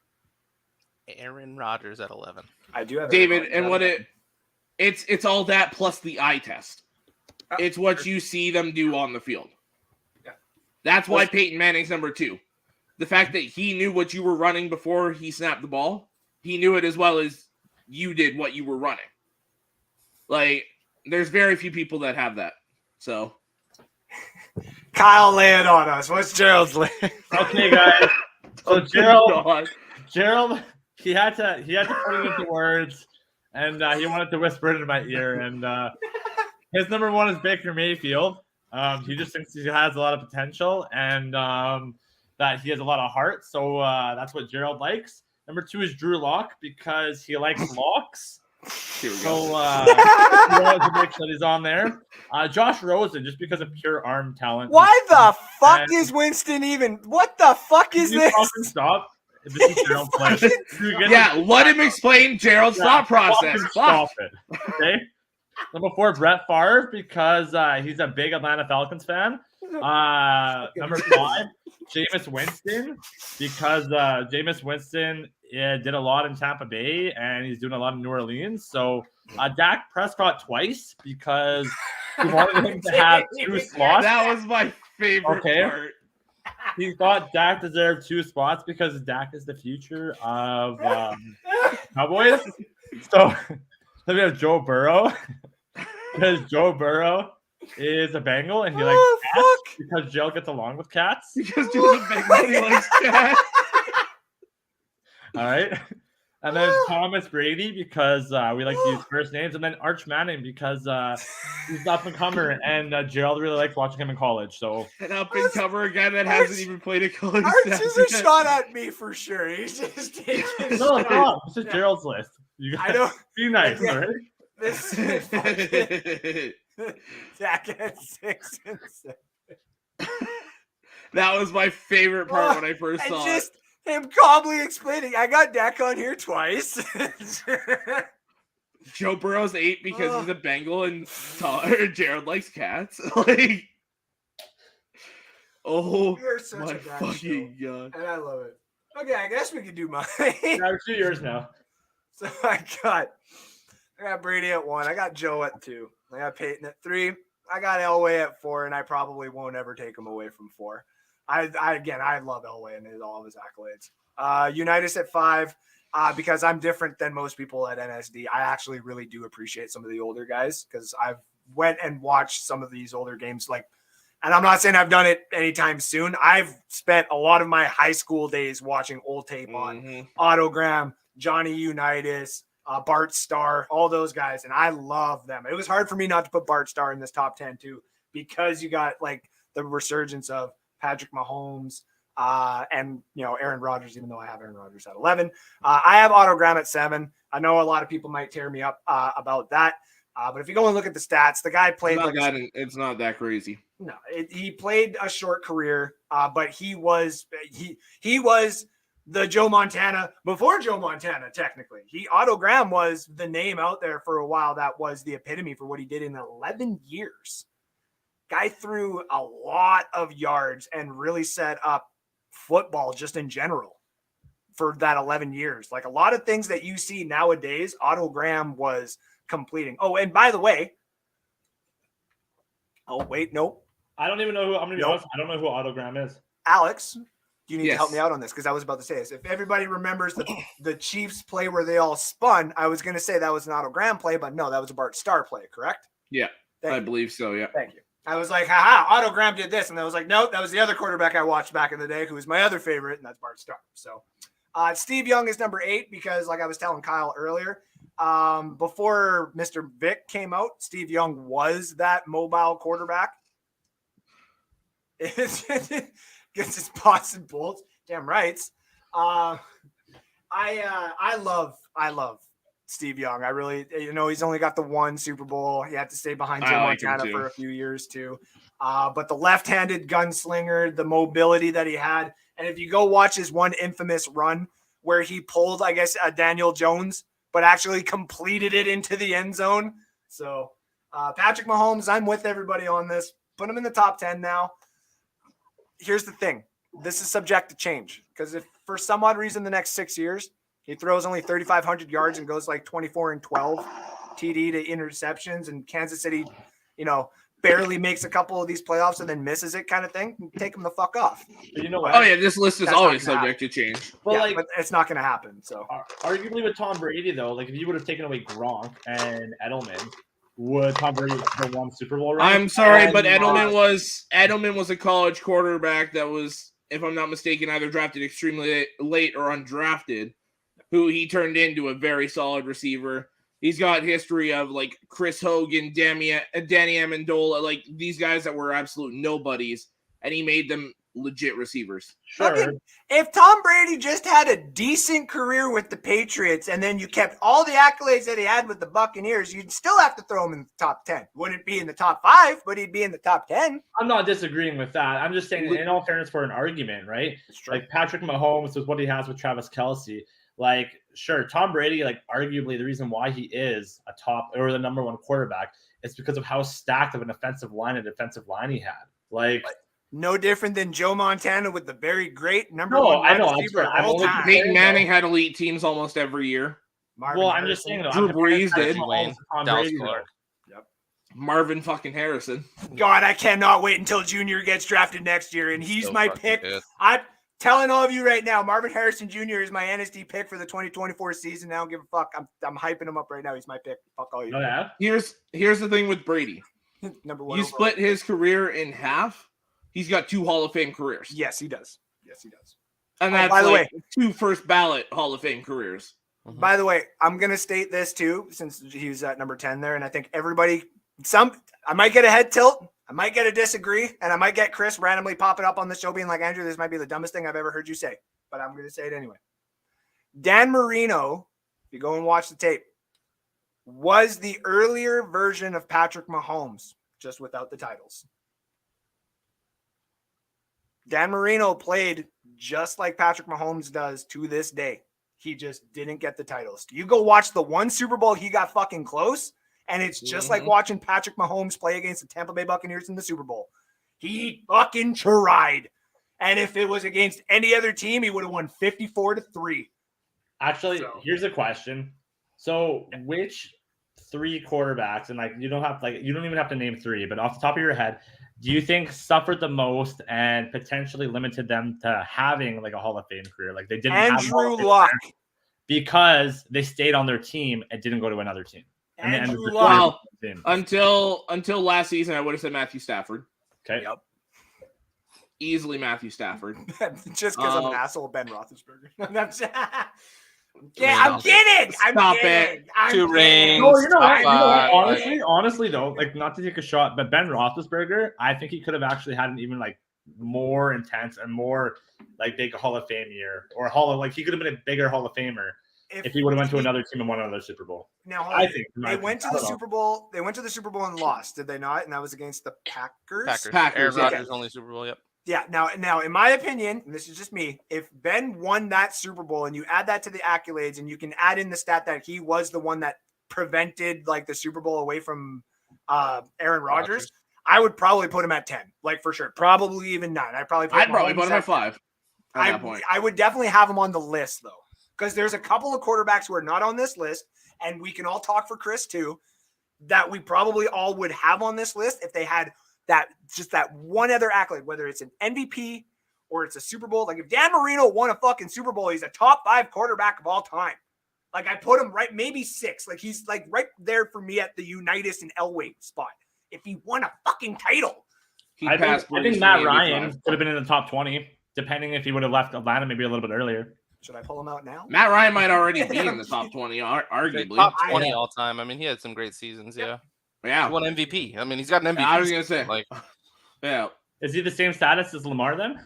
Aaron Rodgers at 11. I do have David, and what it's all that plus the eye test. It's what you see them do on the field. Yeah. That's why Peyton Manning's number 2. the fact that he knew what you were running before he snapped the ball. He knew it as well as you did what you were running. Like, there's very few people that have that. So, Kyle, lay it on us. What's Gerald's list? Okay, guys. So Gerald, he had to put it into words, and he wanted to whisper it in my ear. And his number one is Baker Mayfield. He just thinks he has a lot of potential, and that he has a lot of heart. So that's what Gerald likes. Number 2 is Drew Lock because he likes locks. So he wanted to make sure that he's on there. Josh Rosen, just because of pure arm talent. Why the fuck is Winston even? What the fuck is this? Stop. This is Gerald's place. Yeah, let him explain Gerald's thought process. Stop it. Okay. Number 4, Brett Favre, because he's a big Atlanta Falcons fan. Number 5, Jameis Winston, because Jameis Winston did a lot in Tampa Bay, and he's doing a lot in New Orleans. So Dak Prescott twice, because he wanted him to have 2 spots. That was my favorite part. He thought Dak deserved 2 spots because Dak is the future of Cowboys. So then we have Joe Burrow, because Joe Burrow is a Bengal and he likes cats because Jill gets along with cats. Because Jill's a Bengal and he likes cats. All right. And then Thomas Brady because we like to use first names. And then Arch Manning because he's up and comer and Gerald really likes watching him in college. So an up and comer guy that hasn't even played a college. Arch is a shot at me for sure. He's just taking no, this is Gerald's list. You guys, I don't be nice, yeah. all right? This is fucking Dak at 6 and 7. That was my favorite part when I first saw it. Him calmly explaining. I got Dak on here twice. Joe Burrow's 8 because he's a Bengal and Gerald likes cats. Like, You're such my a bad fucking show. god! And I love it. Okay, I guess we could do mine. Yeah, 2 years now. So I got Brady at 1. I got Joe at 2. I got Peyton at 3. I got Elway at 4, and I probably won't ever take him away from 4. I love Elway and all of his accolades. Unitas at 5 because I'm different than most people at NSD. I actually really do appreciate some of the older guys because I've went and watched some of these older games. And I'm not saying I've done it anytime soon. I've spent a lot of my high school days watching old tape on Autogram, Johnny Unitas, Bart Starr, all those guys, and I love them. It was hard for me not to put Bart Starr in this top 10 too because you got like the resurgence of Patrick Mahomes, and Aaron Rodgers, even though I have Aaron Rodgers at 11. I have Autogram at 7. I know a lot of people might tear me up about that. But if you go and look at the stats, the guy played it's not that crazy. No, he played a short career, but he was the Joe Montana before Joe Montana, technically. Autogram was the name out there for a while. That was the epitome for what he did in 11 years. Guy threw a lot of yards and really set up football just in general for that 11 years. Like a lot of things that you see nowadays, Autogram was completing. Oh, and by the way, nope. I don't even know who. I'm gonna be honest. I don't know who Autogram is. Alex, you need to help me out on this because I was about to say this. If everybody remembers the Chiefs play where they all spun, I was going to say that was an Autogram play, but no, that was a Bart Starr play, correct? Yeah, I believe so. Yeah. Thank you. I was like, haha, Autogram did this. And I was like, nope, that was the other quarterback I watched back in the day who was my other favorite, and that's Bart Starr. So Steve Young is number 8 because, like I was telling Kyle earlier, before Mr. Vic came out, Steve Young was that mobile quarterback. Gets his pots and bolts. Damn rights. I love Steve Young. I really, he's only got the 1 Super Bowl. He had to stay behind Joe Montana for a few years too. But the left-handed gunslinger, the mobility that he had. And if you go watch his one infamous run where he pulled, I guess, Daniel Jones, but actually completed it into the end zone. So Patrick Mahomes, I'm with everybody on this. Put him in the top 10 now. Here's the thing. This is subject to change because if for some odd reason the next 6 years he throws only 3,500 yards and goes like 24-12 TD to interceptions and Kansas City, barely makes a couple of these playoffs and then misses it kind of thing, take him the fuck off. But you know what? Oh yeah, this list is That's always not gonna subject to change. But Yeah, like, but it's not going to happen. So arguably with Tom Brady though, like if you would have taken away Gronk and Edelman, would Tom Brady have won Super Bowl? Right? I'm sorry, but Edelman was a college quarterback that was, if I'm not mistaken, either drafted extremely late or undrafted, who he turned into a very solid receiver. He's got history of like Chris Hogan, Danny Amendola, like these guys that were absolute nobodies, and he made them legit receivers. Sure. If Tom Brady just had a decent career with the Patriots and then you kept all the accolades that he had with the Buccaneers, you'd still have to throw him in the top 10. Wouldn't be in the top 5, but he'd be in the top 10. I'm not disagreeing with that. I'm just saying, in all fairness, for an argument, right? Like Patrick Mahomes with what he has with Travis Kelce. Like, sure, Tom Brady, like arguably the reason why he is a top or the number one quarterback is because of how stacked of an offensive line and defensive line he had. Like, no different than Joe Montana with the very great number one I know. receiver of I'm all only time. Peyton Manning had elite teams almost every year. Marvin I'm just saying though. Drew Brees did. Dallas Clark. Marvin fucking Harrison. God, I cannot wait until Junior gets drafted next year, and he's So my fucking pick. good. I'm telling all of you right now, Marvin Harrison Jr. is my NSD pick for the 2024 season. I don't give a fuck. I'm hyping him up right now. He's my pick. Fuck all you. Oh yeah. Here's the thing with Brady. Number one. You overall. split his career in half. He's got 2 Hall of Fame careers. Yes, he does. Yes, he does. And that's by the like 2 first ballot Hall of Fame careers. By the way, I'm gonna state this too, since he was at number 10 there, and I think everybody. I might get a head tilt. I might get a disagree, and I might get Chris randomly popping up on the show being like, Andrew, this might be the dumbest thing I've ever heard you say, but I'm going to say it anyway. Dan Marino, if you go and watch the tape, was the earlier version of Patrick Mahomes, just without the titles. Dan Marino played just like Patrick Mahomes does to this day. He just didn't get the titles. You go watch the one Super Bowl he got fucking close, and it's just like watching Patrick Mahomes play against the Tampa Bay Buccaneers in the Super Bowl. He fucking tried. And if it was against any other team, he would have won 54-3. Actually, here's a question. So, which 3 quarterbacks, and like you don't even have to name 3, but off the top of your head, do you think suffered the most and potentially limited them to having like a Hall of Fame career? Like they didn't have Andrew Luck. Because they stayed on their team and didn't go to another team. Andrew Luck. Until last season, I would have said Matthew Stafford. Okay. Yep. Easily Matthew Stafford. Just because I'm an asshole, Ben Roethlisberger. I'm kidding. Stop it. 2 rings. No, you know what? top 5. Honestly, though, like not to take a shot, but Ben Roethlisberger, I think he could have actually had an even like more intense and more like big Hall of Fame year, or he could have been a bigger Hall of Famer if he would have went to another team and won another Super Bowl. Now, I think they went to the Super Bowl. They went to the Super Bowl and lost, did they not? And that was against the Packers. Packers, Aaron Rodgers only Super Bowl. Yep. Yeah. Now, in my opinion, and this is just me, if Ben won that Super Bowl and you add that to the accolades, and you can add in the stat that he was the one that prevented like the Super Bowl away from Aaron Rodgers, I would probably put him at 10, like for sure. Probably even 9. I'd probably put him at 5. At that point. I would definitely have him on the list though, because there's a couple of quarterbacks who are not on this list, and we can all talk for Chris too, that we probably all would have on this list if they had that one other accolade, whether it's an MVP or it's a Super Bowl. Like if Dan Marino won a fucking Super Bowl, he's a top 5 quarterback of all time. Like I put him right, maybe 6. Like he's like right there for me at the Unitas and Elway spot. If he won a fucking title. I think Matt Ryan could have been in the top 20, depending if he would have left Atlanta maybe a little bit earlier. Should I pull him out now? Matt Ryan might already be in the top 20, arguably. Top 20 all time. I mean, he had some great seasons. Yeah. Yeah. He won MVP. I mean, he's got an MVP. I was gonna say, like, yeah. Is he the same status as Lamar then?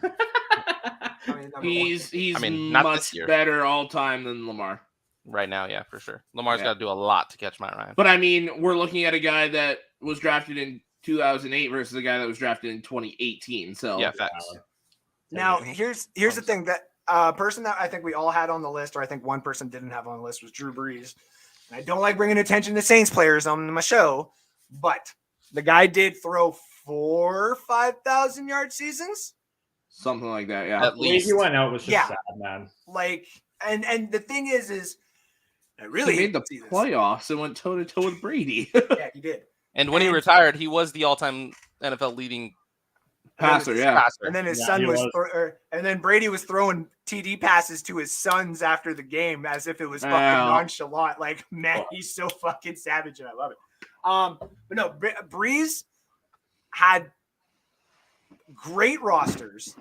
He's not much this year. better all time than Lamar. Right now, yeah, for sure. Lamar's got to do a lot to catch Matt Ryan. But I mean, we're looking at a guy that was drafted in 2008 versus a guy that was drafted in 2018. So yeah, facts. Now here's the thing, that person that I think we all had on the list, or I think one person didn't have on the list, was Drew Brees. And I don't like bringing attention to Saints players on my show, but the guy did throw 4 5,000 yard seasons, something like that. Yeah, at least he went out was just sad, man. Like, and the thing is I really he made the playoffs and went toe to toe with Brady. Yeah, he did. And when he retired, he was the all-time NFL leading passer. And then his son and then Brady was throwing TD passes to his sons after the game as if it was fucking nonchalant. Like, man, he's so fucking savage, and I love it. But no, Breeze had great rosters.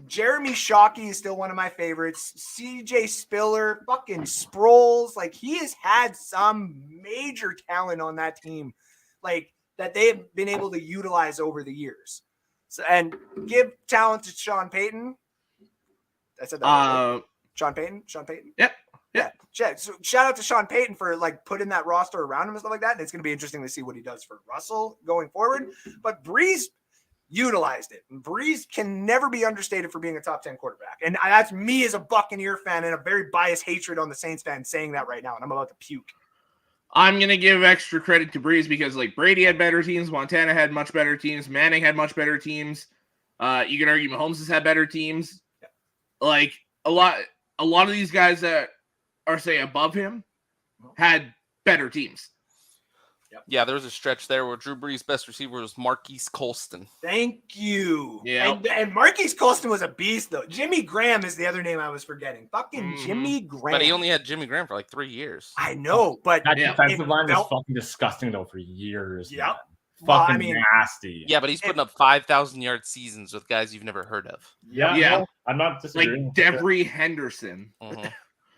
Jeremy Shockey is still one of my favorites. CJ Spiller, fucking Sproles. Like, he has had some major talent on that team, like, that they have been able to utilize over the years. So, and give talent to Sean Payton. I said that right? Sean Payton? Yep. Yeah. So shout out to Sean Payton for like putting that roster around him and stuff like that. And it's going to be interesting to see what he does for Russell going forward. But Breeze utilized it. And Breeze can never be understated for being a top 10 quarterback. And that's me as a Buccaneer fan and a very biased hatred on the Saints fan saying that right now. And I'm about to puke. I'm going to give extra credit to Breeze because like Brady had better teams. Montana had much better teams. Manning had much better teams. You can argue Mahomes has had better teams. Like a lot of these guys that are say above him had better teams. Yeah, there was a stretch there where Drew Brees' best receiver was Marquise Colston. Thank you. Yeah. And Marquise Colston was a beast, though. Jimmy Graham is the other name I was forgetting. Fucking Jimmy Graham. But he only had Jimmy Graham for like 3 years. I know, but that defensive line was fucking disgusting, though, for years. Yep. Fucking nasty. Yeah, but he's putting up 5,000-yard seasons with guys you've never heard of. Yeah. No, I'm not disagreeing. Like Devery Henderson. Mm-hmm.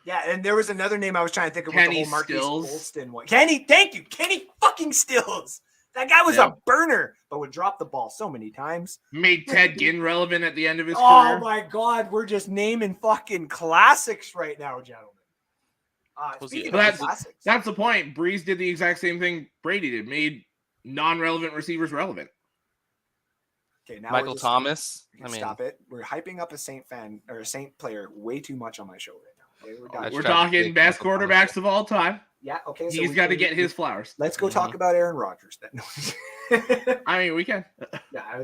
Yeah, and there was another name I was trying to think of Kenny with the whole Marquise Stills. Colston one. Kenny, thank you. Kenny fucking Stills. That guy was a burner, but would drop the ball so many times. Made Ted Ginn relevant at the end of his career. Oh, my God. We're just naming fucking classics right now, gentlemen. Speaking of classics. That's the point. Breeze did the exact same thing Brady did. Made non-relevant receivers relevant. Okay, now Michael Thomas. Stop it. We're hyping up a Saint fan or a Saint player way too much on my show right now. Okay, we're talking best quarterbacks of all time. Yeah, okay. So he's got to get his flowers. Let's go talk about Aaron Rodgers then. I mean, we can. Yeah,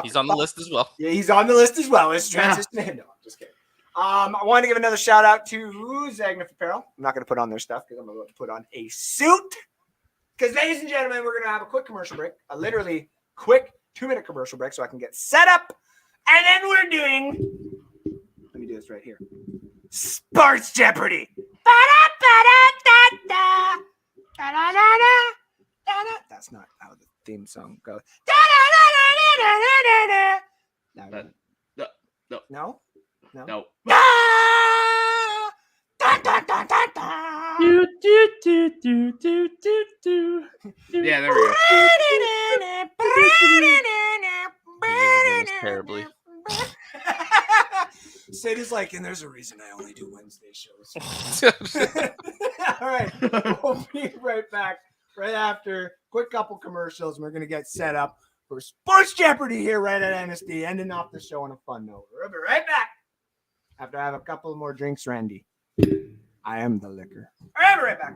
he's on the list as well. Yeah, he's on the list as well. Let's transition to him. No, I'm just kidding. I want to give another shout out to ZAGNIF Apparel. I'm not going to put on their stuff because I'm about to put on a suit. Because, ladies and gentlemen, we're going to have a quick commercial break. A literally quick 2-minute commercial break so I can get set up. And then we're doing, let me do this right here. Sports Jeopardy. That's not how the theme song goes. No. Yeah, there we go. Terribly. Sid is like, and there's a reason I only do Wednesday shows. All right, we'll be right back right after quick couple commercials, and we're gonna get set up for Sports Jeopardy here right at Dynasty, ending off the show on a fun note. We'll be right back after I have a couple more drinks, Randy. I am the liquor. All right, we'll be right back.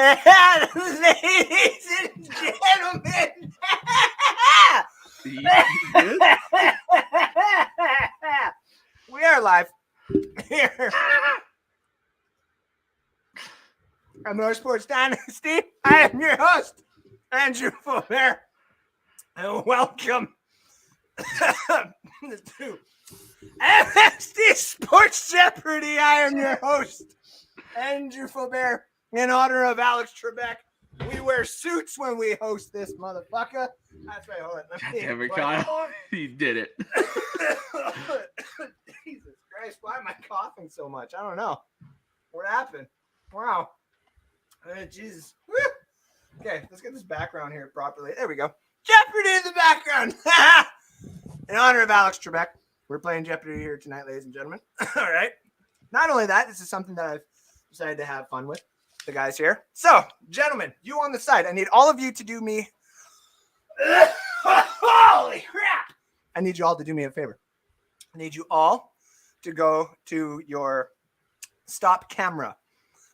And ladies and gentlemen, we are live here on More Sports Dynasty. I am your host, Andrew Faubert, and welcome to MSD Sports Jeopardy. I am your host, Andrew Faubert. In honor of Alex Trebek, we wear suits when we host this motherfucker. That's right. Hold on. Damn it, Kyle. You did it. Jesus Christ. Why am I coughing so much? I don't know. What happened? Wow. Jesus. Woo. Okay, let's get this background here properly. There we go. Jeopardy in the background. In honor of Alex Trebek, we're playing Jeopardy here tonight, ladies and gentlemen. All right. Not only that, this is something that I've decided to have fun with the guys here. So, gentlemen, you on the side, I need all of you to do me. Holy crap! I need you all to do me a favor. I need you all to go to your stop camera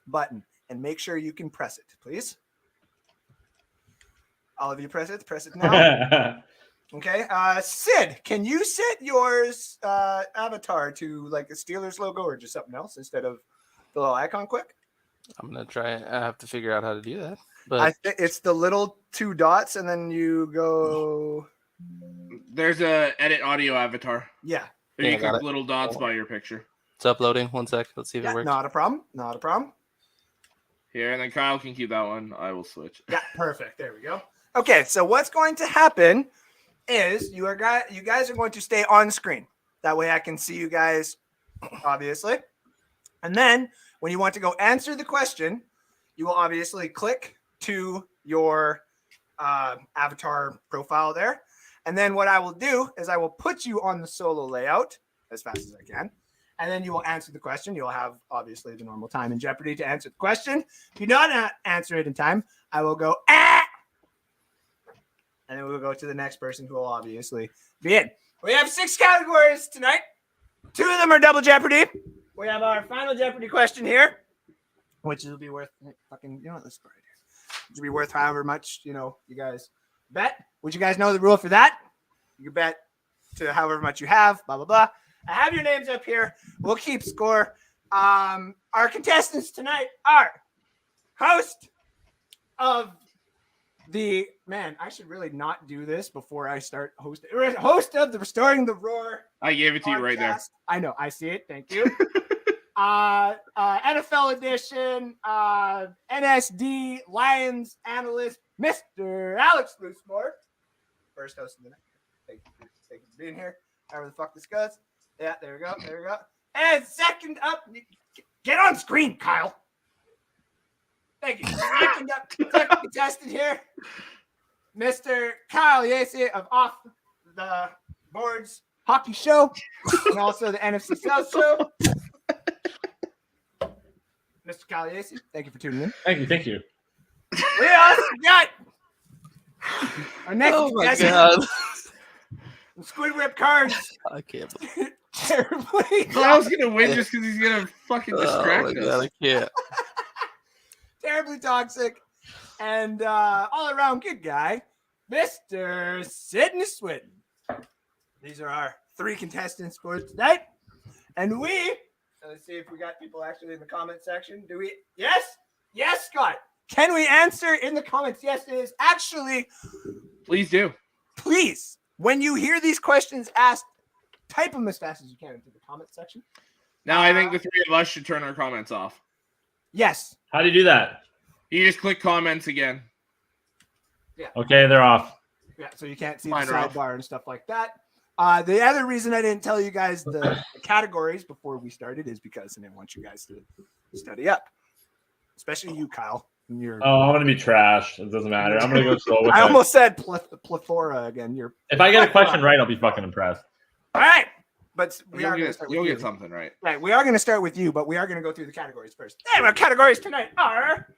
button and make sure you can press it, please. All of you press it. Press it now. Okay. Sid, can you set yours avatar to like a Steelers logo or just something else instead of the little icon quick? I'm gonna try. I have to figure out how to do that. But I think it's the little two dots, and then you go. There's a edit audio avatar. Yeah. Or Yeah, you I got click it. little dots by your picture. it's uploading. 1 sec. Let's see if Yeah, it works. not a problem. Not a problem. Here, and then Kyle can keep that one. I will switch. Yeah, perfect. There we go. Okay, so what's going to happen is you guys are going to stay on screen. That way I can see you guys, obviously. And then when you want to go answer the question, you will obviously click to your avatar profile there. And then what I will do is I will put you on the solo layout as fast as I can. And then you will answer the question. You'll have, obviously, the normal time in Jeopardy to answer the question. If you do not answer it in time, I will go, ah! And then we'll go to the next person who will obviously be in. We have 6 categories tonight. 2 of them are double Jeopardy. We have our final Jeopardy question here, which will be worth fucking, you know what, let's go right here. Which will be worth however much, you guys bet. Would you guys know the rule for that? You can bet to however much you have, blah, blah, blah. I have your names up here. We'll keep score. Our contestants tonight are host of the, man, I should really not do this before I start hosting. Host of the Restoring the Roar. I gave it to you right there. podcast. I know. I see it. Thank you. NFL edition, NSD Lions analyst, Mr. Alex Loosemore. First host of the night. Thank you for being here. However the fuck this goes. Yeah, there we go. There we go. And second up, get on screen, Kyle. Thank you. Second up, second contestant here, Mr. Kyle Yacy of Off the Boards Hockey Show and also the NFC South Show. Mr. Kyle Yacy, thank you for tuning in. Thank you. We also got our next contestant, God. Squidward Cards. I can't believe Terribly, Kyle's gonna win just because he's gonna fucking distract my us. God, I can't. terribly toxic, and all around good guy, Mr. Sidney Swinton. These are our 3 contestants for tonight. And let's see if we got people actually in the comment section. Do we? Yes? Yes, Scott. Can we answer in the comments? Yes, it is. Actually, Please do. please, when you hear these questions asked, type them as fast as you can into the comment section. Now I think the 3 of us should turn our comments off. Yes. How do you do that? You just click comments again. Okay, they're off. Yeah, so you can't see Mine the are off. sidebar and stuff like that. The other reason I didn't tell you guys the categories before we started is because I didn't want you guys to study up, especially you, Kyle. You're, Oh, I'm gonna be trash. It doesn't matter. I'm gonna go slow with I it. almost said plethora again. If I get a question right, I'll be fucking impressed. All right, but we You'll are going to get, start you'll with get you. something right. Right, we are going to start with you, but we are going to go through the categories first. And our categories tonight are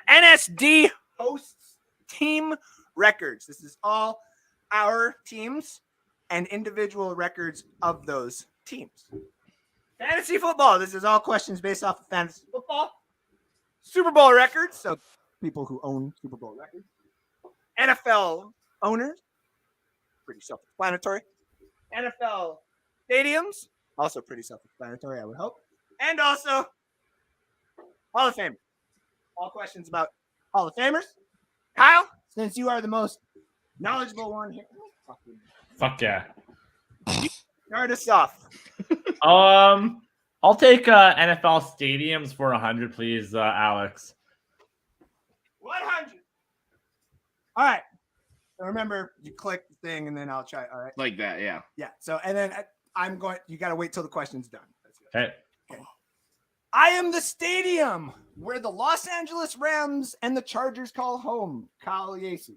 NSD hosts team records. This is all our teams and individual records of those teams. Fantasy football. This is all questions based off of fantasy football. Super Bowl records. So people who own Super Bowl records. NFL owners. Pretty self-explanatory. NFL stadiums. Also pretty self-explanatory, I would hope. And also Hall of Fame. All questions about Hall of Famers. Kyle, since you are the most knowledgeable one here. Fuck yeah. Start us off. I'll take NFL stadiums for 100, please, Alex. 100. All right. So remember, you click the thing and then I'll try. All right. Like that, yeah. Yeah. So, and then you got to wait till the question's done. Okay. I am the stadium where the Los Angeles Rams and the Chargers call home. Kyle Yacey.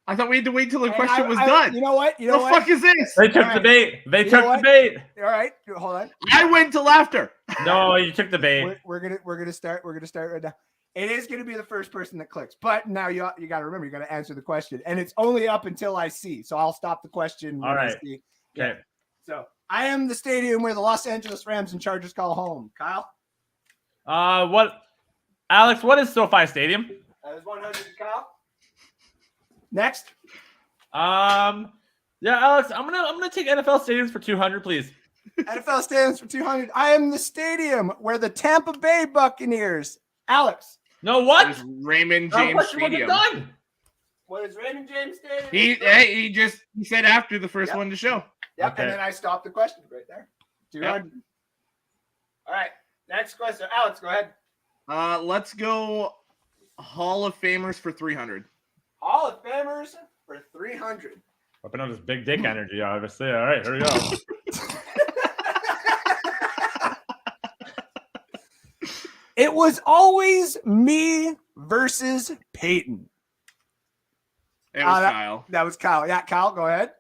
I thought we had to wait till the question was done. You know what? The fuck is this? They took the bait. They took the bait. All right. Hold on. I went to laughter. No, you took the bait. We're gonna start right now. It is gonna be the first person that clicks, but now you got to remember you got to answer the question, and it's only up until I see. So I'll stop the question. All right. Okay. So I am the stadium where the Los Angeles Rams and Chargers call home. Kyle. What? Alex, what is SoFi Stadium? That is 100 to Kyle. Next. Yeah, Alex, I'm gonna take NFL stadiums for 200, please. NFL stadiums for 200. I am the stadium where the Tampa Bay Buccaneers. Alex. No, what? It's Raymond James Stadium. What is Raymond James Stadium? He said after the first one to show. Yep, Okay. and then I stopped the question right there. 200. Yep. All right. Next question. Alex, go ahead. Let's go Hall of Famers for 300. Hall of Famers for 300. Up on this big dick energy, obviously. All right, here we go. It was always me versus Peyton. It was Kyle. That was Kyle. Yeah, Kyle, go ahead.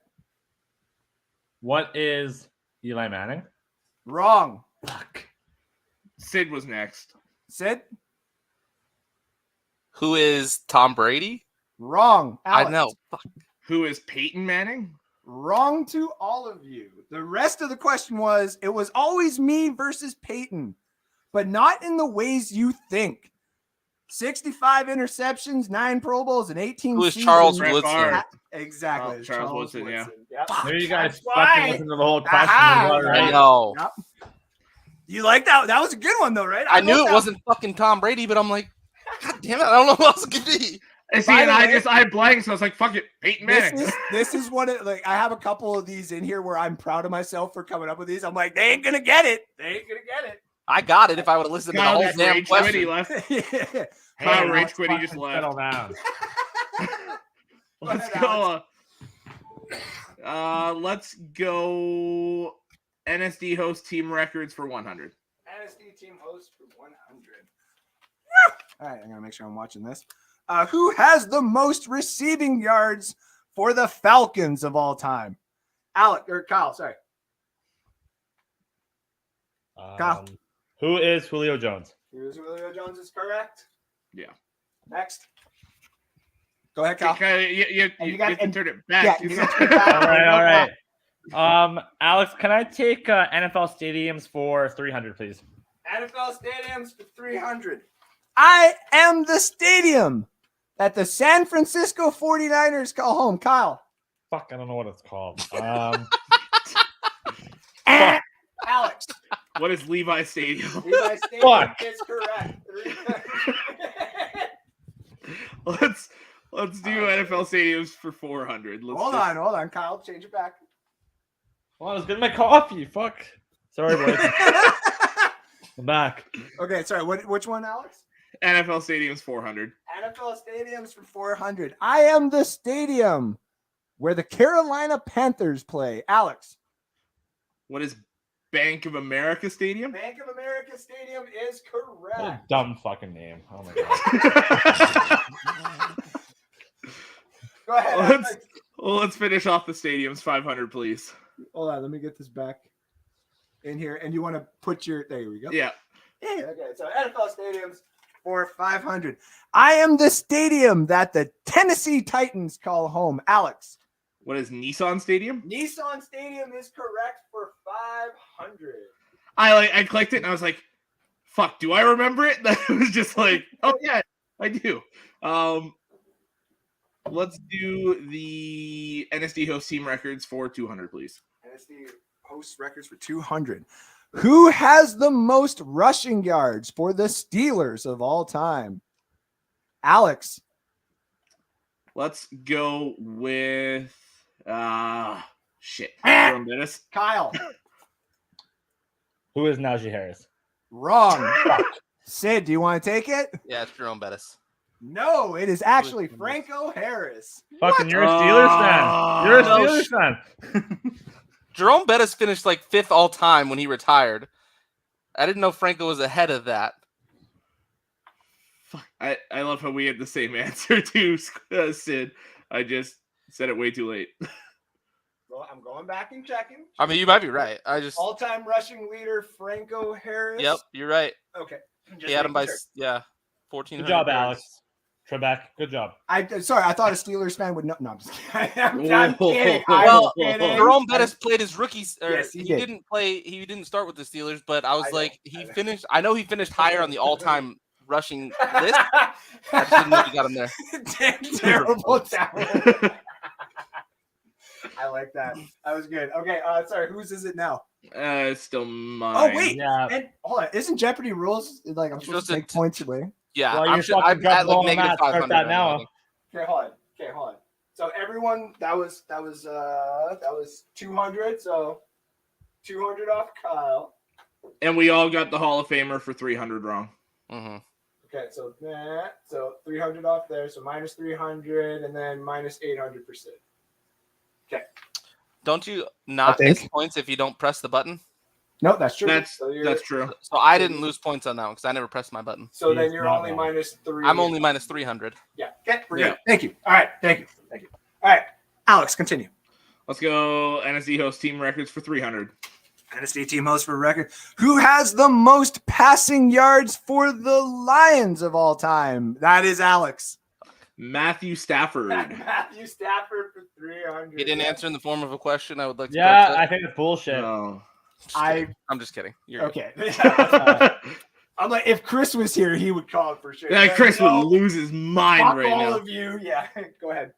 What is Eli Manning? Wrong. Fuck. Sid was next. Sid? Who is Tom Brady? Wrong. Alex. I know. Fuck. Who is Peyton Manning? Wrong to all of you. The rest of the question was, it was always me versus Peyton, but not in the ways you think. 65 interceptions, 9 Pro Bowls, and 18 Who is seasons. Charles Brett Woodson? Favre. Exactly. Oh, Charles Woodson, yeah. Yep. Maybe you guys That's fucking why. listen to the whole question. Aha. All right. I know. Yep. You like that? That was a good one, though, right? I knew love it that. wasn't fucking Tom Brady, but I'm like, God damn it, I don't know who else it could be. And see, By and the way- I blanked, so I was like, fuck it, Peyton Manning. This is what it like. I have a couple of these in here where I'm proud of myself for coming up with these. I'm like, they ain't gonna get it. They ain't gonna get I got it if I would have listened to the Kyle whole just damn rage quit, he question. left. it. Kyle Hey, rage let's quit, he just fucking left. settle down. Let's ahead, go. Let's go. NSD host team records for 100. NSD team host for 100. All right, I'm gonna make sure I'm watching this. Who has the most receiving yards for the Falcons of all time? Kyle, sorry. Kyle. Who is Julio Jones? Julio Jones is correct. Yeah. Next. Go ahead, Kyle. You can turn it back. Yeah, you got to turn it back. All right. Alex, can I take NFL stadiums for 300, please? NFL stadiums for 300. I am the stadium that the San Francisco 49ers call home. Kyle. Fuck, I don't know what it's called. Alex. What is Levi Stadium? Levi Stadium Fuck. is correct. Let's do NFL stadiums for 400. Hold on, Kyle. Change it back. Well, I was getting my coffee. Fuck. Sorry, boys. I'm back. Okay, sorry. Which one, Alex? NFL stadiums 400. NFL stadiums for 400. I am the stadium where the Carolina Panthers play. Alex. What is Bank of America Stadium? Bank of America Stadium is What a correct. dumb fucking name. Oh my god. Go ahead. Let's finish off the stadiums 500, please. Hold on, let me get this back in here. And you want to put your there we go. Yeah. Yeah. Okay. So NFL stadiums for 500. I am the stadium that the Tennessee Titans call home. Alex. What is Nissan Stadium? Nissan Stadium is correct for 500. I clicked it and I was like, fuck, do I remember it? That was just like, oh yeah, I do. Let's do the NSD host team records for 200, please. NSD host records for 200. Who has the most rushing yards for the Steelers of all time? Alex. Let's go with Jerome Bettis. Kyle. Who is Najee Harris? Wrong. Sid, do you want to take it? Yeah, it's Jerome Bettis. No, it is actually Franco Harris. Fucking, you're a Steelers fan. You're a Steelers fan. Jerome Bettis finished like 5th all time when he retired. I didn't know Franco was ahead of that. I love how we had the same answer too, Sid. I just said it way too late. Well, I'm going back and checking. I mean, you might be right. I just All-time rushing leader Franco Harris. Yep, you're right. Okay. He had him by 1400. Good job, Alex. Trebek, good job. Sorry, I thought a Steelers fan would know. No, I'm just kidding. I'm kidding. Well, I'm kidding. Jerome Bettis played his rookies. Yes, he did. Didn't play. He didn't start with the Steelers, but I was I know. finished. I know he finished higher on the all-time rushing list. I just didn't know he got him there. Terrible. I like that. That was good. Okay, sorry. Whose is it now? It's still mine. Oh wait, Yeah. and hold on. Isn't Jeopardy rules like I'm supposed to take points away? Yeah, Well, I'm you're sure. fucking I'm at comfortable like on negative that. Start 500 that right now. now. Okay, hold on. So everyone, that was 200. So 200 off Kyle. And we all got the Hall of Famer for 300 wrong. Mm-hmm. Okay, so 300 off there. So minus 300, and then minus 800%. Okay. Don't you not miss points if you don't press the button? No, that's true. That's that's true. So I didn't lose points on that one because I never pressed my button. So then you're only minus 3. I'm only minus 300. Yeah. Okay. We're good. Thank you. All right. Thank you. All right. Alex, continue. Let's go NSD host team records for 300. NSD team host for record. Who has the most passing yards for the Lions of all time? That is Alex. Matthew Stafford. Matthew Stafford for 300. He didn't answer in the form of a question. I would like to. Yeah, I think it's bullshit. No. I'm just kidding. You're okay. I'm like, if Chris was here, he would call it for sure. Yeah, Chris would lose his mind fuck right all now. of you. Yeah, go ahead.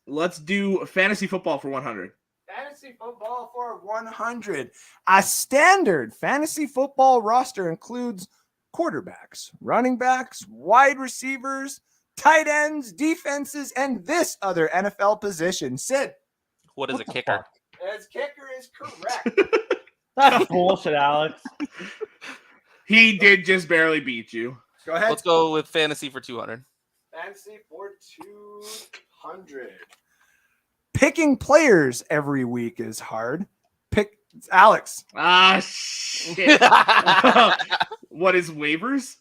Let's do fantasy football for 100. Fantasy football for 100. A standard fantasy football roster includes quarterbacks, running backs, wide receivers, tight ends, defenses, and this other NFL position. Sid. What is a kicker? His kicker is correct. That's bullshit, Alex. He did just barely beat you. Go ahead. Let's go with fantasy for 200. Fantasy for 200. Picking players every week is hard. It's Alex. Shit. What is waivers?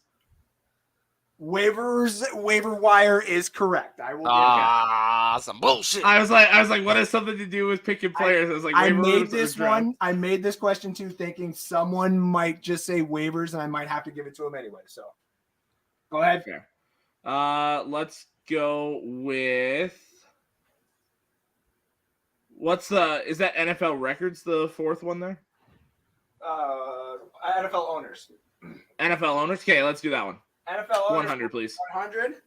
Waiver wire is correct. I will give that. Some bullshit. I was like, what has something to do with picking players? I was like, I waivers made or this draft? one. I made this question too, thinking someone might just say waivers, and I might have to give it to him anyway. So, go ahead. Fair. Let's go with is that NFL records? The fourth one there. NFL owners. NFL owners. Okay, let's do that one. NFL owners. 100, please. 100.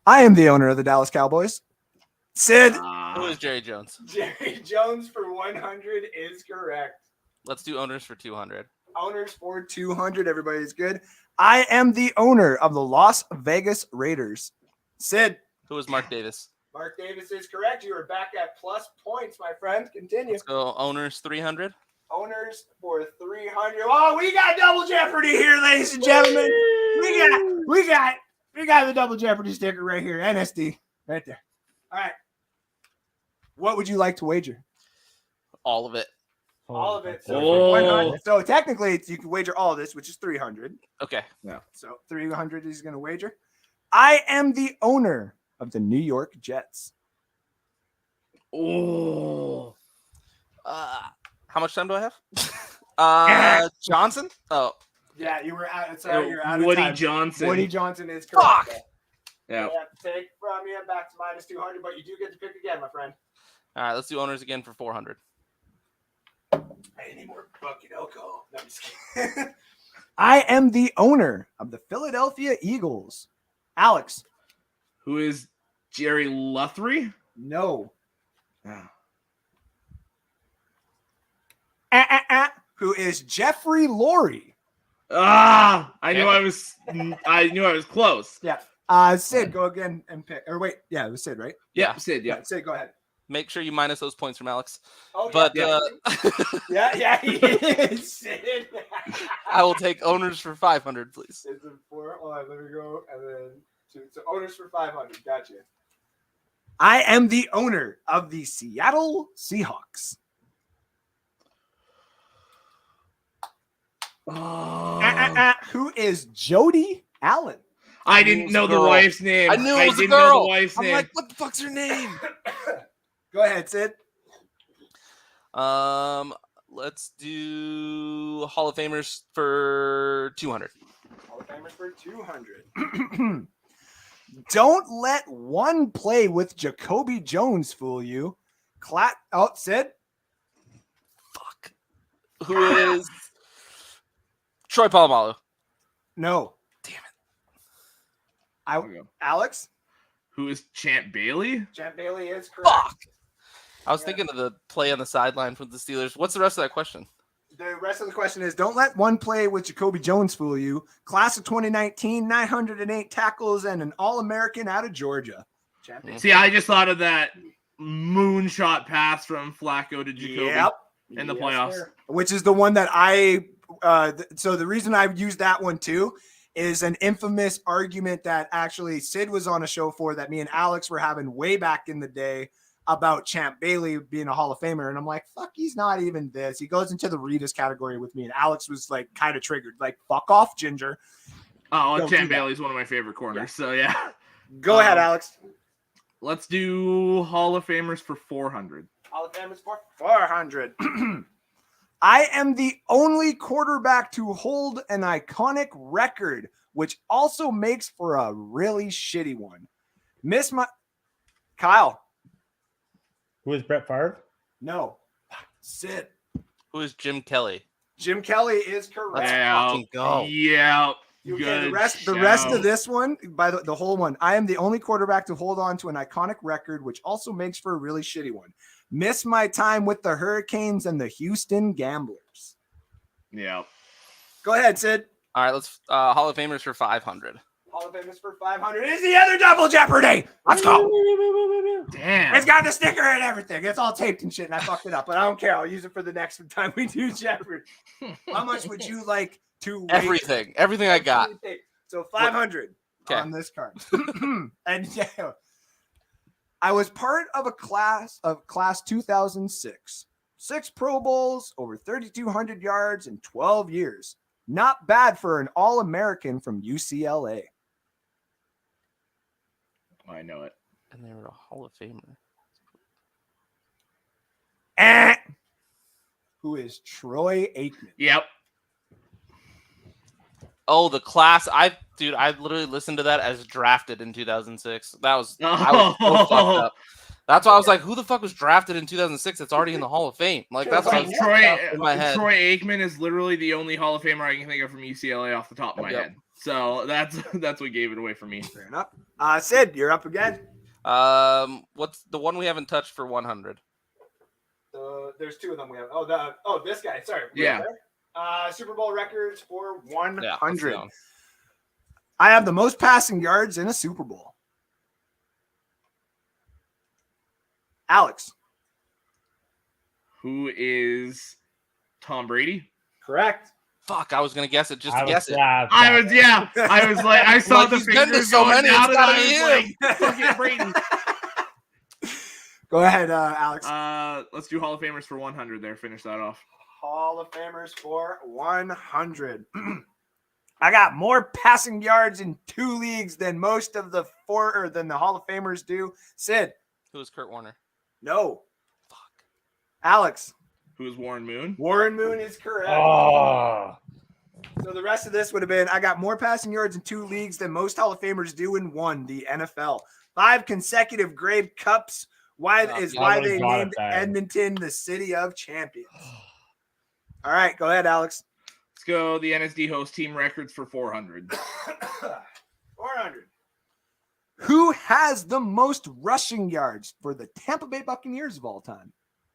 I am the owner of the Dallas Cowboys. Sid. Who is Jerry Jones? Jerry Jones for 100 is correct. Let's do owners for 200. Owners for 200. Everybody's good. I am the owner of the Las Vegas Raiders. Sid. Who is Mark Davis? Mark Davis is correct. You are back at plus points, my friend. Continue. Let's go owners 300. Owners for 300. Oh, we got double Jeopardy here, ladies and gentlemen. We got the double Jeopardy sticker right here. NSD right there. All right. What would you like to wager? All of it. All of it. Oh. So technically, you can wager all of this, which is 300. Okay. Yeah. So 300 is going to wager. I am the owner of the New York Jets. Oh. How much time do I have? Johnson? Oh. Yeah, you were out. Sorry, you're out of Woody time. Johnson. Woody Johnson is correct. Fuck. Yeah. I have to take from you back to minus 200, but you do get to pick again, my friend. All right, let's do owners again for 400. I need more No, I'm just kidding. I am the owner of the Philadelphia Eagles. Alex. Who is Jerry Luthrie? No. Ah. Who is Jeffrey Lurie? I knew I was close. Yeah. Sid, go again and pick. Or wait, yeah, it was Sid, right? Yeah, Sid. Yeah. Sid, go ahead. Make sure you minus those points from Alex. Oh, But yeah, he is. Sid. I will take owners for 500, please. Is it 4? Hold on, let me go. And then 2. So owners for 500. Gotcha. I am the owner of the Seattle Seahawks. Who is Jody Allen? I didn't know the wife's name. I knew it was a didn't girl. know the wife's I'm name. like, what the fuck's her name? Go ahead, Sid. Let's do Hall of Famers for 200. Hall of Famers for 200. Don't let one play with Jacoby Jones fool you. Sid. Fuck. Who is Troy Polamalu? No. Damn it. Alex. Who is Champ Bailey? Champ Bailey is correct. Fuck. I was thinking of the play on the sideline from the Steelers. What's the rest of that question? The rest of the question is, don't let one play with Jacoby Jones fool you. Class of 2019, 908 tackles and an All-American out of Georgia. Champion. See, I just thought of that moonshot pass from Flacco to Jacoby in the playoffs. Sir. Which is the one that so the reason I've used that one too is an infamous argument that actually Sid was on a show for that me and Alex were having way back in the day about Champ Bailey being a Hall of Famer. And I'm like, fuck, he's not even this. He goes into the Reedus category with me. And Alex was like kind of triggered, like, fuck off, Ginger. Oh, well, Champ Bailey's one of my favorite corners. Yeah. So yeah. Go ahead, Alex. Let's do Hall of Famers for 400. Hall of Famers for 400. I am the only quarterback to hold an iconic record, which also makes for a really shitty one. Kyle. Who is Brett Favre? No. Sid. Who is Jim Kelly? Jim Kelly is correct. Let's fucking go. Yeah. Okay, the rest of this one, by the whole one, I am the only quarterback to hold on to an iconic record, which also makes for a really shitty one. Miss my time with the Hurricanes and the Houston Gamblers. Yeah. Go ahead, Sid. All right, let's Hall of Famers for 500. Hall of Famers for 500 is the other double Jeopardy. Let's go. Damn. It's got the sticker and everything. It's all taped and shit, and I fucked it up, but I don't care. I'll use it for the next time we do Jeopardy. How much would you like to Everything I got. So 500 on this card. And yeah, I was part of a class 2006. 6 Pro Bowls, over 3,200 yards in 12 years. Not bad for an All-American from UCLA. I know it. And they were a Hall of Famer. Who is Troy Aikman? Yep. Oh, the class. I literally listened to that as drafted in 2006. I was so fucked up. That's why I was like, who the fuck was drafted in 2006 that's already in the Hall of Fame? Like, that's what I was in my head. Troy Aikman is literally the only Hall of Famer I can think of from UCLA off the top of my head. So that's what gave it away for me. Fair enough. Sid, you're up again. What's the one we haven't touched for 100? There's 2 of them we have. This guy. Sorry. Yeah. Super Bowl records for 100. Yeah, I have the most passing yards in a Super Bowl. Alex. Who is Tom Brady? Correct. Fuck, I was gonna guess it just to guess it. I was like, I saw the fingers so going many. down, It's and gotta I be was like, fucking Brady. Go ahead, Alex. Let's do Hall of Famers for 100 there. Finish that off. Hall of Famers for 100. I got more passing yards in 2 leagues than most of the than the Hall of Famers do. Sid. Who is Kurt Warner? No. Fuck. Alex. Who is Warren Moon? Warren Moon is correct. Oh. So the rest of this would have been, I got more passing yards in 2 leagues than most Hall of Famers do in 1, the NFL. 5 consecutive Grey Cups. Why they named Edmonton the City of Champions. All right, go ahead, Alex. Let's go the NSD host team records for 400. 400. Who has the most rushing yards for the Tampa Bay Buccaneers of all time?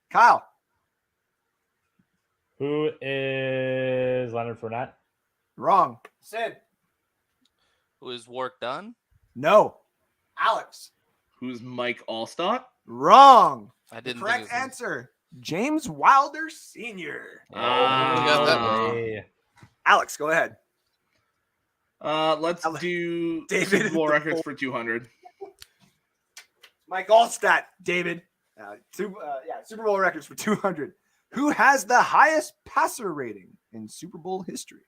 Kyle. Who is Leonard Fournette? Wrong. Sid. Who is Warwick Dunn? No. Alex. Who's Mike Allstott? Wrong. I didn't Correct think it was answer. James Wilder Sr. got that Hey. Alex, go ahead. Let's do David Super Bowl the records Bull. for 200. Mike Allstott, David. Super Bowl records for 200. Who has the highest passer rating in Super Bowl history?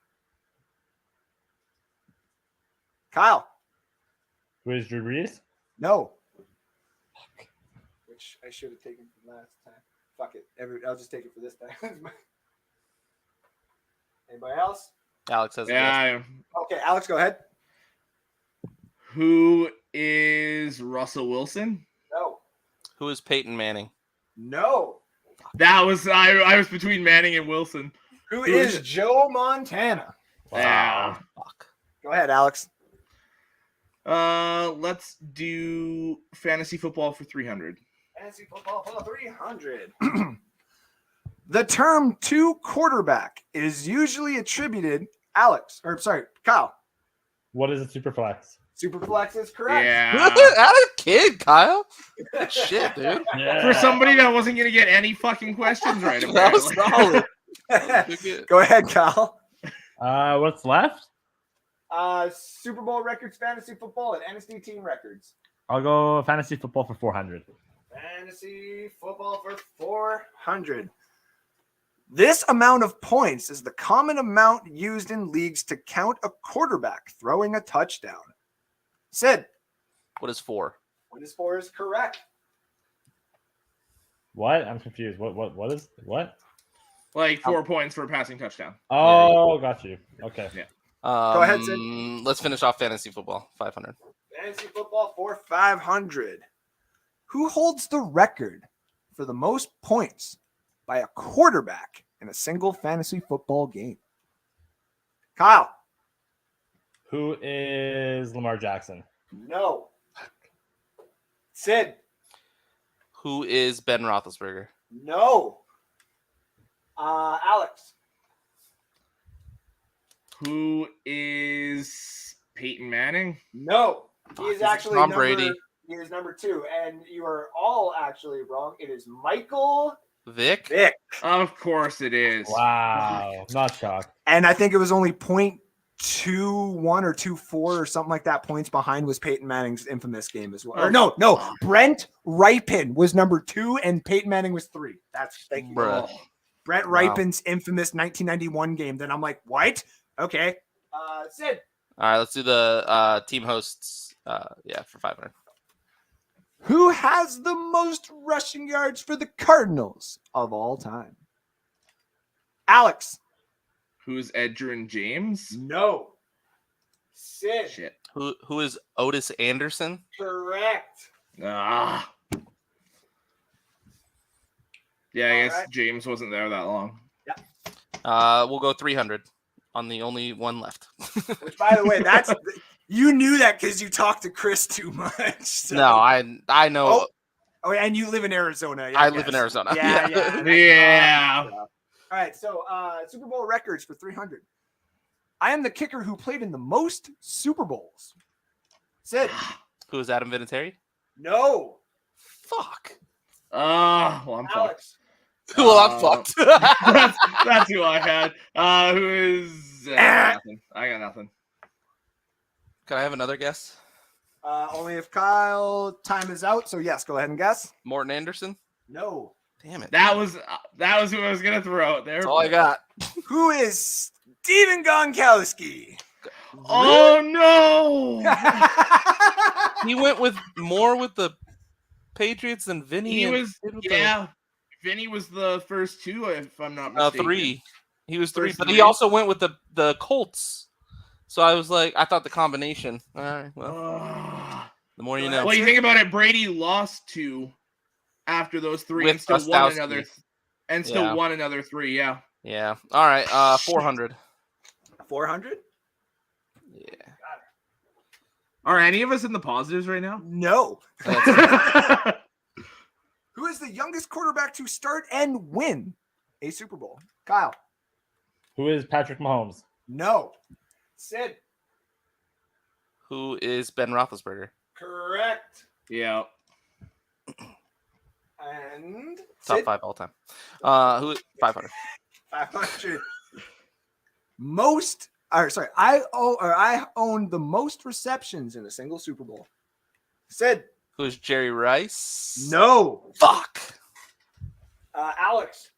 Kyle. Who is Drew Brees? No. Which I should have taken from last time. Fuck it. I'll just take it for this time. Anybody else? Alex has a guess. Yeah. Okay, Alex, go ahead. Who is Russell Wilson? No. Who is Peyton Manning? No. That was I was between Manning and Wilson. Who is Joe Montana? Wow. Fuck. Go ahead, Alex. Let's do fantasy football for 300. Fantasy football for 300. The term two quarterback is usually attributed, Kyle. What is a super flex? Superflex is correct. Yeah. Out of kid, Kyle. Good shit, dude. For somebody that wasn't gonna get any fucking questions right. That was apparently. solid. Go ahead, Kyle. What's left? Super Bowl records, fantasy football, and NSD team records. I'll go fantasy football for 400. Fantasy football for 400. This amount of points is the common amount used in leagues to count a quarterback throwing a touchdown. Sid. What is 4? What is 4 is correct. What? I'm confused. What is what? Like 4 points for a passing touchdown. Oh, got you. Okay. Yeah. Go ahead, Sid. Let's finish off fantasy football. 500. Fantasy football for 500. Who holds the record for the most points by a quarterback in a single fantasy football game? Kyle. Who is Lamar Jackson? No. Sid. Who is Ben Roethlisberger? No. Alex. Who is Peyton Manning? No. He is actually Tom Brady. He is number 2, and you are all actually wrong. It is Michael Vick? Of course it is. Wow. Not shocked. And I think it was only 0.21 or 2.4 or something like that points behind was Peyton Manning's infamous game as well. Or no. Brent Ripon was number 2 and Peyton Manning was 3. Thank you. Bruh. Brent Ripon's infamous 1991 game. Then I'm like, what? Okay. Sid. All right, let's do the team hosts. For 500. Who has the most rushing yards for the Cardinals of all time? Alex. Who's Edgerrin James? No. Sid. Shit. Who is Otis Anderson? Correct. Yeah, I guess right. James wasn't there that long. We'll go 300 on the only one left. Which, by the way, you knew that because you talked to Chris too much. So. No, I know. Oh, and you live in Arizona. I live in Arizona. Yeah. Yeah. All right, so Super Bowl records for 300. I am the kicker who played in the most Super Bowls. Sid. Who is Adam Vinatieri? No. Fuck. Well, I'm fucked. Alex. Well, I'm fucked. That's who I had. Who is? Nothing. I got nothing. Can I have another guess? Only if Kyle time is out. So yes, go ahead and guess. Morton Anderson? No. Damn it. That was who I was gonna throw out there. That's all I got. Who is Steven Gronkowski? Oh no! He went with more with the Patriots than Vinny. He and was did with Vinny was the first 2, if I'm not the, mistaken. 3. He was 3, First but 3. he also went with the Colts. So I was like, I thought the combination. All right, well, the more you know. Well, you think about it, Brady lost 2 after those 3 With and still won Gostowski. another. And still won another 3. Yeah. Yeah. All right. 400. 400? Yeah. Are any of us in the positives right now? No. That's Who is the youngest quarterback to start and win a Super Bowl? Kyle. Who is Patrick Mahomes? No. Sid. Who is Ben Roethlisberger? Correct. Yeah. And Top Sid? 5 all time. Who? 500. 500. I own the most receptions in a single Super Bowl. Sid. Who is Jerry Rice? No. Fuck. Alex.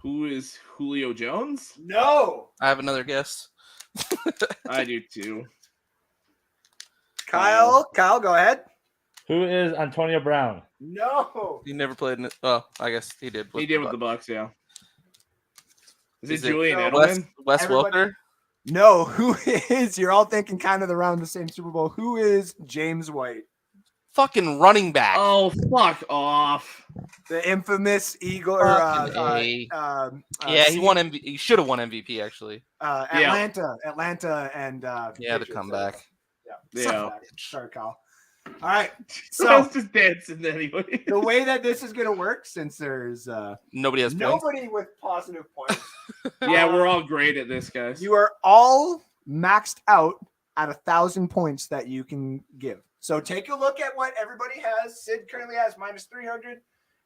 Who is Julio Jones? No. I have another guess. I do too. Kyle, go ahead. Who is Antonio Brown? No. He never played in it. Well, I guess he did. He did with the Bucks, yeah. Is Is it it Julian Wes Edelman? Everybody- Welker? No. Who is? You're all thinking kind of around the same Super Bowl. Who is James White? Fucking running back. Oh, fuck off. The infamous Eagle. Fucking A. Yeah, he won MVP. He should have won MVP actually. Atlanta, and Yeah, the Patriots. comeback. Yeah. Sorry, Kyle. All right. So I was So just dancing anyway. the way that this is going to work, since there's Nobody has points. nobody with positive points, Yeah, we're all great at this, guys. you are all maxed out at 1,000 points that you can give. So take a look at what everybody has. Sid currently has -300.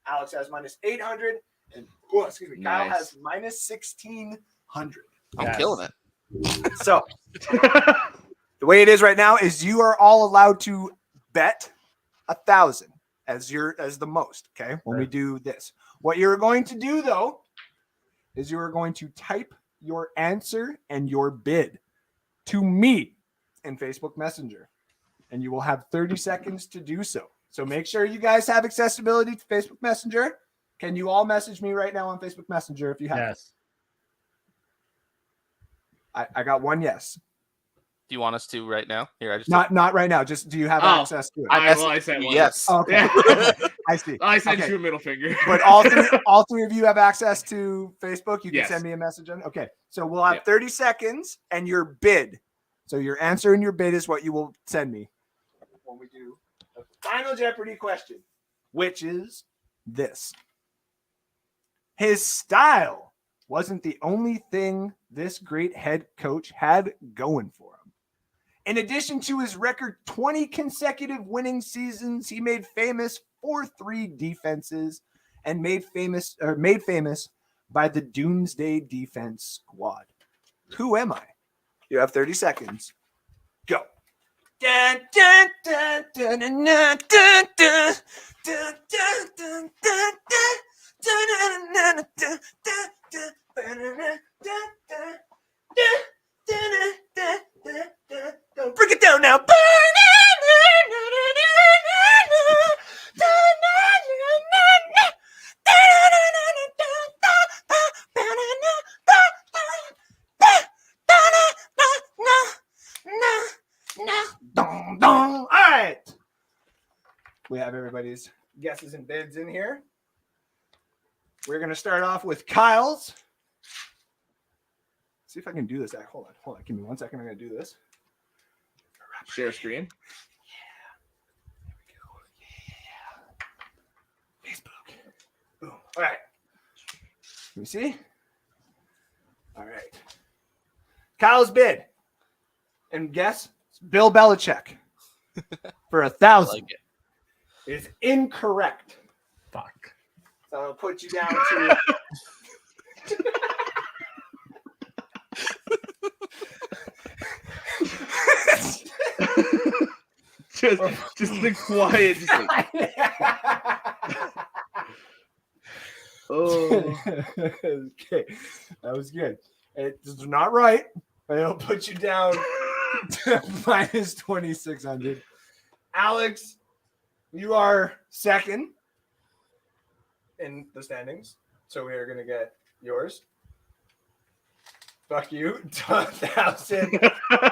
Alex has -800. And Kyle Nice. has -1,600. I'm Yes. killing it. So the way it is right now is you are all allowed to bet 1,000 as the most. Okay, when we do this, what you're going to do though is you are going to type your answer and your bid to me in Facebook Messenger, and you will have 30 seconds to do so. So make sure you guys have accessibility to Facebook Messenger. Can you all message me right now on Facebook Messenger if you have? Yes. I got one yes. Do you want us to right now? Here, I just Not right now. Just do you have Oh. access to it? I said one. yes. Okay. Yeah. I see. I sent Okay. you a middle finger. But all three of you have access to Facebook. You can Yes. send me a message on. Okay. So we'll have Yep. 30 seconds and your bid. So your answer and your bid is what you will send me when we do the final Jeopardy question, which is this. His style wasn't the only thing this great head coach had going for him. In addition to his record 20 consecutive winning seasons, he made famous 4-3 defenses and made famous by the Doomsday Defense Squad. Who am I? You have 30 seconds. Go. Dun, dun, dun, dun, dun, dun, dun, dun, dun, dun, dun, dun, dun. Break it down now. All right. We have everybody's guesses and bids in here. We're going to start off with Kyle's. See if I can do this. Hold on. Give me 1 second. I'm going to do this. Share screen. Yeah. Facebook. Boom. All right. Let me see. All right. Kyle's bid. And guess it's Bill Belichick for 1,000. like it. Is incorrect. Fuck. So I'll put you down to just the quiet. Just like, oh, okay. That was good. It's not right, but it'll put you down to minus 2,600. Alex, you are second in the standings, so we are going to get yours. Fuck you. 1,000.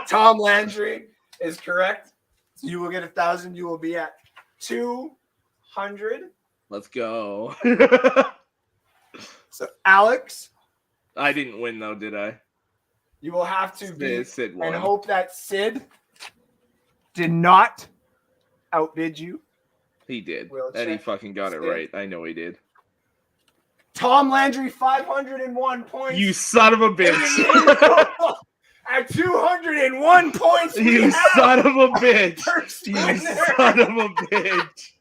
Tom Landry is correct. So you will get 1,000. You will be at 200. let's go. So Alex, I didn't win though, did I? You will have to be Sid and won. hope that Sid did not outbid you. He did. We'll And he check fucking got it Sid. right. I know he did. Tom Landry, 501 points. You son of a bitch. At 201 points, we You have son of a bitch. first You winner. son of a bitch.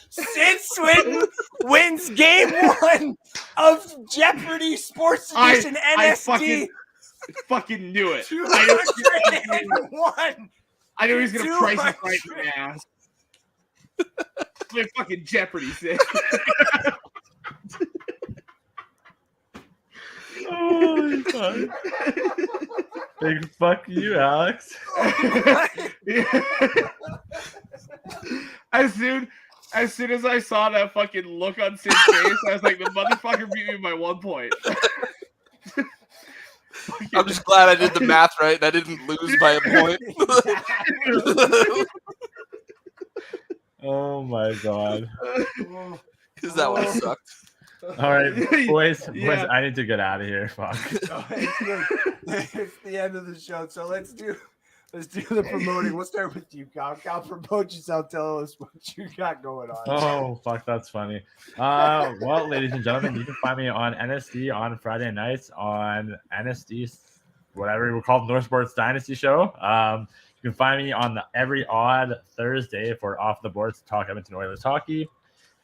Sid Swinton wins game 1 of Jeopardy Sports Edition NSD. I fucking knew it. 201. I knew he was gonna price his right in the ass. Play fucking Jeopardy, Sid. Oh, fuck. Big fuck you, Alex. As soon as I saw that fucking look on Sid's face, I was like, the motherfucker beat me by 1 point. I'm just glad I did the math right and I didn't lose by a point. Oh my god. Because that one sucked. All right, boys, Yeah. I need to get out of here. Fuck. It's the end of the show, so let's do the promoting. We'll start with you, Kyle. Kyle, promote yourself. Tell us what you got going on. Oh, fuck, that's funny. Well, ladies and gentlemen, you can find me on NSD on Friday nights on NSD, whatever we call North Sports Dynasty show. You can find me on every odd Thursday for Off the Boards to talk Edmonton Oilers hockey.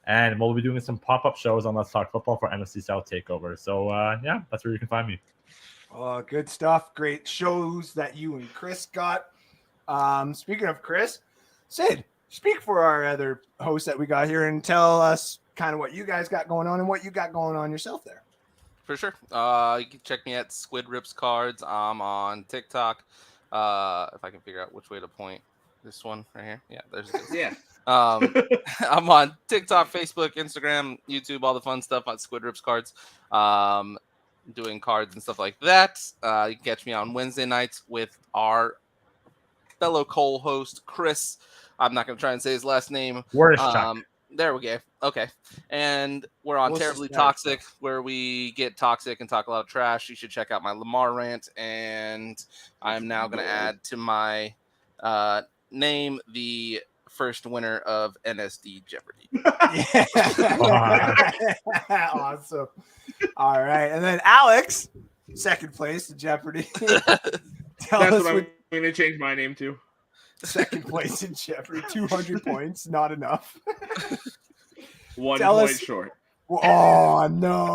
And we'll be doing some pop-up shows on Let's Talk Football for NFC South Takeover. So, yeah, that's where you can find me. Oh, good stuff. Great shows that you and Chris got. Speaking of Chris, Sid, speak for our other hosts that we got here and tell us kind of what you guys got going on and what you got going on yourself there. For sure. You can check me at Squid Rips Cards. I'm on TikTok. If I can figure out which way to point. This one right here. Yeah, there's this. Yeah. I'm on TikTok, Facebook, Instagram, YouTube, all the fun stuff on Squid Rips Cards. Doing cards and stuff like that. You can catch me on Wednesday nights with our fellow co-host Chris. I'm not going to try and say his last name. There we go. Okay. And we're on Terribly Toxic, where we get toxic and talk a lot of trash. You should check out my Lamar rant. And I'm now going to add to my name the first winner of NSD Jeopardy. Awesome. All right. And then Alex, second place in Jeopardy. Tell That's us what I'm going to change my name to. Second place in Jeopardy, 200 points, not enough. 1 Tell point us- short. Oh no!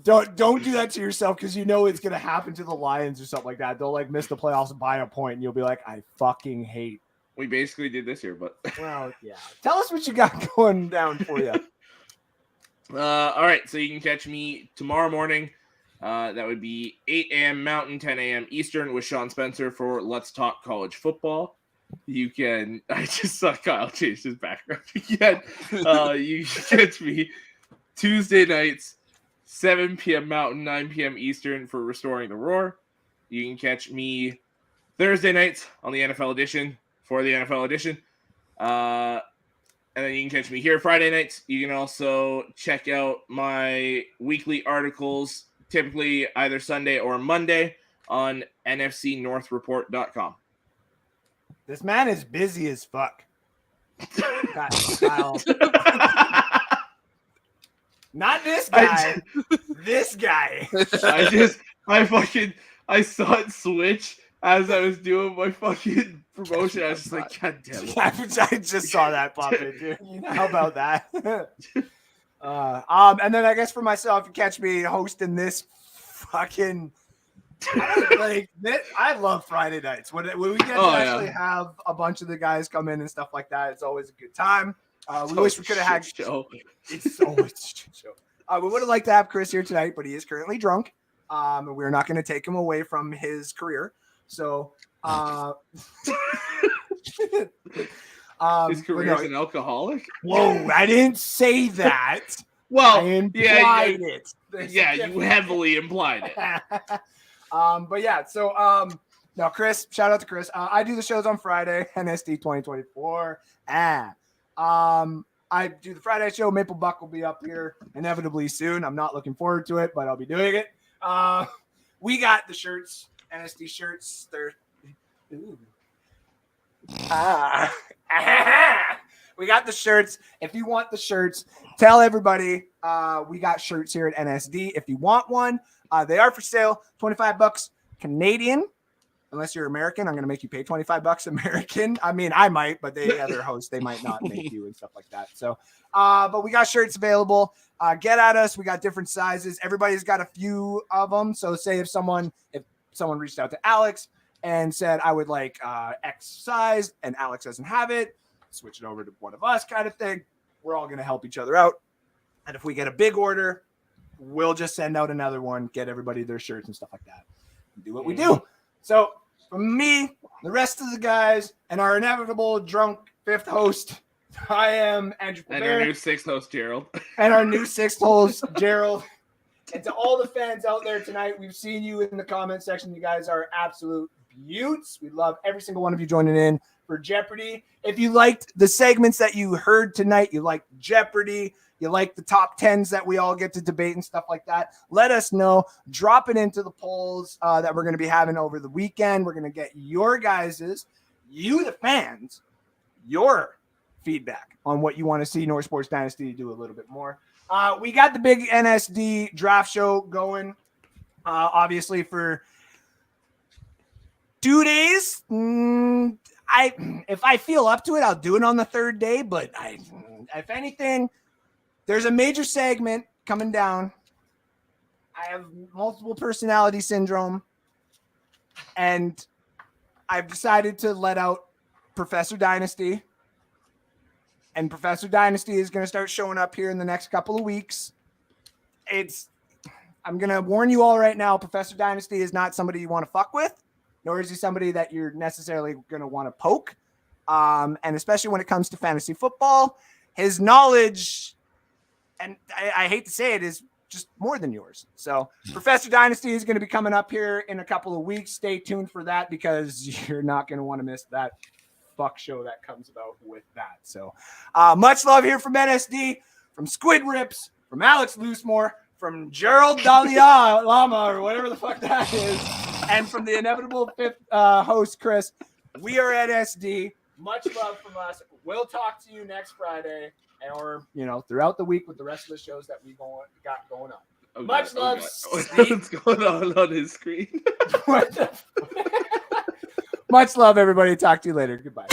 Don't do that to yourself, because you know it's gonna happen to the Lions or something like that. They'll like miss the playoffs by a point, and you'll be like, I fucking hate. We basically did this year, but Well, yeah. Tell us what you got going down for you. all right. So you can catch me tomorrow morning. That would be 8 a.m. Mountain, 10 a.m. Eastern with Sean Spencer for Let's Talk College Football. You can, I just saw Kyle change his background again. You can catch me Tuesday nights, 7 p.m. Mountain, 9 p.m. Eastern for Restoring the Roar. You can catch me Thursday nights on the NFL edition for the NFL edition. And then you can catch me here Friday nights. You can also check out my weekly articles, typically either Sunday or Monday, on nfcnorthreport.com. This man is busy as fuck. Kyle. Not this guy. This guy. I saw it switch as I was doing my fucking promotion. I was just like, God damn it. I just saw that pop in, dude. How about that? And then I guess for myself, you catch me hosting this fucking. I love Friday nights when we get to actually have a bunch of the guys come in and stuff like that. It's always a good time. We wish we could have had. Show. It's always a shit show. We would have liked to have Chris here tonight, but he is currently drunk. And we're not going to take him away from his career. So, his career as an alcoholic. Whoa! I didn't say that. Well, I implied it. You heavily implied it. But yeah, so now Chris, shout out to Chris. I do the shows on Friday, NSD 2024. I I do the Friday show. Maple Buck will be up here inevitably soon. I'm not looking forward to it, but I'll be doing it. We got the shirts, NSD shirts. They're we got the shirts. If you want the shirts, tell everybody we got shirts here at NSD. If you want one, they are for sale. $25 Canadian. Unless you're American, I'm going to make you pay $25 American. I mean, I might, but the other hosts, they might not make you and stuff like that. So, but we got shirts available. Get at us. We got different sizes. Everybody's got a few of them. So say if someone reached out to Alex and said, I would like X size, and Alex doesn't have it, switch it over to one of us kind of thing. We're all going to help each other out. And if we get a big order, we'll just send out another one, get everybody their shirts and stuff like that. Do what we do. So from me, the rest of the guys, and our inevitable drunk fifth host, I am Andrew and our new sixth host, Gerald. And our new sixth host, Gerald. And to all the fans out there tonight, we've seen you in the comment section. You guys are absolute beauts. We love every single one of you joining in for Jeopardy. If you liked the segments that you heard tonight, you liked Jeopardy, you like the top 10s that we all get to debate and stuff like that, let us know. Drop it into the polls that we're going to be having over the weekend. We're going to get your guys's, you the fans, your feedback on what you want to see North Sports Dynasty do a little bit more. We got the big NSD draft show going, obviously, for 2 days. If I feel up to it, I'll do it on the third day. But if anything, there's a major segment coming down. I have multiple personality syndrome, and I've decided to let out Professor Dynasty. And Professor Dynasty is going to start showing up here in the next couple of weeks. I'm going to warn you all right now, Professor Dynasty is not somebody you want to fuck with, nor is he somebody that you're necessarily going to want to poke. And especially when it comes to fantasy football, his knowledge, and I hate to say it, is just more than yours. So Professor Dynasty is going to be coming up here in a couple of weeks. Stay tuned for that, because you're not going to want to miss that fuck show that comes about with that. So much love here from NSD, from Squid Rips, from Alex Loosemore, from Gerald Dahlia Llama, or whatever the fuck that is, and from the inevitable fifth host, Chris. We are at NSD. Much love from us. We'll talk to you next Friday, or throughout the week with the rest of the shows that we got going on. Okay, much love. What's going on his screen? Much love, everybody. Talk to you later. Goodbye.